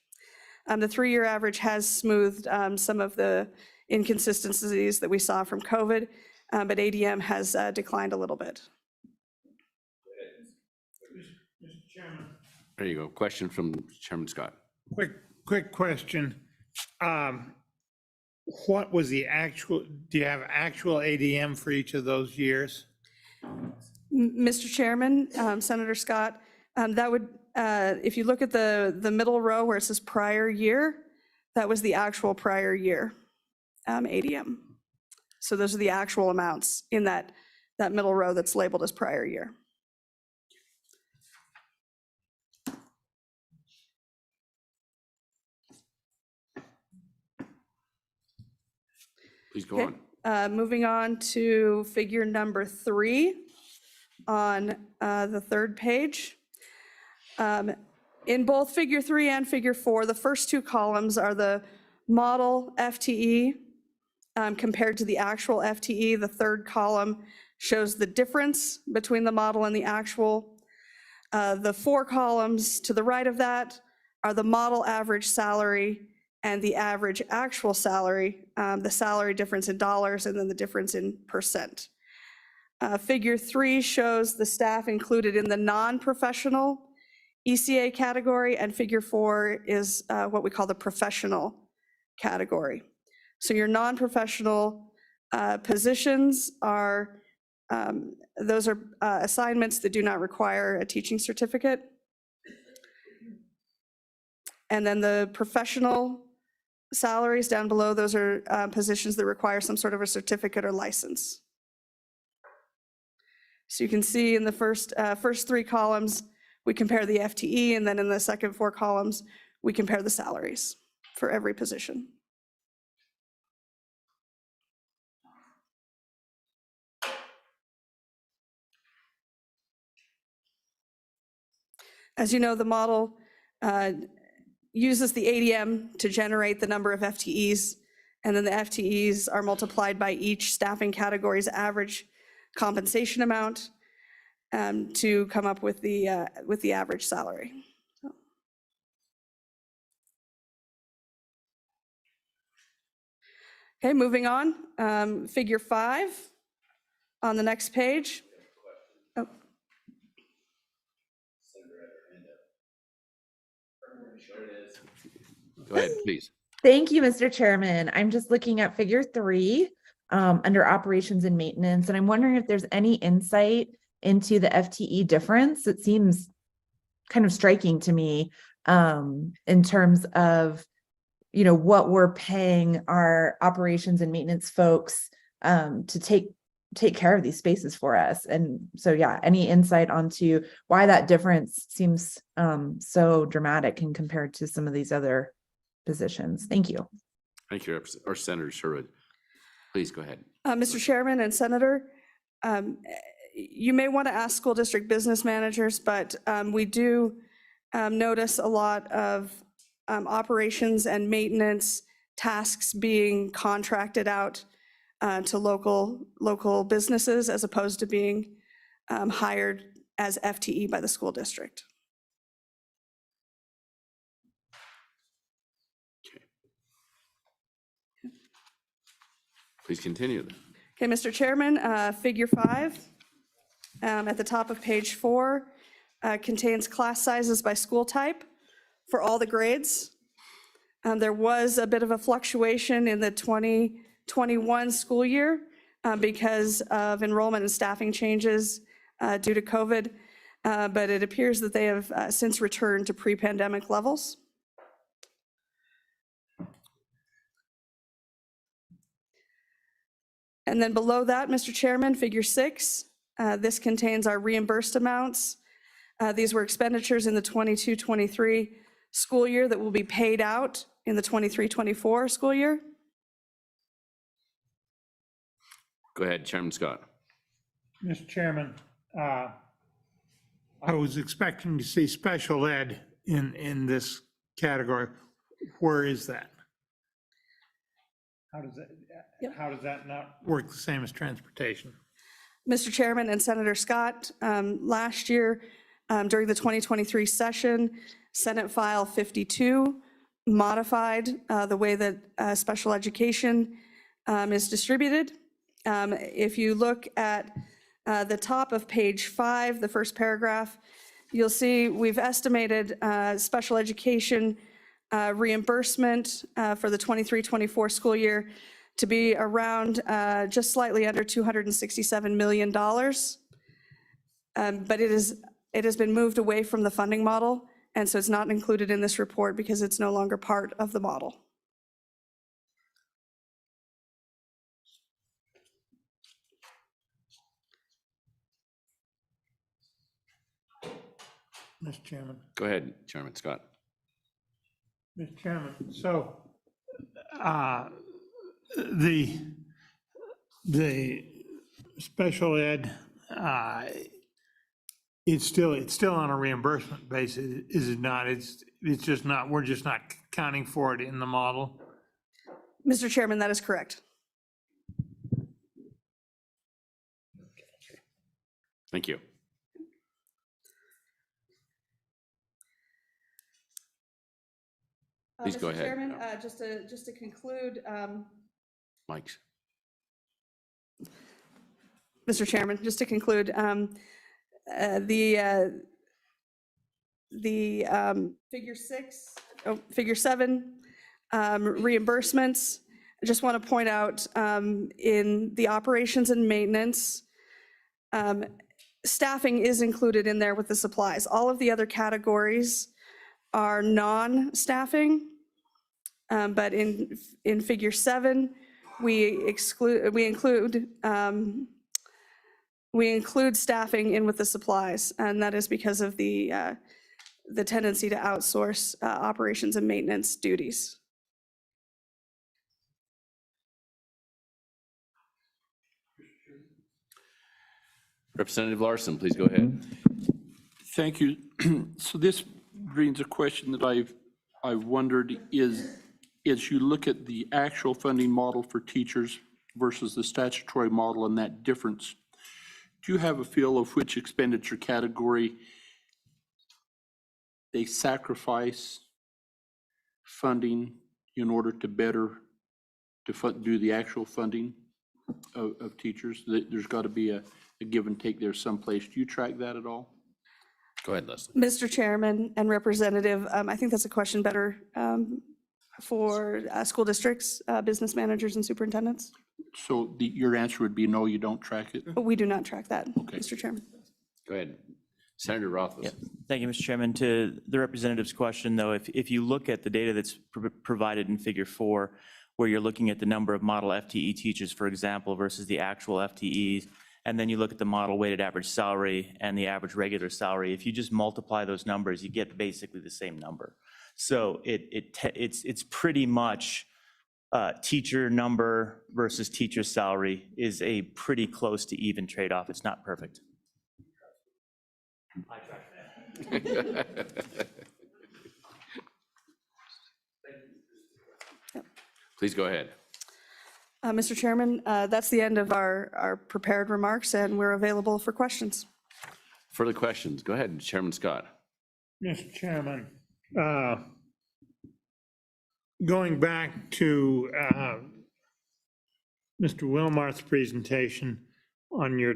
The 3-year average has smoothed some of the inconsistencies that we saw from COVID, but ADM has declined a little bit. Mr. Chairman. There you go. Question from Chairman Scott. Quick question. What was the actual, do you have actual ADM for each of those years? Mr. Chairman, Senator Scott, that would, if you look at the middle row where it says prior year, that was the actual prior year ADM. So those are the actual amounts in that middle row that's labeled as prior year. Please go on. Moving on to figure number 3 on the 3rd page. In both figure 3 and figure 4, the first 2 columns are the model FTE compared to the actual FTE. The 3rd column shows the difference between the model and the actual. The 4 columns to the right of that are the model average salary and the average actual salary, the salary difference in dollars and then the difference in percent. Figure 3 shows the staff included in the non-professional ECA category, and figure 4 is what we call the professional category. So your non-professional positions are, those are assignments that do not require a teaching certificate. And then the professional salaries down below, those are positions that require some sort of a certificate or license. So you can see in the first 3 columns, we compare the FTE, and then in the second 4 columns, we compare the salaries for every position. As you know, the model uses the ADM to generate the number of FTEs, and then the FTEs are multiplied by each staffing category's average compensation amount to come up with the average salary. So. Okay, moving on. Figure 5 on the next page. Oh, Go ahead, please. Thank you, Mr. Chairman. I'm just looking at figure 3 under operations and maintenance, and I'm wondering if there's any insight into the FTE difference. It seems kind of striking to me in terms of, you know, what we're paying our operations and maintenance folks to take care of these spaces for us. And so, yeah, any insight onto why that difference seems so dramatic and compared to some of these other positions? Thank you. Thank you, or Senator Sherwood. Please go ahead. Mr. Chairman and Senator, you may want to ask school district business managers, but we do notice a lot of operations and maintenance tasks being contracted out to local businesses as opposed to being hired as FTE by the school district. Please continue. Okay, Mr. Chairman, figure 5 at the top of page 4 contains class sizes by school type for all the grades. There was a bit of a fluctuation in the 2021 school year because of enrollment and staffing changes due to COVID, but it appears that they have since returned to pre-pandemic levels. And then below that, Mr. Chairman, figure 6, this contains our reimbursed amounts. These were expenditures in the 22-23 school year that will be paid out in the 23-24 school year. Go ahead, Chairman Scott. Mr. Chairman, I was expecting to see special ed in this category. Where is that? How does that not work the same as transportation? Mr. Chairman and Senator Scott, last year during the 2023 session, Senate File 52 modified the way that special education is distributed. If you look at the top of page 5, the first paragraph, you'll see we've estimated special education reimbursement for the 23-24 school year to be around just slightly under $267 million. But it has been moved away from the funding model, and so it's not included in this report because it's no longer part of the model. Mr. Chairman. Go ahead, Chairman Scott. Mr. Chairman, so the special ed, it's still on a reimbursement basis, is it not? It's just not, we're just not counting for it in the model. Mr. Chairman, that is correct. Thank you. Please go Mr. ahead. Chairman, just to conclude. Mike's. Mr. Chairman, just to conclude, figure 7, reimbursements. I just want to point out in the operations and maintenance, staffing is included in there with the supplies. All of the other categories are non-staffing, but in figure 7, we include staffing in with the supplies, and that is because of the tendency to outsource operations and maintenance duties. Representative Larson, please go ahead. Thank you. So this brings a question that I've wondered is, as you look at the actual funding model for teachers versus the statutory model and that difference, do you have a feel of which expenditure category they sacrifice funding in order to better to do the actual funding of teachers? There's got to be a give and take there someplace. Do you track that at all? Go ahead, Leslie. Mr. Chairman and Representative, I think that's a question better for school districts, business managers and superintendents. So your answer would be no, you don't track it? But we do not track that, Okay. Mr. Chairman. Go ahead. Senator Rothfuss. Thank you, Mr. Chairman. To the representative's question, though, if you look at the data that's provided in Figure 4, where you're looking at the number of model FTE teachers, for example, versus the actual FTEs, and then you look at the model weighted average salary and the average regular salary, if you just multiply those numbers, you get basically the same number. So it's pretty much teacher number versus teacher salary is a pretty close to even trade-off. It's not perfect. Please go ahead. Mr. Chairman, that's the end of our prepared remarks, and we're available for questions. Further questions? Go ahead, Chairman Scott. Mr. Chairman, going back to Mr. Wilmarth's presentation on your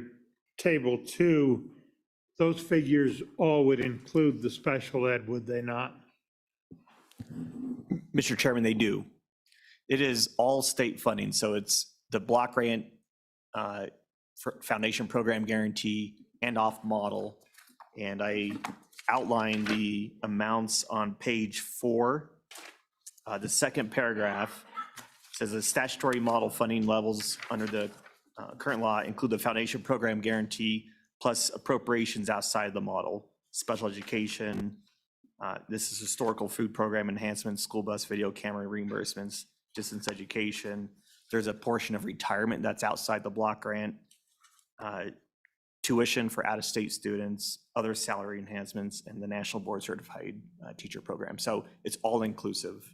table 2, those figures all would include the special ed, would they not? Mr. Chairman, they do. It is all state funding, so it's the block grant, foundation program guarantee, and off model. And I outlined the amounts on page 4. The second paragraph says the statutory model funding levels under the current law include the foundation program guarantee plus appropriations outside the model, special education. This is historical food program enhancements, school bus video camera reimbursements, distance education. There's a portion of retirement that's outside the block grant, tuition for out-of-state students, other salary enhancements, and the National Board Certified Teacher Program. So it's all inclusive.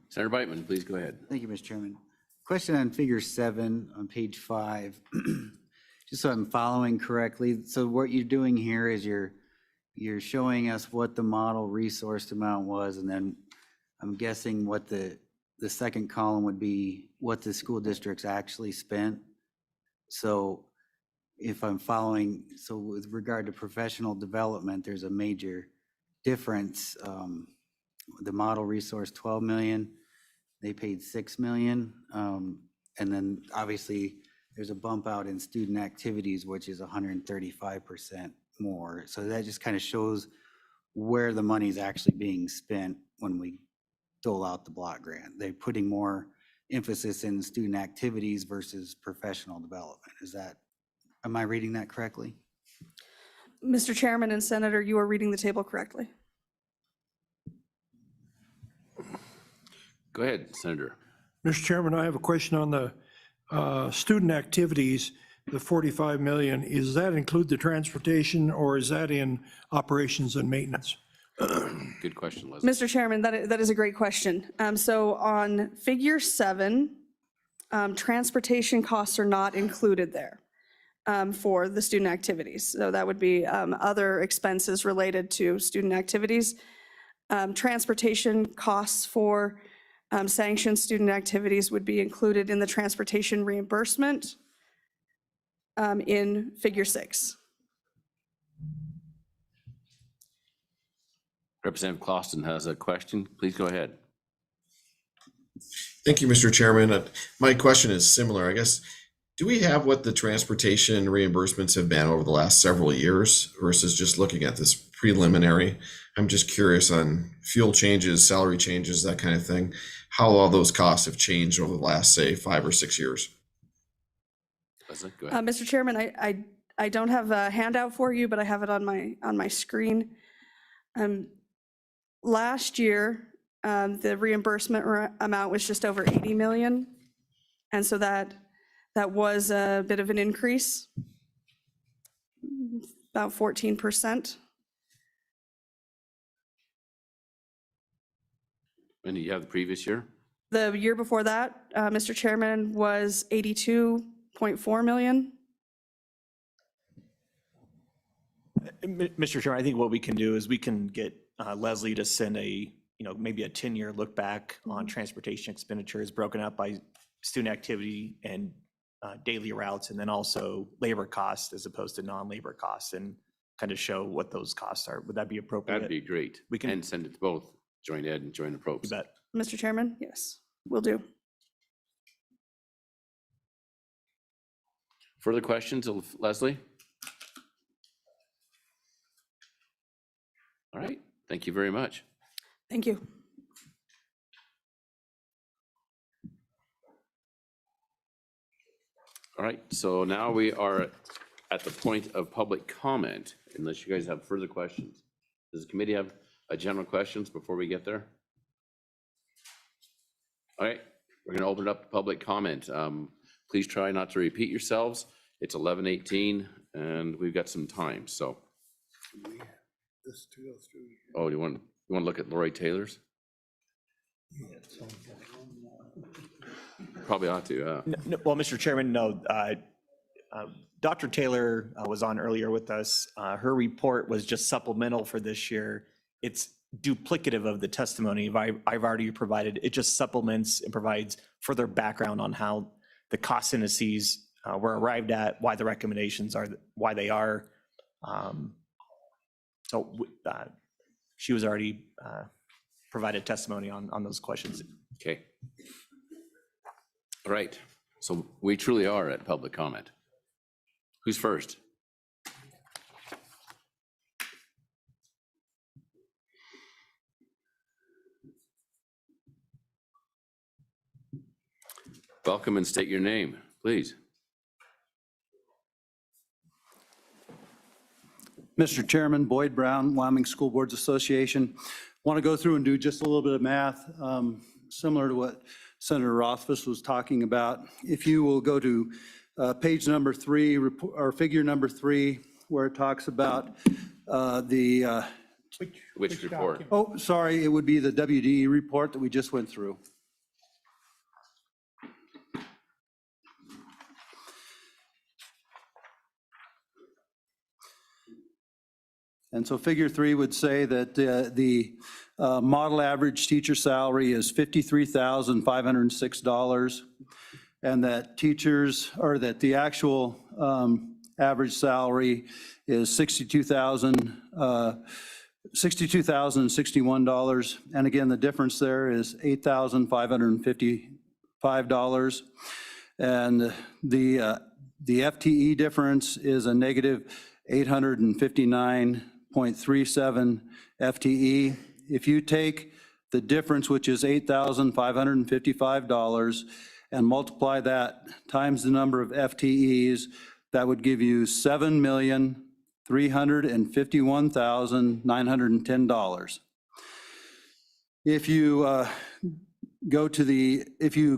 Senator Beitman, please go ahead. Thank you, Mr. Chairman. Question on Figure 7 on page 5, just so I'm following correctly. So what you're doing here is you're showing us what the model resourced amount was, and then I'm guessing what the second column would be what the school districts actually spent. So if I'm following, so with regard to professional development, there's a major difference. The model resource 12 million, they paid 6 million. And then obviously there's a bump out in student activities, which is 135% more. So that just kind of shows where the money is actually being spent when we dole out the block grant. They're putting more emphasis in student activities versus professional development. Am I reading that correctly? Mr. Chairman and Senator, you are reading the table correctly. Go ahead, Senator. Mr. Chairman, I have a question on the student activities, the 45 million. Is that include the transportation, or is that in operations and maintenance? Good question, Leslie. Mr. Chairman, that is a great question. So on Figure 7, transportation costs are not included there for the student activities. So that would be other expenses related to student activities. Transportation costs for sanctioned student activities would be included in the transportation reimbursement in Figure 6. Representative Clausen has a question. Please go ahead. Thank you, Mr. Chairman. My question is similar. I guess, do we have what the transportation reimbursements have been over the last several years versus just looking at this preliminary? I'm just curious on fuel changes, salary changes, that kind of thing, how all those costs have changed over the last, say, 5 or 6 years. Leslie, go ahead. Mr. Chairman, I don't have a handout for you, but I have it on my screen. Last year, the reimbursement amount was just over 80 million. And so that was a bit of an increase, about 14%. And you have the previous year? The year before that, Mr. Chairman, was 82.4 million. Mr. Chairman, I think what we can do is we can get Leslie to send maybe a 10-year look back on transportation expenditures broken up by student activity and daily routes, and then also labor costs as opposed to non-labor costs, and kind of show what those costs are. Would that be appropriate? That'd be great. We can- And send it to both joint ed and joint approach. You bet. Mr. Chairman, yes, will do. Further questions of Leslie? All right, thank you very much. Thank you. All right, so now we are at the point of public comment, unless you guys have further questions. Does the committee have general questions before we get there? All right, we're gonna open it up to public comment. Please try not to repeat yourselves. It's 11:18 and we've got some time, so. Oh, you want to look at Lori Taylor's? Probably ought to, Well, Mr. Chairman, no. Dr. Taylor was on earlier with us. Her report was just supplemental for this year. It's duplicative of the testimony I've already provided. It just supplements and provides further background on how the cost indices were arrived at, why the recommendations are why they are. So she was already provided testimony on those questions. Okay. All right, so we truly are at public comment. Who's first? Welcome and state your name, please. Mr. Chairman, Boyd Brown, Wyoming School Boards Association. Want to go through and do just a little bit of math, similar to what Senator Rothfuss was talking about. If you will go to page number 3, or figure number 3, where it talks about the... Which report? Oh, sorry, it would be the WDE report that we just went through. And so figure 3 would say that the model average teacher salary is $53,506, and that the actual average salary is $62,061. And again, the difference there is $8,555. And the FTE difference is a negative 859.37 FTE. If you take the difference, which is $8,555, and multiply that times the number of FTEs, that would give you $7,351,910. If you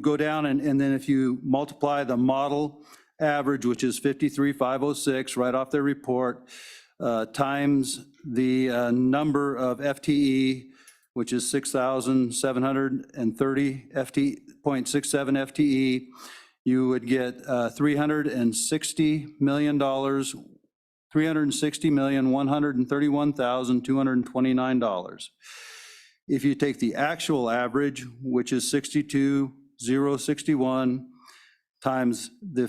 go down and then if you multiply the model average, which is 53,506, right off their report, times the number of FTE, which is 6,730 0.67 FTE, you would get $360,131,229. If you take the actual average, which is 62,061, times the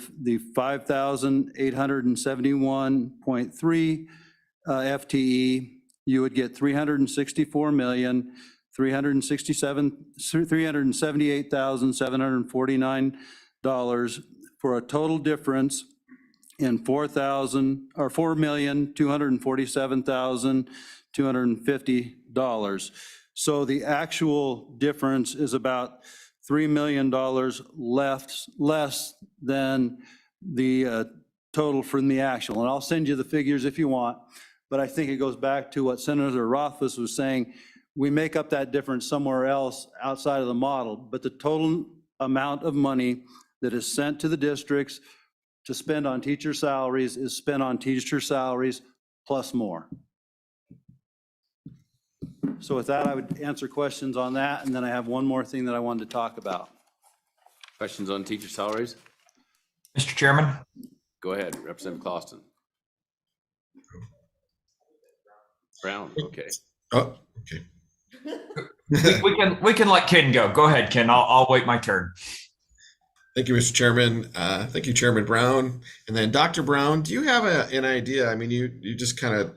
5,871.3 FTE, you would get $378,749 for a total difference in $4,247,250. So the actual difference is about $3 million less than the total from the actual. And I'll send you the figures if you want, but I think it goes back to what Senator Rothfuss was saying. We make up that difference somewhere else outside of the model, but the total amount of money that is sent to the districts to spend on teacher salaries is spent on teacher salaries plus more. So with that, I would answer questions on that, and then I have one more thing that I wanted to talk about. Questions on teacher salaries? Mr. Chairman? Go ahead, Representative Clauston. Brown, okay. Oh, okay. We can let Ken go. Go ahead, Ken. I'll wait my turn. Thank you, Mr. Chairman. Thank you, Chairman Brown. And then Dr. Brown, do you have an idea? I mean, you just kind of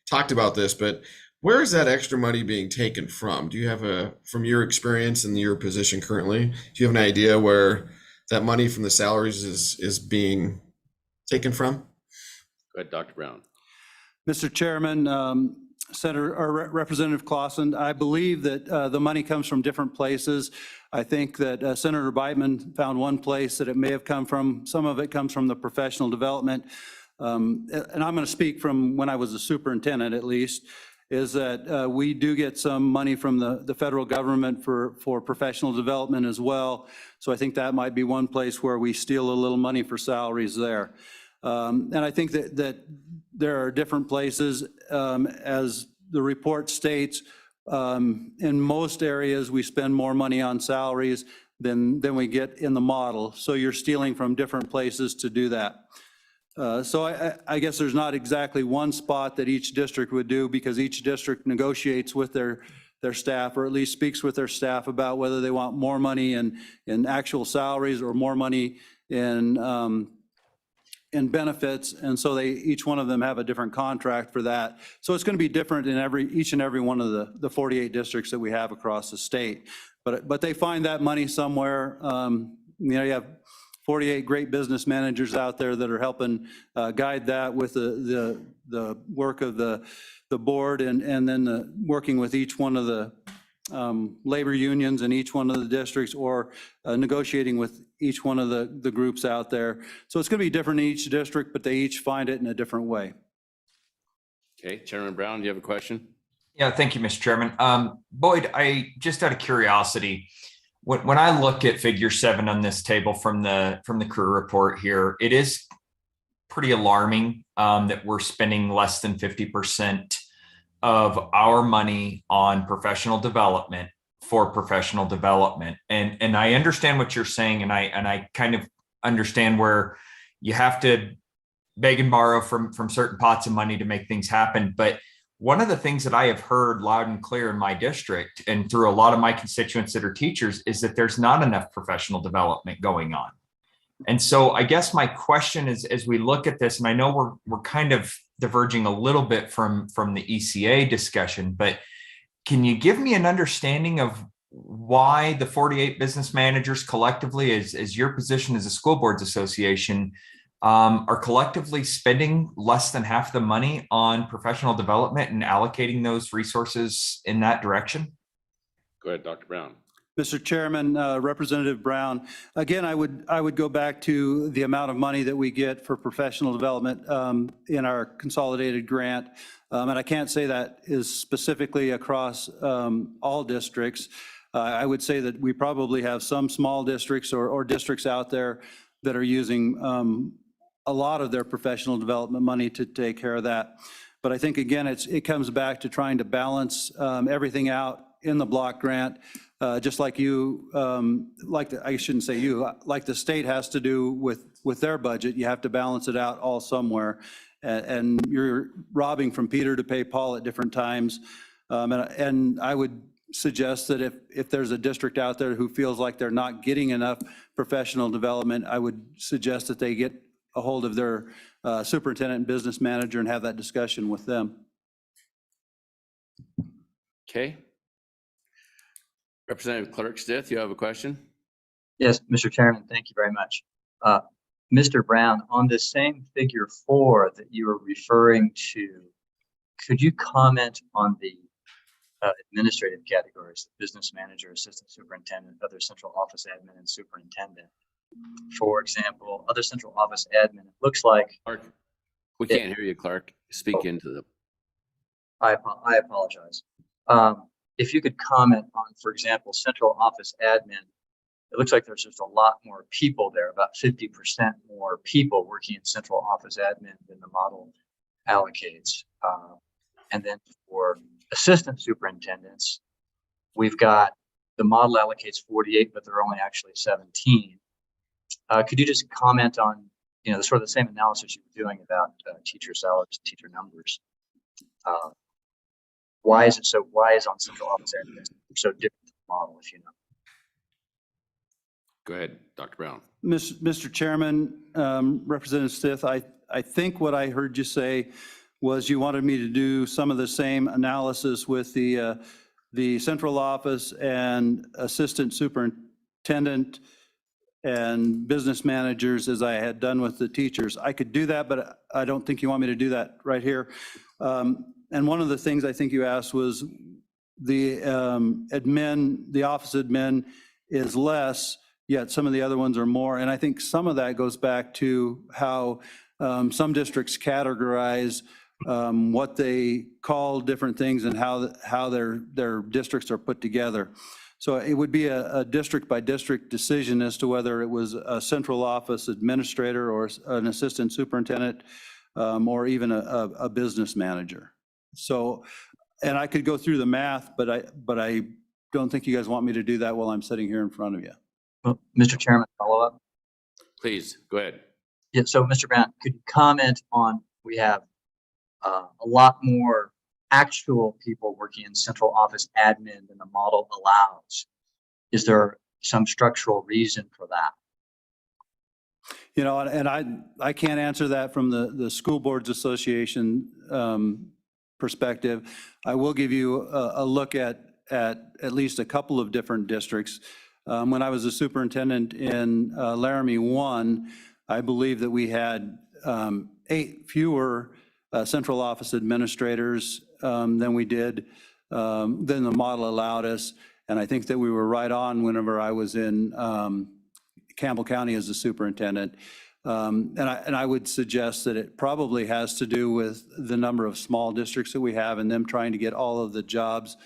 talked about this, but where is that extra money being taken from? Do you have from your experience and your position currently, do you have an idea where that money from the salaries is being taken from? Go ahead, Dr. Brown. Mr. Chairman, Senator or Representative Clausen, I believe that the money comes from different places. I think that Senator Beitman found one place that it may have come from. Some of it comes from the professional development. And I'm going to speak from when I was a superintendent, at least, is that we do get some money from the federal government for professional development as well. So I think that might be one place where we steal a little money for salaries there. And I think that there are different places, as the report states, in most areas, we spend more money on salaries than we get in the model. So you're stealing from different places to do that. So I guess there's not exactly one spot that each district would do, because each district negotiates with their staff, or at least speaks with their staff about whether they want more money in actual salaries or more money in benefits. And so each one of them have a different contract for that. So it's going to be different in each and every one of the 48 districts that we have across the state. But they find that money somewhere. You have 48 great business managers out there that are helping guide that with the work of the board, and then working with each one of the labor unions in each one of the districts, or negotiating with each one of the groups out there. So it's going to be different in each district, but they each find it in a different way. Okay, Chairman Brown, do you have a question? Yeah, thank you, Mr. Chairman. Boyd, just out of curiosity, when I look at figure 7 on this table from the career report here, it is pretty alarming that we're spending less than 50% of our money on professional development for professional development. And I understand what you're saying, and I kind of understand where you have to beg and borrow from certain pots of money to make things happen. But one of the things that I have heard loud and clear in my district and through a lot of my constituents that are teachers is that there's not enough professional development going on. And so I guess my question is, as we look at this, and I know we're kind of diverging a little bit from the ECA discussion, but can you give me an understanding of why the 48 business managers collectively, as your position as a school boards association, are collectively spending less than half the money on professional development and allocating those resources in that direction? Go ahead, Dr. Brown. Mr. Chairman, Representative Brown, again, I would go back to the amount of money that we get for professional development in our consolidated grant. And I can't say that is specifically across all districts. I would say that we probably have some small districts or districts out there that are using a lot of their professional development money to take care of that. But I think, again, it comes back to trying to balance everything out in the block grant, just like I shouldn't say you, like the state has to do with their budget. You have to balance it out all somewhere. And you're robbing from Peter to pay Paul at different times. And I would suggest that if there's a district out there who feels like they're not getting enough professional development, I would suggest that they get a hold of their superintendent and business manager and have that discussion with them. Okay. Representative Clerk Stith, you have a question? Yes, Mr. Chairman, thank you very much. Mr. Brown, on this same figure 4 that you were referring to, could you comment on the administrative categories, business manager, assistant superintendent, other central office admin, and superintendent? For example, other central office admin, it looks like... Clark, we can't hear you, Clark. Speak into the... I apologize. If you could comment on, for example, central office admin, it looks like there's just a lot more people there, about 50% more people working in central office admin than the model allocates. And then for assistant superintendents, we've got the model allocates 48, but there are only actually 17. Could you just comment on, the sort of the same analysis you were doing about teacher salaries, teacher numbers? why is on central office admin so different model, if you know? Go ahead, Dr. Brown. Mr. Chairman, Representative Stith, I think what I heard you say was you wanted me to do some of the same analysis with the central office and assistant superintendent and business managers as I had done with the teachers. I could do that, but I don't think you want me to do that right here. And one of the things I think you asked was the the office admin is less, yet some of the other ones are more. And I think some of that goes back to how some districts categorize what they call different things and how their districts are put together. So it would be a district by district decision as to whether it was a central office administrator or an assistant superintendent or even a business manager. So, and I could go through the math, but I don't think you guys want me to do that while I'm sitting here in front of you. Well, Mr. Chairman, follow up? Please, go ahead. Yeah, so Mr. Brown, could you comment on, we have a lot more actual people working in central office admin than the model allows. Is there some structural reason for that? You know, and I can't answer that from the School Boards Association perspective. I will give you a look at least a couple of different districts. When I was a superintendent in Laramie 1, I believe that we had 8 fewer central office administrators than we did, than the model allowed us. And I think that we were right on whenever I was in Campbell County as a superintendent. And I would suggest that it probably has to do with the number of small districts that we have and them trying to get all of the jobs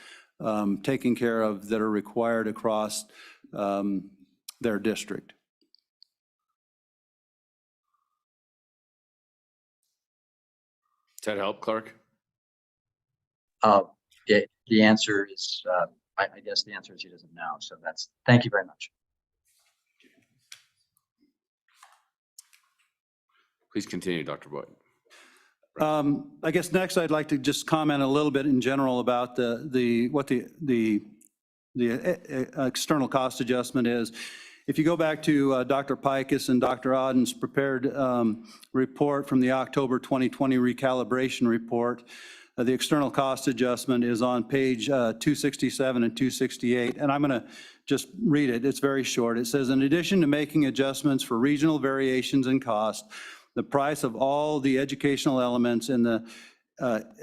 taken care of that are required across their district. Does that help, Clark? The answer is, I guess the answer is he doesn't know. So thank you very much. Please continue, Dr. Boyd. I guess next I'd like to just comment a little bit in general about what the external cost adjustment is. If you go back to Dr. Pikus and Dr. Auden's prepared report from the October 2020 recalibration report, the external cost adjustment is on page 267 and 268, and I'm going to just read it. It's very short. It says, in addition to making adjustments for regional variations in cost, the price of all the educational elements in the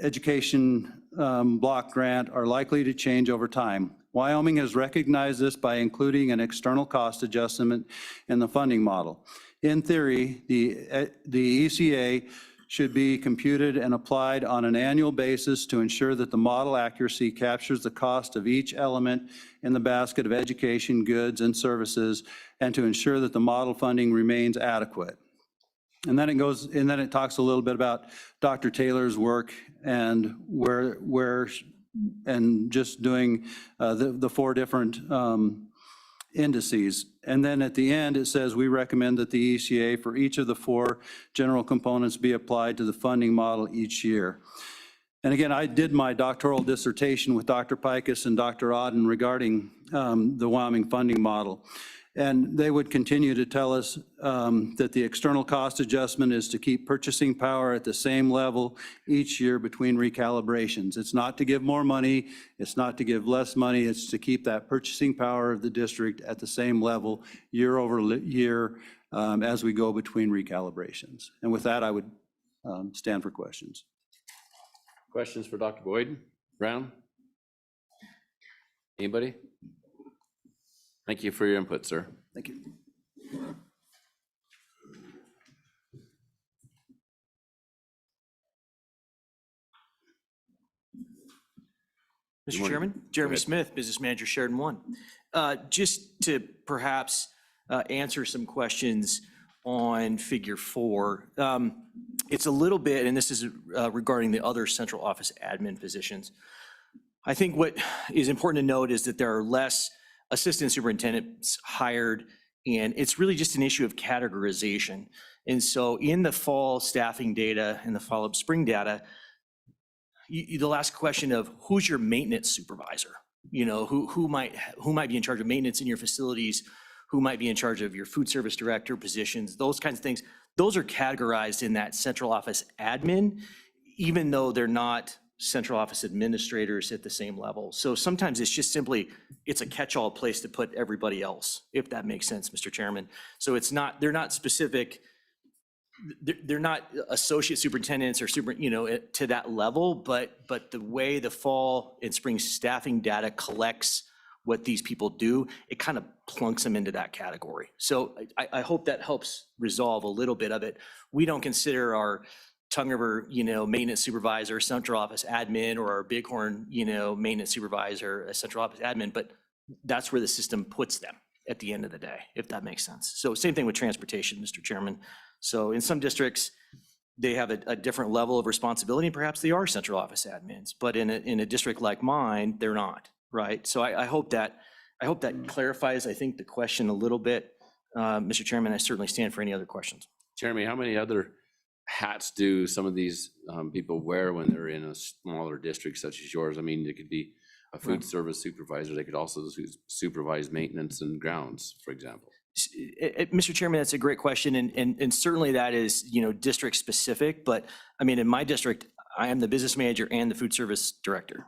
education block grant are likely to change over time. Wyoming has recognized this by including an external cost adjustment in the funding model. In theory, the ECA should be computed and applied on an annual basis to ensure that the model accuracy captures the cost of each element in the basket of education, goods, and services, and to ensure that the model funding remains adequate. And then it talks a little bit about Dr. Taylor's work and where and just doing the 4 different indices. And then at the end, it says, we recommend that the ECA for each of the 4 general components be applied to the funding model each year. And again, I did my doctoral dissertation with Dr. Pikus and Dr. Auden regarding the Wyoming funding model. And they would continue to tell us that the external cost adjustment is to keep purchasing power at the same level each year between recalibrations. It's not to give more money, it's not to give less money, it's to keep that purchasing power of the district at the same level year over year as we go between recalibrations. And with that, I would stand for questions. Questions for Dr. Boyd? Brown? Anybody? Thank you for your input, sir. Thank you. Mr. Chairman, Jeremy Smith, Business Manager, Sheridan 1. Just to perhaps answer some questions on figure 4. It's a little bit, and this is regarding the other central office admin positions. I think what is important to note is that there are less assistant superintendents hired, and it's really just an issue of categorization. And so in the fall staffing data and the follow-up spring data, the last question of who's your maintenance supervisor? You know, who might be in charge of maintenance in your facilities? Who might be in charge of your food service director positions? Those kinds of things. Those are categorized in that central office admin, even though they're not central office administrators at the same level. So sometimes it's just simply, it's a catch-all place to put everybody else, if that makes sense, Mr. Chairman. So they're not specific, they're not associate superintendents or to that level, but the way the fall and spring staffing data collects what these people do, it kind of plunks them into that category. So I hope that helps resolve a little bit of it. We don't consider our Tongue River, maintenance supervisor, central office admin, or our Bighorn, maintenance supervisor, a central office admin, but that's where the system puts them at the end of the day, if that makes sense. So same thing with transportation, Mr. Chairman. So in some districts, they have a different level of responsibility, and perhaps they are central office admins, but in a district like mine, they're not, right? So I hope that clarifies, I think, the question a little bit. Mr. Chairman, I certainly stand for any other questions. Jeremy, how many other hats do some of these people wear when they're in a smaller district such as yours? I mean, it could be a food service supervisor. They could also supervise maintenance and grounds, for example. Mr. Chairman, that's a great question. And certainly that is, district specific. But I mean, in my district, I am the business manager and the food service director,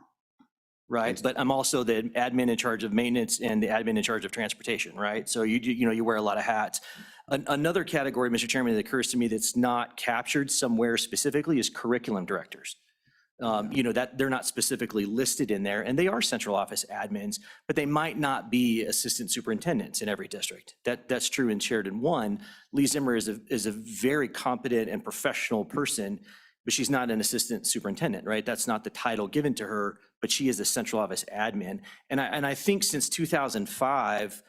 right? But I'm also the admin in charge of maintenance and the admin in charge of transportation, right? So you wear a lot of hats. Another category, Mr. Chairman, that occurs to me that's not captured somewhere specifically is curriculum directors. That they're not specifically listed in there, and they are central office admins, but they might not be assistant superintendents in every district. That's true in Sheridan 1. Lee Zimmer is a very competent and professional person, but she's not an assistant superintendent, right? That's not the title given to her, but she is a central office admin. And I think since 2005,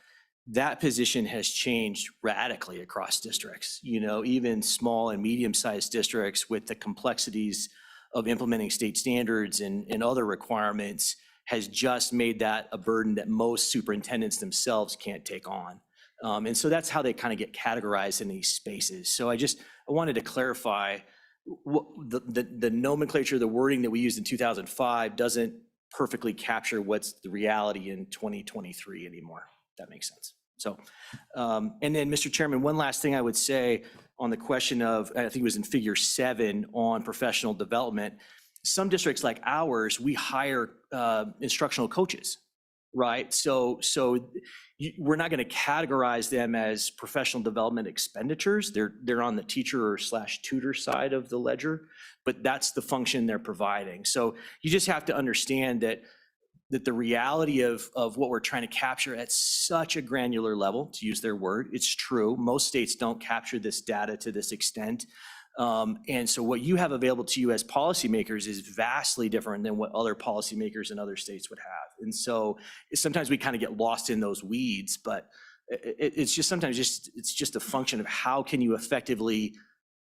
that position has changed radically across districts. Even small and medium-sized districts with the complexities of implementing state standards and other requirements has just made that a burden that most superintendents themselves can't take on. And so that's how they kind of get categorized in these spaces. So I wanted to clarify the nomenclature, the wording that we used in 2005 doesn't perfectly capture what's the reality in 2023 anymore. If that makes sense. So, and then, Mr. Chairman, one last thing I would say on the question of, I think it was in figure 7 on professional development. Some districts like ours, we hire instructional coaches, right? So we're not going to categorize them as professional development expenditures. They're on the teacher or / tutor side of the ledger, but that's the function they're providing. So you just have to understand that the reality of what we're trying to capture at such a granular level, to use their word, it's true. Most states don't capture this data to this extent. And so what you have available to you as policymakers is vastly different than what other policymakers in other states would have. And so sometimes we kind of get lost in those weeds, but it's just sometimes it's just a function of how can you effectively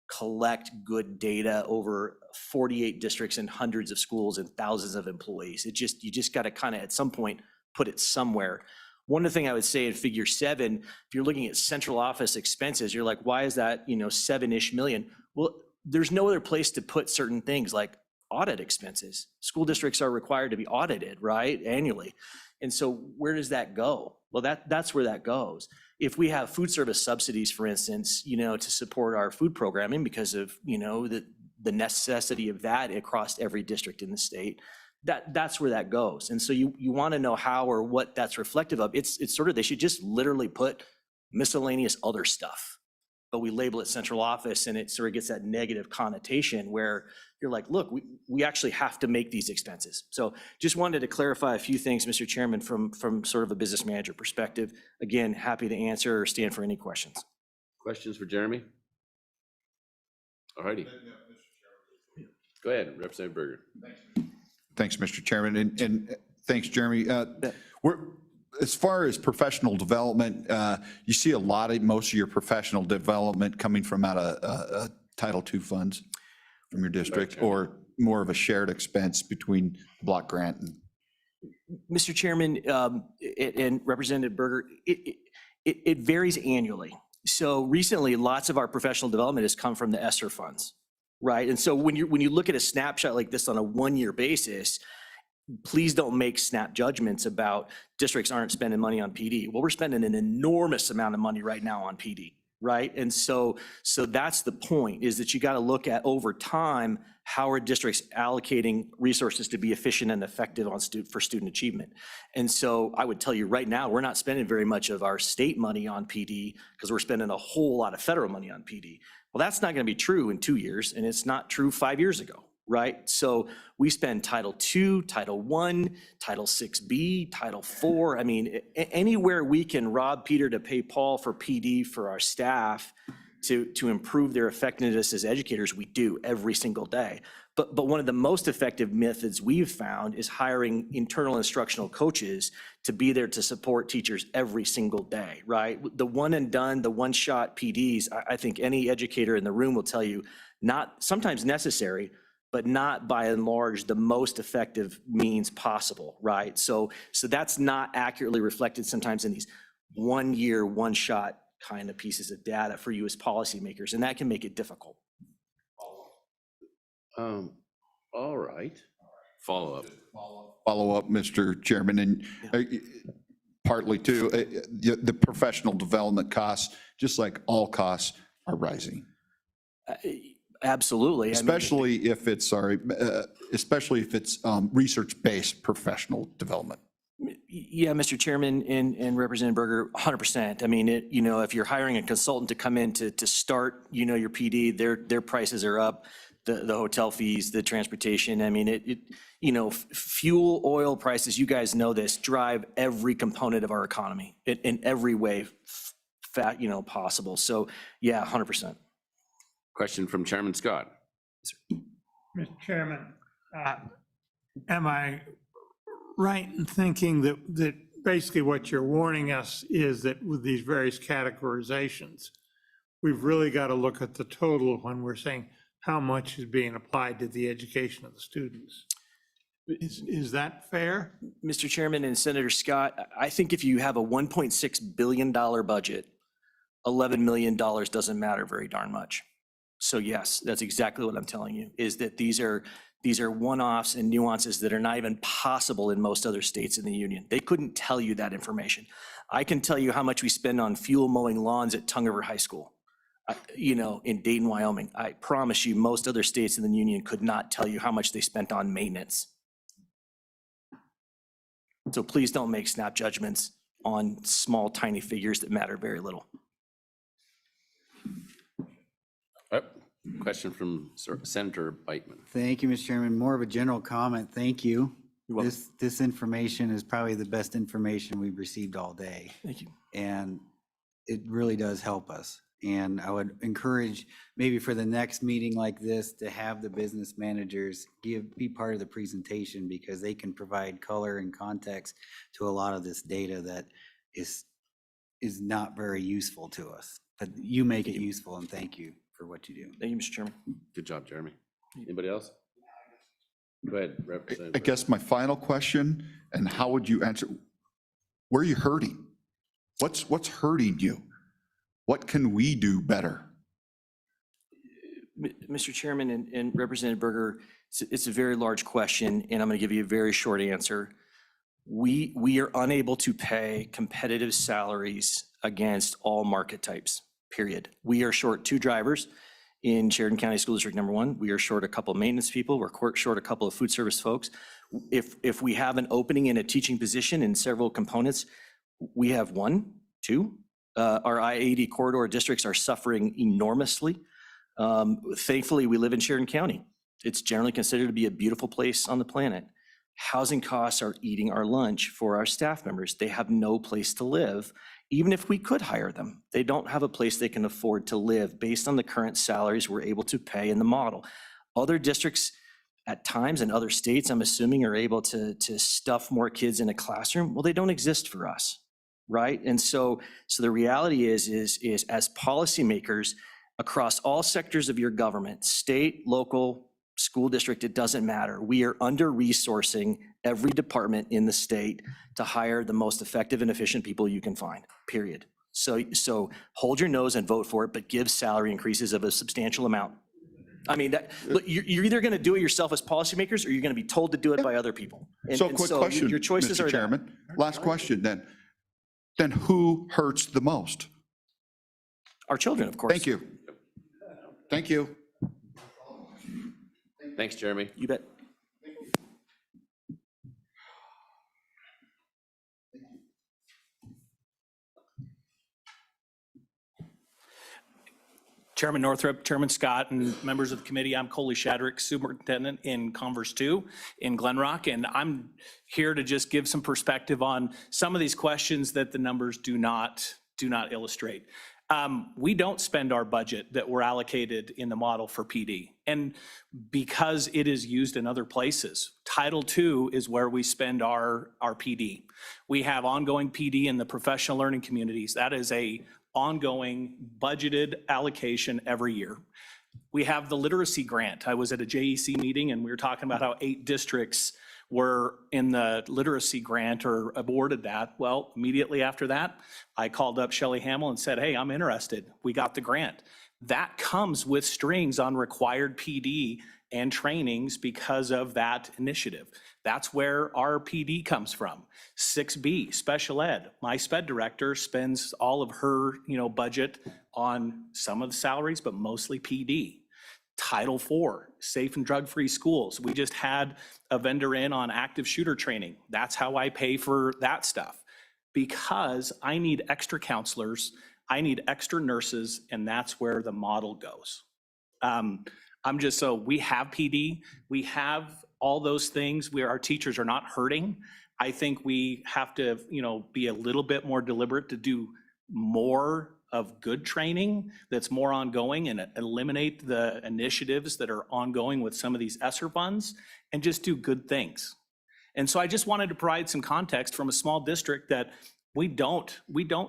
collect good data over 48 districts and hundreds of schools and thousands of employees. You just got to kind of at some point put it somewhere. One of the things I would say in figure 7, if you're looking at central office expenses, you're like, why is that, 7-ish million? Well, there's no other place to put certain things like audit expenses. School districts are required to be audited, right, annually. And so where does that go? Well, that's where that goes. If we have food service subsidies, for instance, to support our food programming because of, the necessity of that across every district in the state, that's where that goes. And so you want to know how or what that's reflective of. It's sort of, they should just literally put miscellaneous other stuff, but we label it central office, and it sort of gets that negative connotation where you're like, look, we actually have to make these expenses. So just wanted to clarify a few things, Mr. Chairman, from sort of a business manager perspective. Again, happy to answer or stand for any questions. Questions for Jeremy? All righty. Go ahead, Representative Berger. Thanks, Mr. Chairman, and thanks, Jeremy. As far as professional development, you see most of your professional development coming from out of Title II funds from your district, or more of a shared expense between block grant and. Mr. Chairman, and Representative Berger, it varies annually. So recently, lots of our professional development has come from the ESSER funds, right? And so when you look at a snapshot like this on a 1-year basis, please don't make snap judgments about districts aren't spending money on PD. Well, we're spending an enormous amount of money right now on PD, right? And so that's the point, is that you got to look at over time, how are districts allocating resources to be efficient and effective for student achievement? And so I would tell you right now, we're not spending very much of our state money on PD because we're spending a whole lot of federal money on PD. Well, that's not going to be true in 2 years, and it's not true 5 years ago. Right? So we spend Title II, Title I, Title VI-B, Title IV. I mean, anywhere we can rob Peter to pay Paul for PD for our staff to improve their effectiveness as educators, we do every single day. But one of the most effective methods we've found is hiring internal instructional coaches to be there to support teachers every single day, right? The one and done, the one-shot PDs, I think any educator in the room will tell you, not sometimes necessary, but not by and large the most effective means possible, right? So that's not accurately reflected sometimes in these 1 year, one shot kind of pieces of data for you as policymakers, and that can make it difficult. All right. Follow up. Follow up, Mr. Chairman, and partly too, the professional development costs, just like all costs, are rising. Absolutely. Especially if it's research-based professional development. Yeah, Mr. Chairman and Representative Berger, 100%. I mean, if you're hiring a consultant to come in to start, your PD, their prices are up, the hotel fees, the transportation. I mean, fuel, oil prices, you guys know this, drive every component of our economy in every way possible. So yeah, 100%. Question from Chairman Scott. Mr. Chairman, am I right in thinking that basically what you're warning us is that with these various categorizations, we've really got to look at the total when we're saying how much is being applied to the education of the students? Is that fair? Mr. Chairman and Senator Scott, I think if you have a $1.6 billion budget, $11 million doesn't matter very darn much. So yes, that's exactly what I'm telling you, is that these are one-offs and nuances that are not even possible in most other states in the union. They couldn't tell you that information. I can tell you how much we spend on fuel mowing lawns at Tongue River High School, in Dayton, Wyoming. I promise you, most other states in the union could not tell you how much they spent on maintenance. So please don't make snap judgments on small, tiny figures that matter very little. Question from Senator Beitman. Thank you, Mr. Chairman. More of a general comment. Thank you. You're welcome. This information is probably the best information we've received all day. Thank you. And it really does help us. And I would encourage maybe for the next meeting like this to have the business managers be part of the presentation, because they can provide color and context to a lot of this data that is not very useful to us. But you make it useful, and thank you for what you do. Thank you, Mr. Chairman. Good job, Jeremy. Anybody else? Go ahead, Representative. I guess my final question, and how would you answer, where are you hurting? What's hurting you? What can we do better? Mr. Chairman and Representative Berger, it's a very large question, and I'm going to give you a very short answer. We are unable to pay competitive salaries against all market types, period. We are short 2 drivers in Sheridan County School District number 1. We are short a couple of maintenance people. We're short a couple of food service folks. If we have an opening in a teaching position in several components, we have 1, 2. Our I-80 corridor districts are suffering enormously. Thankfully, we live in Sheridan County. It's generally considered to be a beautiful place on the planet. Housing costs are eating our lunch for our staff members. They have no place to live. Even if we could hire them, they don't have a place they can afford to live based on the current salaries we're able to pay in the model. Other districts at times in other states, I'm assuming, are able to stuff more kids in a classroom. Well, they don't exist for us, right? And so the reality is as policymakers across all sectors of your government, state, local, school district, it doesn't matter. We are under-resourcing every department in the state to hire the most effective and efficient people you can find, period. So hold your nose and vote for it, but give salary increases of a substantial amount. I mean, look, you're either going to do it yourself as policymakers, or you're going to be told to do it by other people. And- So and quick question, Your choices Mr. are there. Chairman. Last question then. Then who hurts the most? Our children, of course. Thank you. Thank you. Thanks, Jeremy. You bet. Chairman Northrup, Chairman Scott, and members of the committee, I'm Coley Shadrick, Superintendent in Converse 2 in Glen Rock, and I'm here to just give some perspective on some of these questions that the numbers do not illustrate. We don't spend our budget that we're allocated in the model for PD, and because it is used in other places. Title II is where we spend our PD. We have ongoing PD in the professional learning communities. That is a ongoing budgeted allocation every year. We have the literacy grant. I was at a JEC meeting and we were talking about how 8 districts were in the literacy grant or awarded that. Well, immediately after that, I called up Shelley Hamill and said, hey, I'm interested. We got the grant. That comes with strings on required PD and trainings because of that initiative. That's where our PD comes from. 6B, special ed. My SPED director spends all of her, budget on some of the salaries, but mostly PD. Title IV, safe and drug-free schools. We just had a vendor in on active shooter training. That's how I pay for that stuff. Because I need extra counselors, I need extra nurses, and that's where the model goes. We have PD, we have all those things where our teachers are not hurting. I think we have to, be a little bit more deliberate to do more of good training that's more ongoing and eliminate the initiatives that are ongoing with some of these ESSER funds and just do good things. And so I just wanted to provide some context from a small district that we don't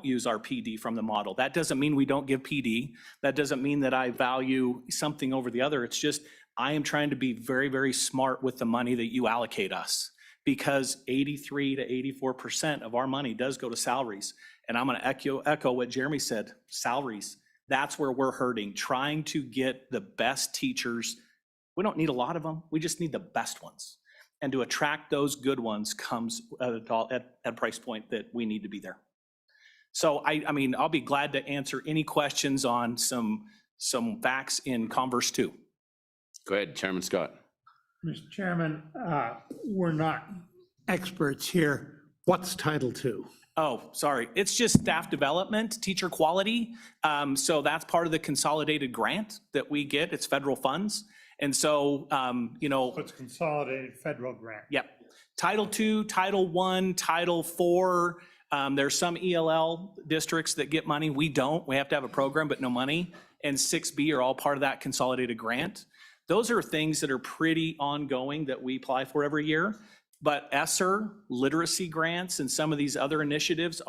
use our PD from the model. That doesn't mean we don't give PD. That doesn't mean that I value something over the other. It's just I am trying to be very, very smart with the money that you allocate us, because 83 to 84% of our money does go to salaries. And I'm going to echo what Jeremy said, salaries. That's where we're hurting, trying to get the best teachers. We don't need a lot of them. We just need the best ones. And to attract those good ones comes at a price point that we need to be there. So I'll be glad to answer any questions on some facts in Converse 2. Go ahead, Chairman Scott. Mr. Chairman, we're not experts here. What's Title II? Oh, sorry. It's just staff development, teacher quality. So that's part of the consolidated grant that we get. It's federal funds. And so, It's consolidated federal grant. Yep. Title II, Title I, Title IV. There's some ELL districts that get money. We don't. We have to have a program, but no money. And 6B are all part of that consolidated grant. Those are things that are pretty ongoing that we apply for every year. But ESSER, literacy grants, and some of these other initiatives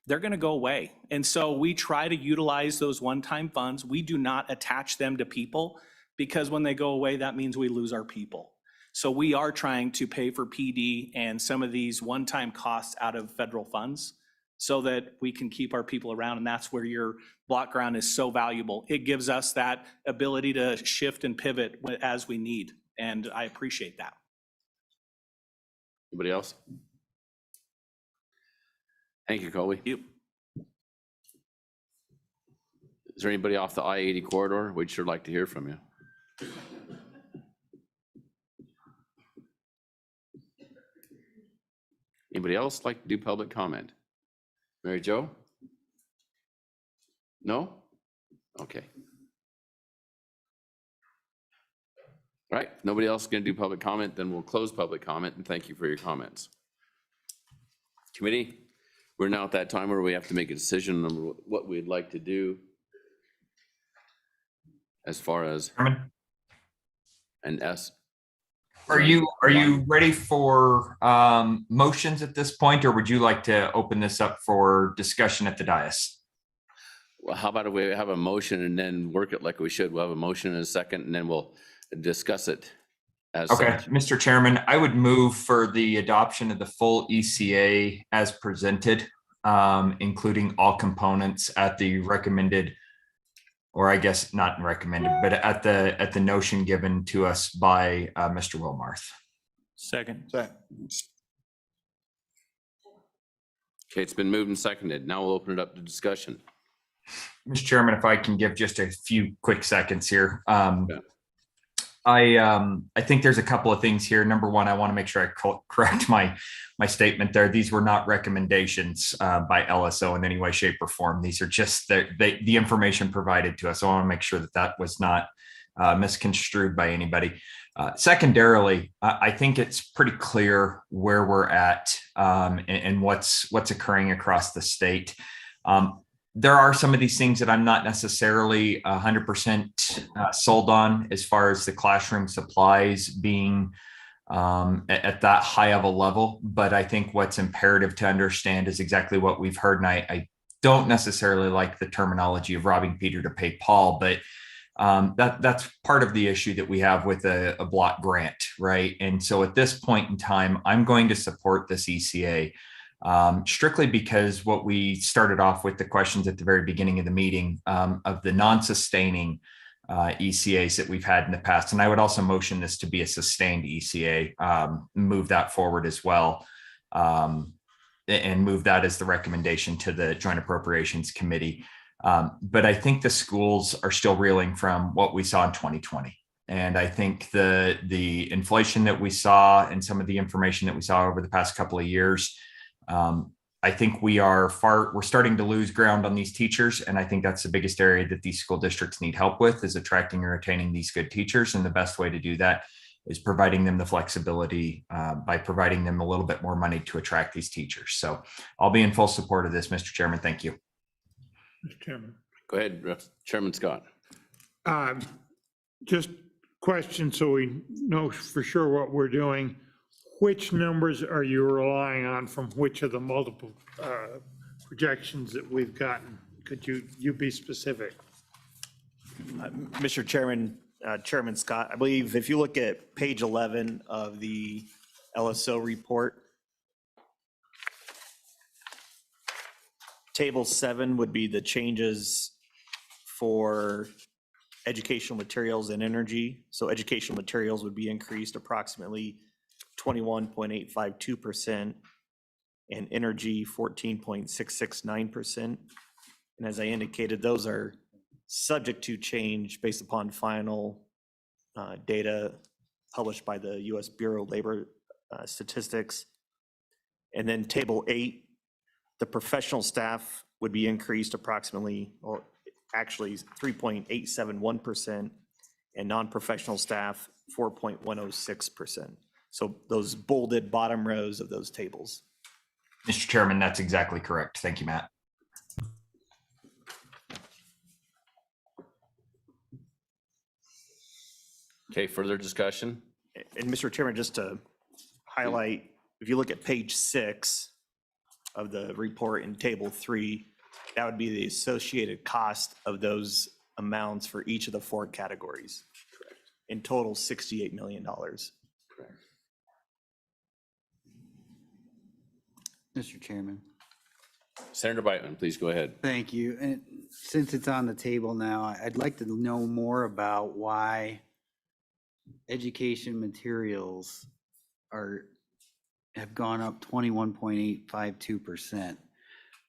they're going to go away. And so we try to utilize those one-time funds. We do not attach them to people, because when they go away, that means we lose our people. So we are trying to pay for PD and some of these one-time costs out of federal funds so that we can keep our people around. And that's where your block grant is so valuable. It gives us that ability to shift and pivot as we need. And I appreciate that. Anybody else? Thank you, Colby. You. Is there anybody off the I-80 corridor? We'd sure like to hear from you. Anybody else like to do public comment? Mary Jo? No? Okay. All right, nobody else is going to do public comment, then we'll close public comment, and thank you for your comments. Committee, we're now at that time where we have to make a decision on what we'd like to do as far as an S. Are you ready for motions at this point, or would you like to open this up for discussion at the dais? Well, how about if we have a motion and then work it like we should? We'll have a motion in a second, and then we'll discuss it as Okay, such. Mr. Chairman, I would move for the adoption of the full ECA as presented, including all components at the recommended or I guess not recommended, but at the notion given to us by Mr. Wilmarth. Second. Okay, it's been moved and seconded. Now we'll open it up to discussion. Mr. Chairman, if I can give just a few quick seconds here. I think there's a couple of things here. Number one, I want to make sure I correct my statement there. These were not recommendations by LSO in any way, shape, or form. These are just the information provided to us. So I want to make sure that that was not misconstrued by anybody. Secondarily, I think it's pretty clear where we're at and what's occurring across the state. There are some of these things that I'm not necessarily 100% sold on as far as the classroom supplies being at that high of a level. But I think what's imperative to understand is exactly what we've heard. And I don't necessarily like the terminology of robbing Peter to pay Paul, but that's part of the issue that we have with a block grant, right? And so at this point in time, I'm going to support this ECA. Strictly because what we started off with the questions at the very beginning of the meeting of the non-sustaining ECAs that we've had in the past. And I would also motion this to be a sustained ECA, move that forward as well, and move that as the recommendation to the Joint Appropriations Committee. But I think the schools are still reeling from what we saw in 2020. And I think the inflation that we saw and some of the information that we saw over the past couple of years, I think we're starting to lose ground on these teachers. And I think that's the biggest area that these school districts need help with, is attracting and retaining these good teachers. And the best way to do that is providing them the flexibility by providing them a little bit more money to attract these teachers. So I'll be in full support of this, Mr. Chairman. Thank you. Mr. Chairman. Go ahead, Chairman Scott. Just question so we know for sure what we're doing. Which numbers are you relying on from which of the multiple projections that we've gotten? Could you be specific? Mr. Chairman, Chairman Scott, I believe if you look at page 11 of the LSO report, table 7 would be the changes for educational materials and energy. So educational materials would be increased approximately 21.852%, and energy 14.669%. And as I indicated, those are subject to change based upon final data published by the U.S. Bureau of Labor Statistics. And then table 8, the professional staff would be increased approximately, or actually 3.871%, and non-professional staff 4.106%. So those bolded bottom rows of those tables. Mr. Chairman, that's exactly correct. Thank you, Matt. Okay, further discussion? And Mr. Chairman, just to highlight, if you look at page 6 of the report in table 3, that would be the associated cost of those amounts for each of the 4 categories. Correct. In total, $68 million. Correct. Mr. Chairman. Senator Beitman, please go ahead. Thank you. And since it's on the table now, I'd like to know more about why education materials have gone up 21.852%,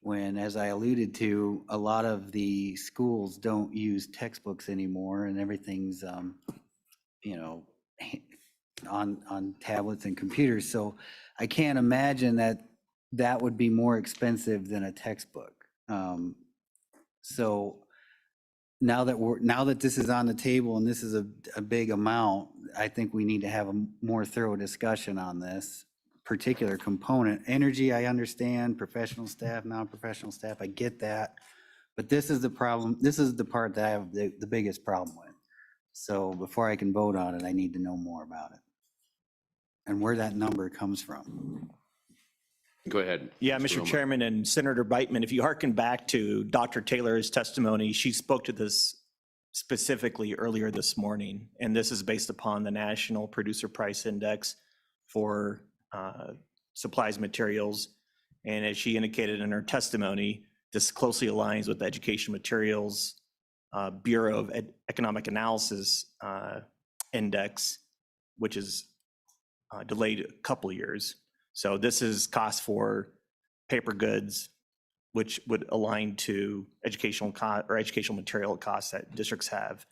when, as I alluded to, a lot of the schools don't use textbooks anymore and everything's on tablets and computers. So I can't imagine that would be more expensive than a textbook. So now that this is on the table and this is a big amount, I think we need to have a more thorough discussion on this particular component. Energy, I understand, professional staff, non-professional staff, I get that. But this is the problem. This is the part that I have the biggest problem with. So before I can vote on it, I need to know more about it and where that number comes from. Go ahead. Yeah, Mr. Chairman and Senator Beitman, if you hearken back to Dr. Taylor's testimony, she spoke to this specifically earlier this morning, and this is based upon the National Producer Price Index for supplies, materials. And as she indicated in her testimony, this closely aligns with education materials Bureau of Economic Analysis index, which is delayed a couple years. So this is cost for paper goods, which would align to educational material costs that districts have.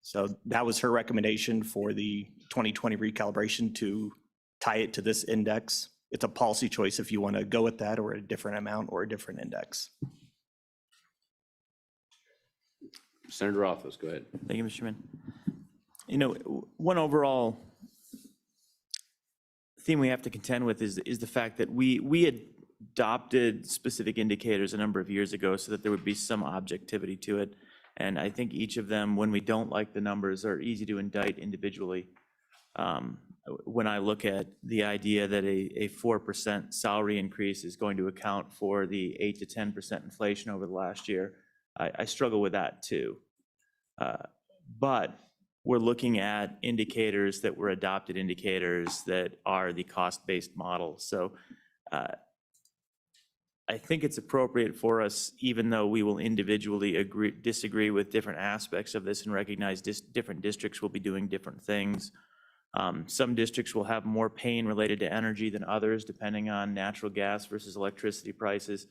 So that was her recommendation for the 2020 recalibration, to tie it to this index. It's a policy choice if you want to go with that or a different amount or a different index. Senator Rothfuss, go ahead. Thank you, Mr. Chairman. You know, one overall theme we have to contend with is the fact that we adopted specific indicators a number of years ago so that there would be some objectivity to it. And I think each of them, when we don't like the numbers, are easy to indict individually. When I look at the idea that a 4% salary increase is going to account for the 8 to 10% inflation over the last year, I struggle with that too. But we're looking at indicators that were adopted indicators that are the cost-based model. So I think it's appropriate for us, even though we will individually disagree with different aspects of this and recognize different districts will be doing different things. Some districts will have more pain related to energy than others, depending on natural gas versus electricity prices.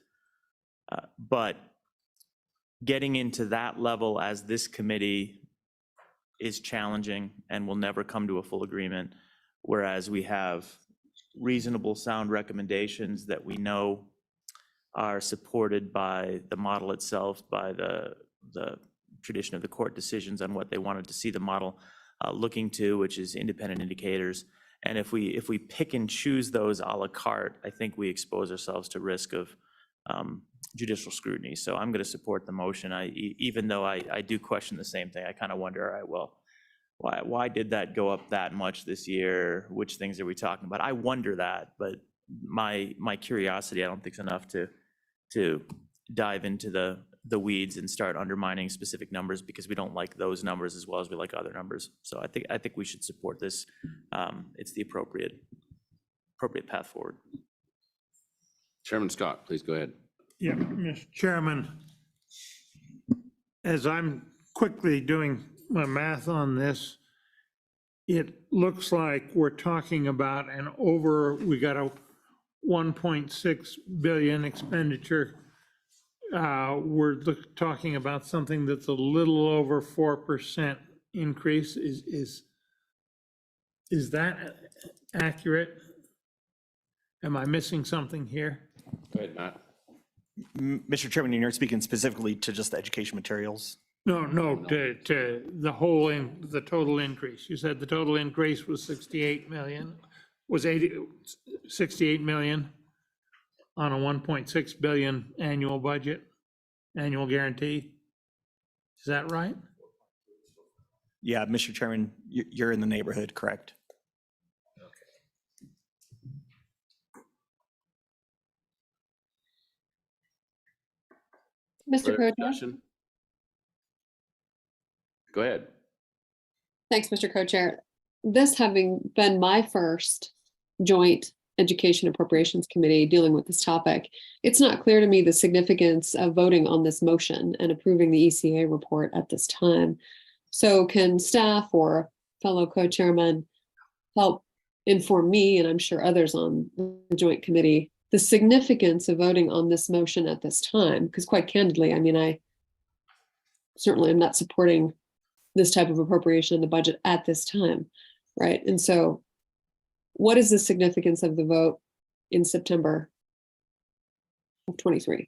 But getting into that level as this committee is challenging and will never come to a full agreement, whereas we have reasonable, sound recommendations that we know are supported by the model itself, by the tradition of the court decisions on what they wanted to see the model looking to, which is independent indicators. And if we pick and choose those a la carte, I think we expose ourselves to risk of judicial scrutiny. So I'm going to support the motion. Even though I do question the same thing, I kind of wonder, all right, well, why did that go up that much this year? Which things are we talking about? I wonder that, but my curiosity, I don't think is enough to dive into the weeds and start undermining specific numbers, because we don't like those numbers as well as we like other numbers. So I think we should support this. It's the appropriate path forward. Chairman Scott, please go ahead. Yeah, Mr. Chairman, as I'm quickly doing my math on this, it looks like we're talking about we got a 1.6 billion expenditure. We're talking about something that's a little over 4% increase. Is that accurate? Am I missing something here? Go ahead, Matt. Mr. Chairman, you're speaking specifically to just the education materials? No, to the the total increase. You said the total increase was 68 million, was 68 million on a 1.6 billion annual budget, annual guarantee. Is that right? Yeah, Mr. Chairman, you're in the neighborhood, correct? Mr. Co-Chair. Go ahead. Thanks, Mr. Co-Chair. This having been my first joint Education Appropriations Committee dealing with this topic, it's not clear to me the significance of voting on this motion and approving the ECA report at this time. So can staff or fellow co-chairman help inform me, and I'm sure others on the joint committee, the significance of voting on this motion at this time? Because quite candidly, I mean, I certainly am not supporting this type of appropriation in the budget at this time, right? And so what is the significance of the vote in September of 23?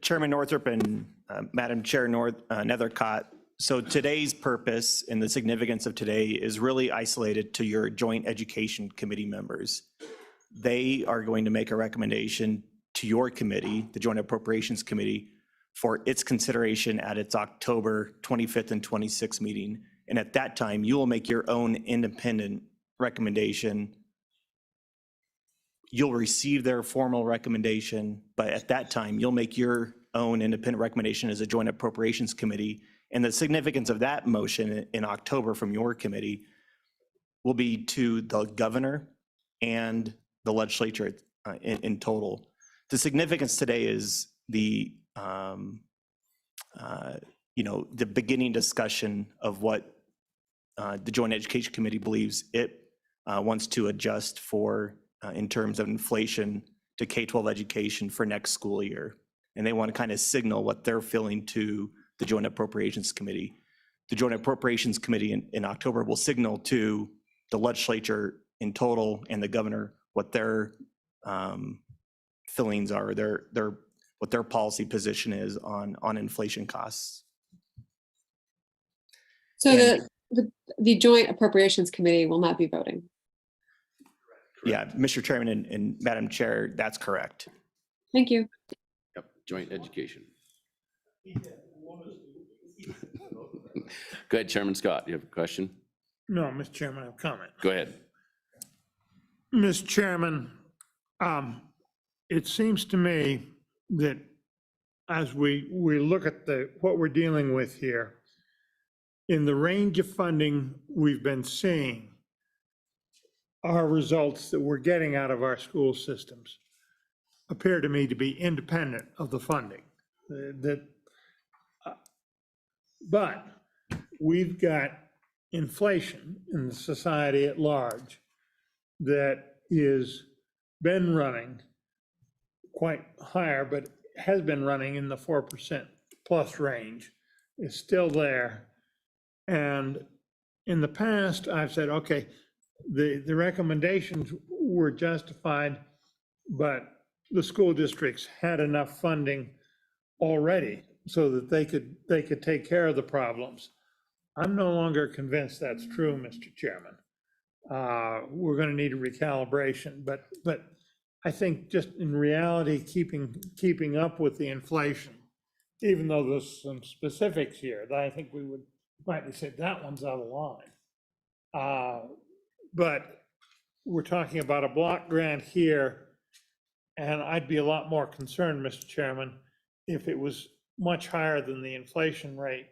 Chairman Northrup and Madam Chair Nethercott, so today's purpose and the significance of today is really isolated to your Joint Education Committee members. They are going to make a recommendation to your committee, the Joint Appropriations Committee, for its consideration at its October 25th and 26th meeting. And at that time, you will make your own independent recommendation. You'll receive their formal recommendation, but at that time, you'll make your own independent recommendation as a Joint Appropriations Committee. And the significance of that motion in October from your committee will be to the governor and the legislature in total. The significance today is the the beginning discussion of what the Joint Education Committee believes it wants to adjust for in terms of inflation to K-12 education for next school year. And they want to kind of signal what they're feeling to the Joint Appropriations Committee. The Joint Appropriations Committee in October will signal to the legislature in total and the governor what their feelings are, what their policy position is on inflation costs. So the Joint Appropriations Committee will not be voting. Yeah, Mr. Chairman and Madam Chair, that's correct. Thank you. Yep, joint education. Go ahead, Chairman Scott, you have a question? No, Mr. Chairman, I have a comment. Go ahead. Mr. Chairman, it seems to me that as we look at what we're dealing with here, in the range of funding we've been seeing, our results that we're getting out of our school systems appear to me to be independent of the funding. But we've got inflation in the society at large that is been running quite higher, but has been running in the 4% plus range, is still there. And in the past, I've said, okay, the recommendations were justified, but the school districts had enough funding already so that they could take care of the problems. I'm no longer convinced that's true, Mr. Chairman. We're going to need a recalibration, but I think just in reality, keeping up with the inflation, even though there's some specifics here that I think we would rightly say that one's out of line. But we're talking about a block grant here, and I'd be a lot more concerned, Mr. Chairman, if it was much higher than the inflation rate.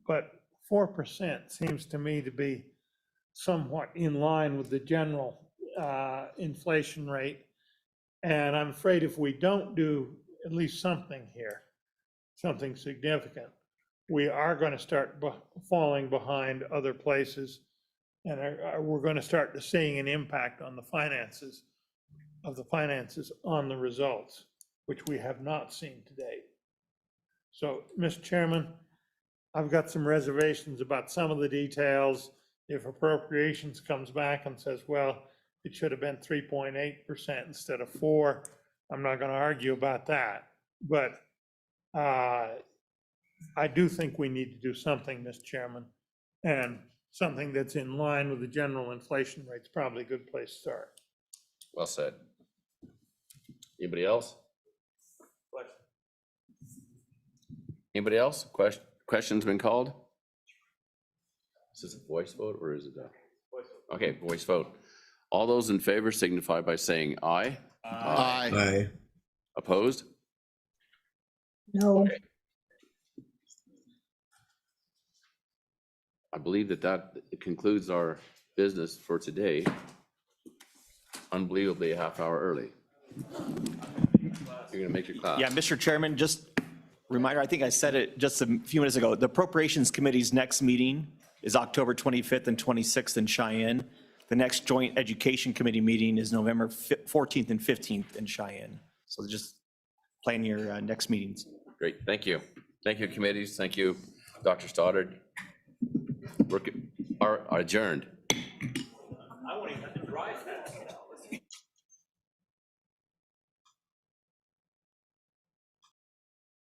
But 4% seems to me to be somewhat in line with the general inflation rate. And I'm afraid if we don't do at least something here, something significant, we are going to start falling behind other places. And we're going to start seeing an impact on the finances on the results, which we have not seen to date. So, Mr. Chairman, I've got some reservations about some of the details. If appropriations comes back and says, well, it should have been 3.8% instead of 4%, I'm not going to argue about that. But I do think we need to do something, Mr. Chairman, and something that's in line with the general inflation rate is probably a good place to start. Well said. Anybody else? Anybody else? Question's been called? Is this a voice vote or is it a? Okay, voice vote. All those in favor signify by saying aye. Aye. Aye. Opposed? No. Okay. I believe that concludes our business for today. Unbelievably, a half hour early. You're gonna make your clap. Yeah, Mr. Chairman, just reminder, I think I said it just a few minutes ago, the Appropriations Committee's next meeting is October 25th and 26th in Cheyenne. The next Joint Education Committee meeting is November 14th and 15th in Cheyenne. So just plan your next meetings. Great, thank you. Thank you, committees. Thank you, Dr. Stoddard. We're adjourned.